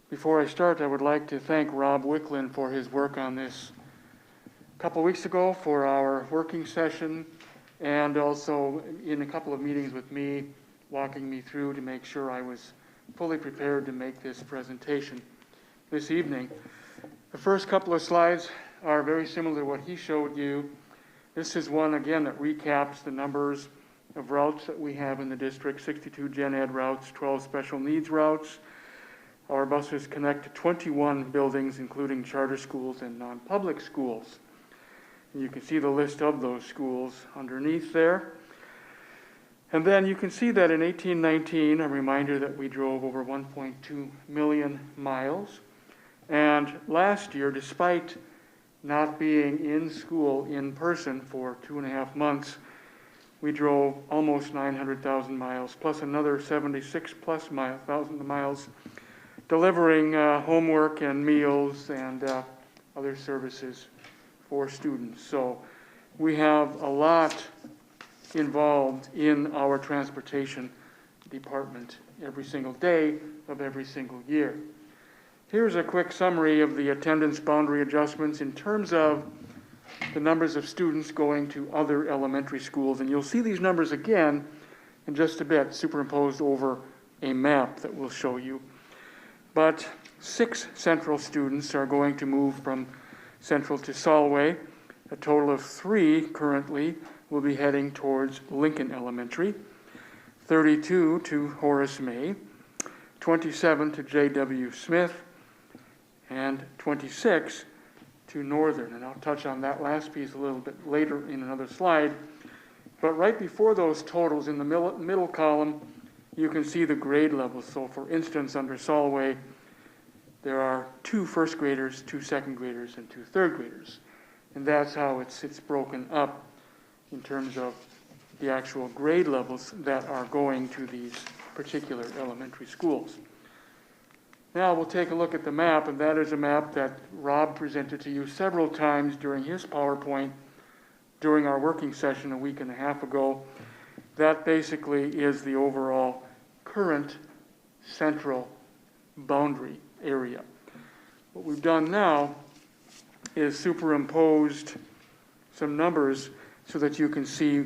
before I start, I would like to thank Rob Wicklund for his work on this a couple weeks ago for our working session, and also in a couple of meetings with me, walking me through to make sure I was fully prepared to make this presentation this evening. The first couple of slides are very similar to what he showed you. This is one, again, that recaps the numbers of routes that we have in the district, 62 gen ed routes, 12 special needs routes. Our buses connect to 21 buildings, including charter schools and non-public schools. And you can see the list of those schools underneath there. And then you can see that in 1819, a reminder that we drove over 1.2 million miles. And last year, despite not being in school in person for 2.5 months, we drove almost 900,000 miles, plus another 76 plus thousand miles, delivering homework and meals and other services for students. So we have a lot involved in our transportation department every single day of every single year. Here's a quick summary of the attendance boundary adjustments in terms of the numbers of students going to other elementary schools. And you'll see these numbers again in just a bit, superimposed over a map that we'll show you. But 6 Central students are going to move from Central to Solway. A total of 3 currently will be heading towards Lincoln Elementary, 32 to Horace May, 27 to J.W. Smith, and 26 to Northern. And I'll touch on that last piece a little bit later in another slide. But right before those totals, in the middle column, you can see the grade levels. So for instance, under Solway, there are 2 first graders, 2 second graders, and 2 third graders. And that's how it's broken up in terms of the actual grade levels that are going to these particular elementary schools. Now we'll take a look at the map, and that is a map that Rob presented to you several times during his PowerPoint during our working session a week and a half ago. That basically is the overall current central boundary area. What we've done now is superimposed some numbers so that you can see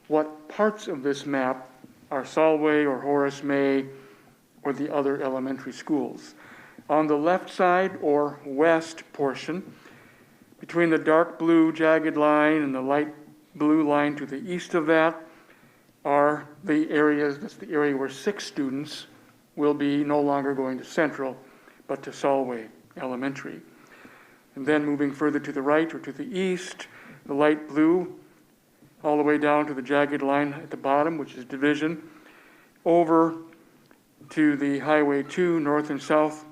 what parts of this map are Solway or Horace May or the other elementary schools. On the left side or west portion, between the dark blue jagged line and the light blue line to the east of that are the areas, that's the area where 6 students will be no longer going to Central, but to Solway Elementary. And then moving further to the right or to the east, the light blue, all the way down to the jagged line at the bottom, which is Division, over to the Highway 2 north and south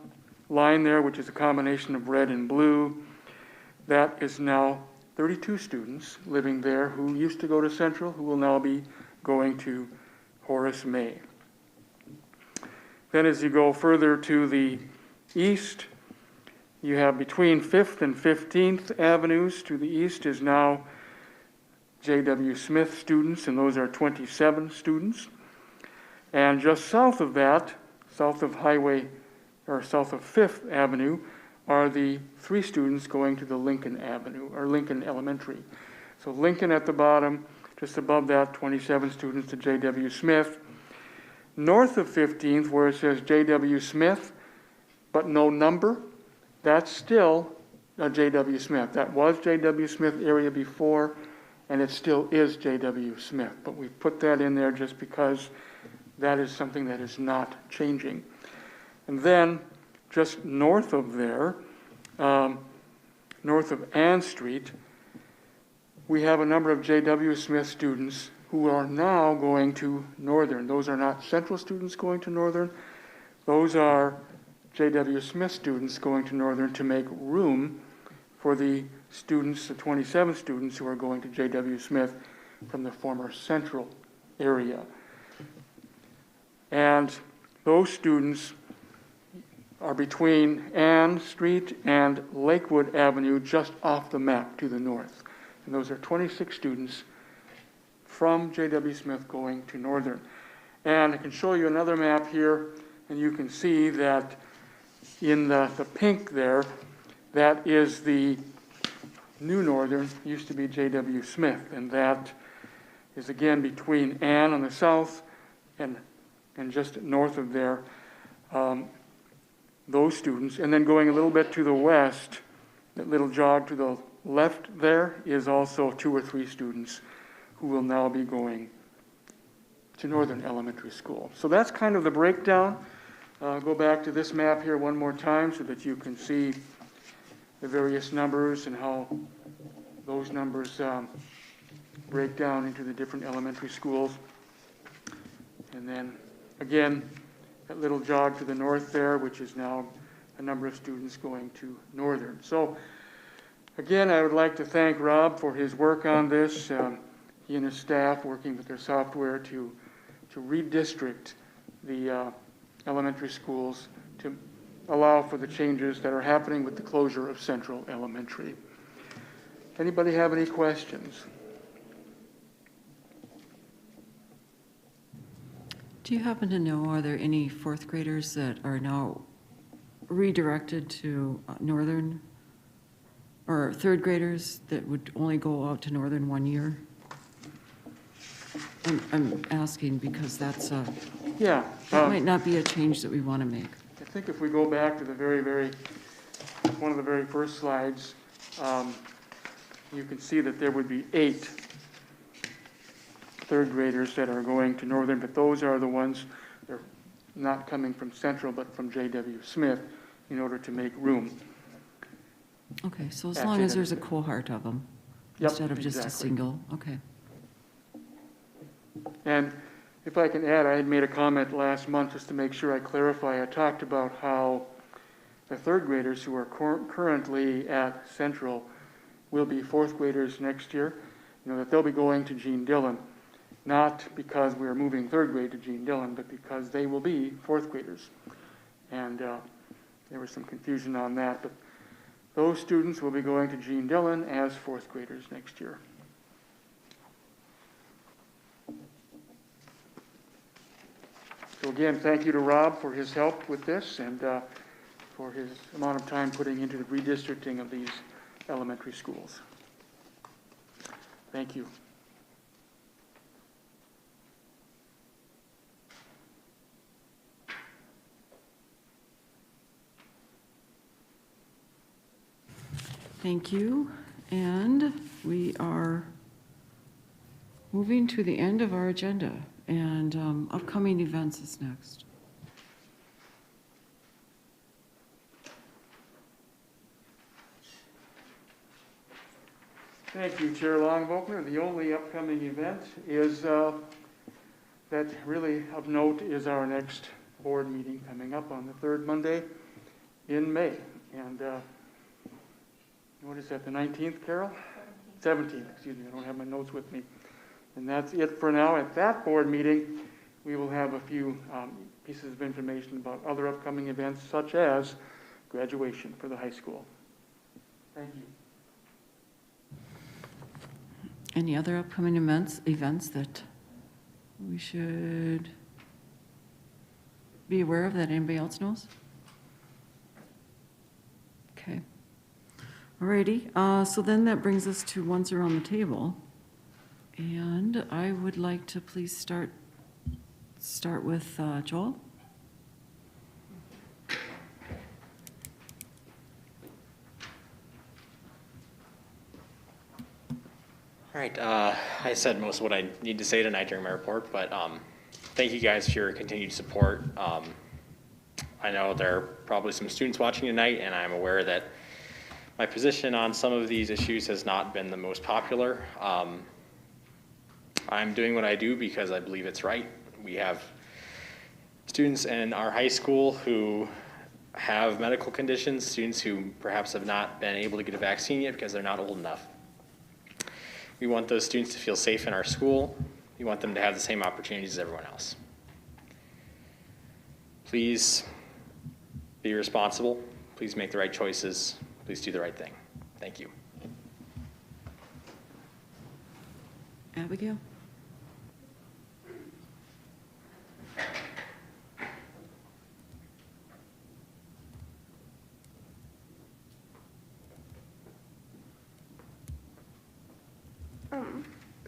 line there, which is a combination of red and blue. That is now 32 students living there who used to go to Central, who will now be going to Horace May. Then as you go further to the east, you have between 5th and 15th Avenues to the east is now J.W. Smith students, and those are 27 students. And just south of that, south of Highway, or south of 5th Avenue, are the 3 students going to the Lincoln Avenue, or Lincoln Elementary. So Lincoln at the bottom, just above that, 27 students to J.W. Smith. North of 15th, where it says J.W. Smith, but no number, that's still a J.W. Smith. That was J.W. Smith area before, and it still is J.W. Smith. But we've put that in there just because that is something that is not changing. And then, just north of there, north of Ann Street, we have a number of J.W. Smith students who are now going to Northern. Those are not Central students going to Northern. Those are J.W. Smith students going to Northern to make room for the students, the 27 students who are going to J.W. Smith from the former Central area. And those students are between Ann Street and Lakewood Avenue, just off the map to the north. And those are 26 students from J.W. Smith going to Northern. And I can show you another map here, and you can see that in the pink there, that is the new Northern, used to be J.W. Smith, and that is again between Ann on the south and just north of there, those students. And then going a little bit to the west, that little jog to the left there is also 2 or 3 students who will now be going to Northern Elementary School. So that's kind of the breakdown. Go back to this map here one more time so that you can see the various numbers and how those numbers break down into the different elementary schools. And then again, that little jog to the north there, which is now a number of students going to Northern. So again, I would like to thank Rob for his work on this. He and his staff working with their software to redistrict the elementary schools to allow for the changes that are happening with the closure of Central Elementary. Anybody have any questions? Do you happen to know, are there any 4th graders that are now redirected to Northern? Or 3rd graders that would only go out to Northern 1 year? I'm asking because that's that might not be a change that we want to make. I think if we go back to the one of the very first slides, you can see that there would be 8 third graders that are going to Northern, but those are the ones that are not coming from Central, but from J.W. Smith in order to make room. Okay, so as long as there's a cohort of them, Yep, instead of just a exactly. single, okay. And if I can add, I had made a comment last month just to make sure I clarify. I talked about how the third graders who are currently at Central will be fourth graders next year, that they'll be going to Gene Dillon, not because we're moving third grade to Gene Dillon, but because they will be fourth graders. And there was some confusion on that, but those students will be going to Gene Dillon as fourth graders next year. So again, thank you to Rob for his help with this and for his amount of time putting into the redistricting of these elementary schools. Thank you. Thank you. And we are moving to the end of our agenda, and upcoming events is next. Thank you, Chair Long-Volkner. The only upcoming event is that really of note is our next board meeting coming up on the third Monday in May. And what is that, the 19th, Carol? 17th, excuse me, I don't have my notes with me. And that's it for now. At that board meeting, we will have a few pieces of information about other upcoming events, such as graduation for the high school. Thank you. Any other upcoming events that we should be aware of that anybody else knows? Okay. Alrighty, so then that brings us to once around the table. And I would like to please start with Joel. All right, I said most of what I need to say tonight during my report, but thank you guys for your continued support. I know there are probably some students watching tonight, and I'm aware that my position on some of these issues has not been the most popular. I'm doing what I do because I believe it's right. We have students in our high school who have medical conditions, students who perhaps have not been able to get a vaccine yet because they're not old enough. We want those students to feel safe in our school. We want them to have the same opportunities as everyone else. Please be responsible. Please make the right choices. Please do the right thing. Thank you. Abigail?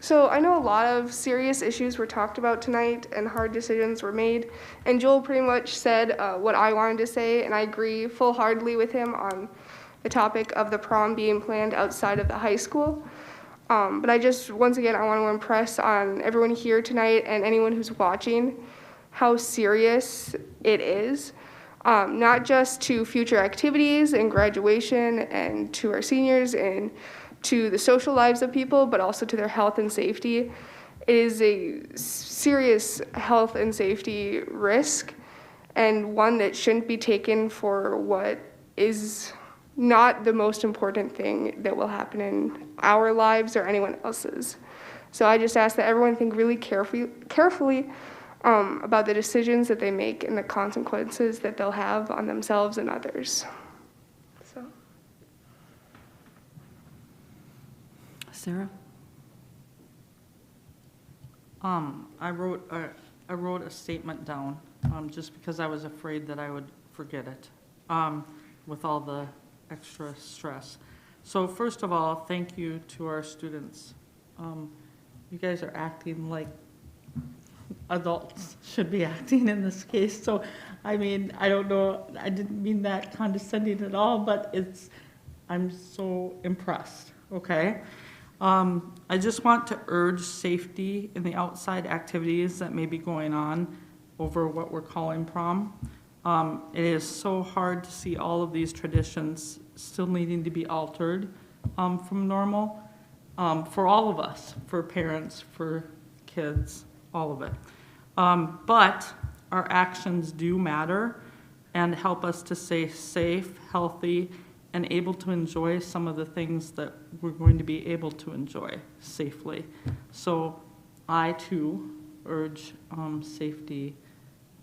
So I know a lot of serious issues were talked about tonight and hard decisions were made. And Joel pretty much said what I wanted to say, and I agree full-heartedly with him on the topic of the prom being planned outside of the high school. But I just, once again, I want to impress on everyone here tonight and anyone who's watching how serious it is. Not just to future activities and graduation and to our seniors and to the social lives of people, but also to their health and safety. It is a serious health and safety risk, and one that shouldn't be taken for what is not the most important thing that will happen in our lives or anyone else's. So I just ask that everyone think really carefully about the decisions that they make and the consequences that they'll have on themselves and others. So. Sarah? I wrote a statement down, just because I was afraid that I would forget it, with all the extra stress. So first of all, thank you to our students. You guys are acting like adults should be acting in this case. So, I mean, I don't know, I didn't mean that condescending at all, but I'm so impressed okay? I just want to urge safety in the outside activities that may be going on over what we're calling prom. It is so hard to see all of these traditions still needing to be altered from normal for all of us, for parents, for kids, all of it. But our actions do matter and help us to stay safe, healthy, and able to enjoy some of the things that we're going to be able to enjoy safely. So I too urge safety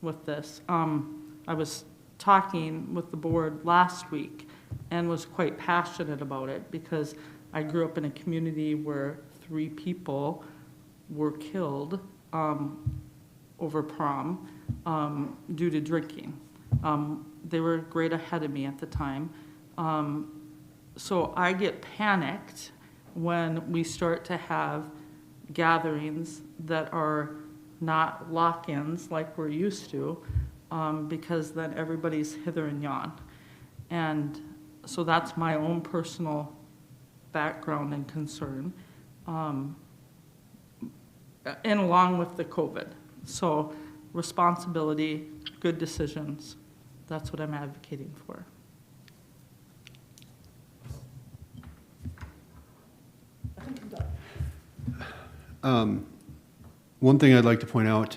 with this. I was talking with the board last week and was quite passionate about it because I grew up in a community where 3 people were killed over prom due to drinking. They were a grade ahead of me at the time. So I get panicked when we start to have gatherings that are not lock-ins like we're used to, because then everybody's hither and yon. And so that's my own personal background and concern, and along with the COVID. So responsibility, good decisions, that's what I'm advocating for. One thing I'd like to point out,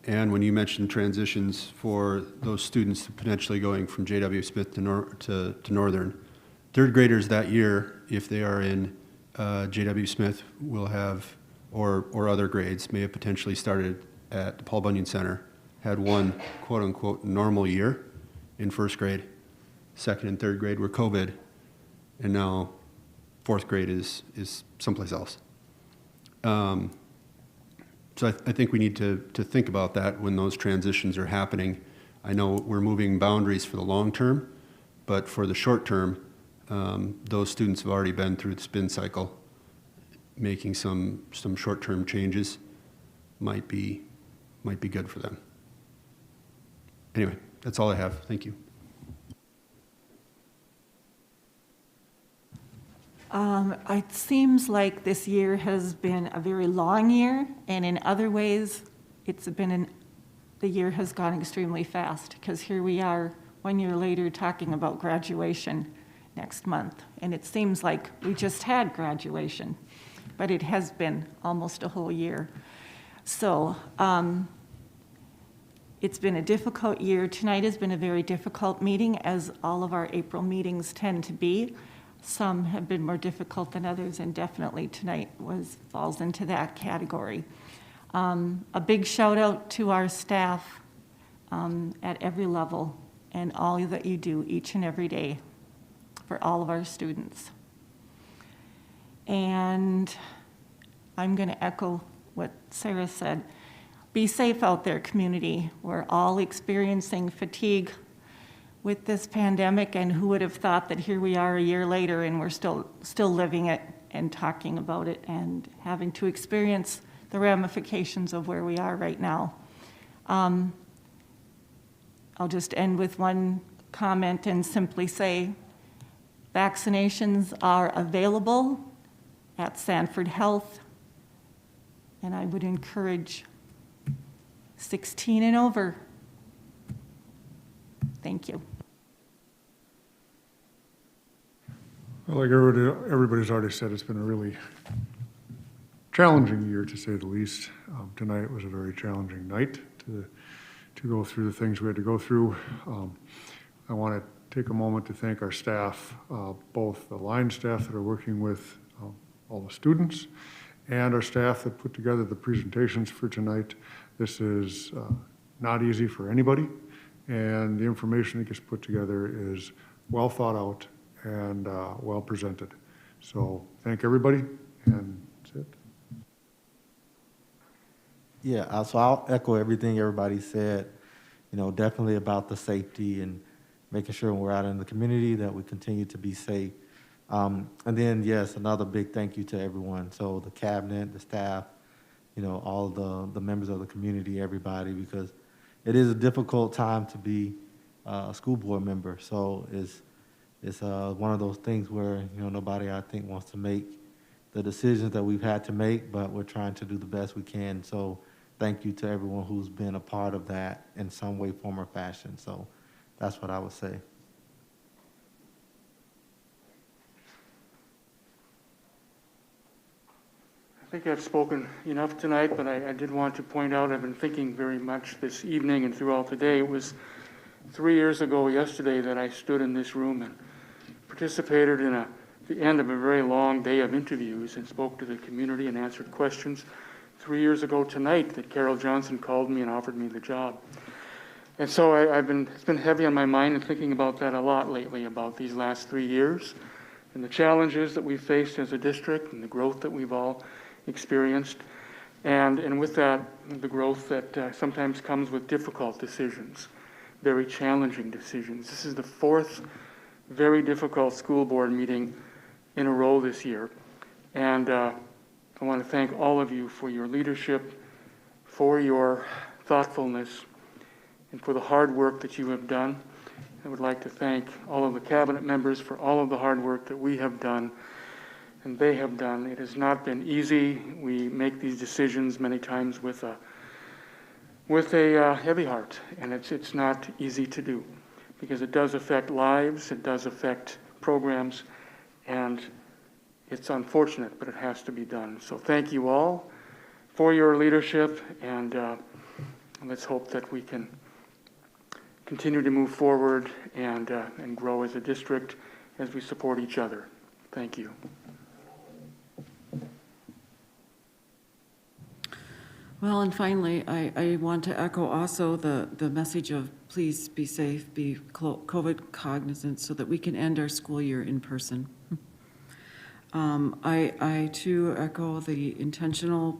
Ann, when you mentioned transitions for those students potentially going from J.W. Smith to Northern, third graders that year, if they are in J.W. Smith, will have, or other grades, may have potentially started at the Paul Bunyan Center, had one quote-unquote normal year in first grade. Second and third grade were COVID, and now fourth grade is someplace else. So I think we need to think about that when those transitions are happening. I know we're moving boundaries for the long term, but for the short term, those students have already been through the spin cycle. Making some short-term changes might be good for them. Anyway, that's all I have. Thank you. It seems like this year has been a very long year, and in other ways, the year has gone extremely fast, because here we are 1 year later talking about graduation next month, and it seems like we just had graduation, but it has been almost a whole year. So it's been a difficult year. Tonight has been a very difficult meeting, as all of our April meetings tend to be. Some have been more difficult than others, and definitely tonight falls into that category. A big shout out to our staff at every level and all that you do each and every day for all of our students. And I'm going to echo what Sarah said. Be safe out there, community. We're all experiencing fatigue with this pandemic, and who would have thought that here we are a year later and we're still living it and talking about it and having to experience the ramifications of where we are right now. I'll just end with one comment and simply say vaccinations are available at Sanford Health, and I would encourage 16 and over. Thank you. Well, like everybody's already said, it's been a really challenging year, to say the least. Tonight was a very challenging night to go through the things we had to go through. I want to take a moment to thank our staff, both the line staff that are working with all the students and our staff that put together the presentations for tonight. This is not easy for anybody, and the information that gets put together is well thought out and well presented. So thank everybody, and that's it. Yeah, so I'll echo everything everybody said. You know, definitely about the safety and making sure when we're out in the community that we continue to be safe. And then, yes, another big thank you to everyone. So the cabinet, the staff, you know, all the members of the community, everybody, because it is a difficult time to be a school board member. So it's one of those things where, nobody, I think, wants to make the decisions that we've had to make, but we're trying to do the best we can. So thank you to everyone who's been a part of that in some way, form, or fashion. So that's what I would say. I think I've spoken enough tonight, but I did want to point out, I've been thinking very much this evening and throughout the day. It was 3 years ago yesterday that I stood in this room and participated in the end of a very long day of interviews and spoke to the community and answered questions. 3 years ago tonight that Carol Johnson called me and offered me the job. And so it's been heavy on my mind and thinking about that a lot lately, about these last 3 years and the challenges that we've faced as a district and the growth that we've all experienced. And with that, the growth that sometimes comes with difficult decisions, very challenging decisions. This is the fourth very difficult school board meeting in a row this year. And I want to thank all of you for your leadership, for your thoughtfulness, and for the hard work that you have done. I would like to thank all of the cabinet members for all of the hard work that we have done and they have done. It has not been easy. We make these decisions many times with a heavy heart, and it's not easy to do because it does affect lives, it does affect programs, and it's unfortunate, but it has to be done. So thank you all for your leadership, and let's hope that we can continue to move forward and grow as a district as we support each other. Thank you. Well, and finally, I want to echo also the message of please be safe, be COVID cognizant so that we can end our school year in person. I too echo the intentional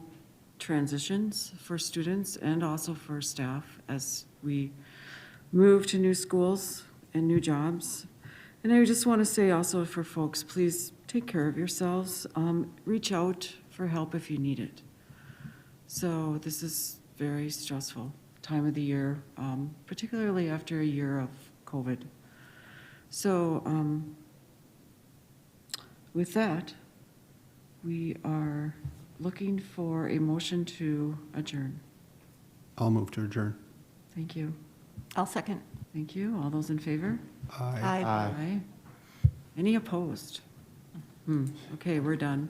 transitions for students and also for staff as we move to new schools and new jobs. And I just want to say also for folks, please take care of yourselves. Reach out for help if you need it. So this is very stressful time of the year, particularly after a year of COVID. So with that, we are looking for a motion to adjourn. I'll move to adjourn. Thank you. I'll second. Thank you. All those in favor? Aye. Aye. Any opposed? Okay, we're done.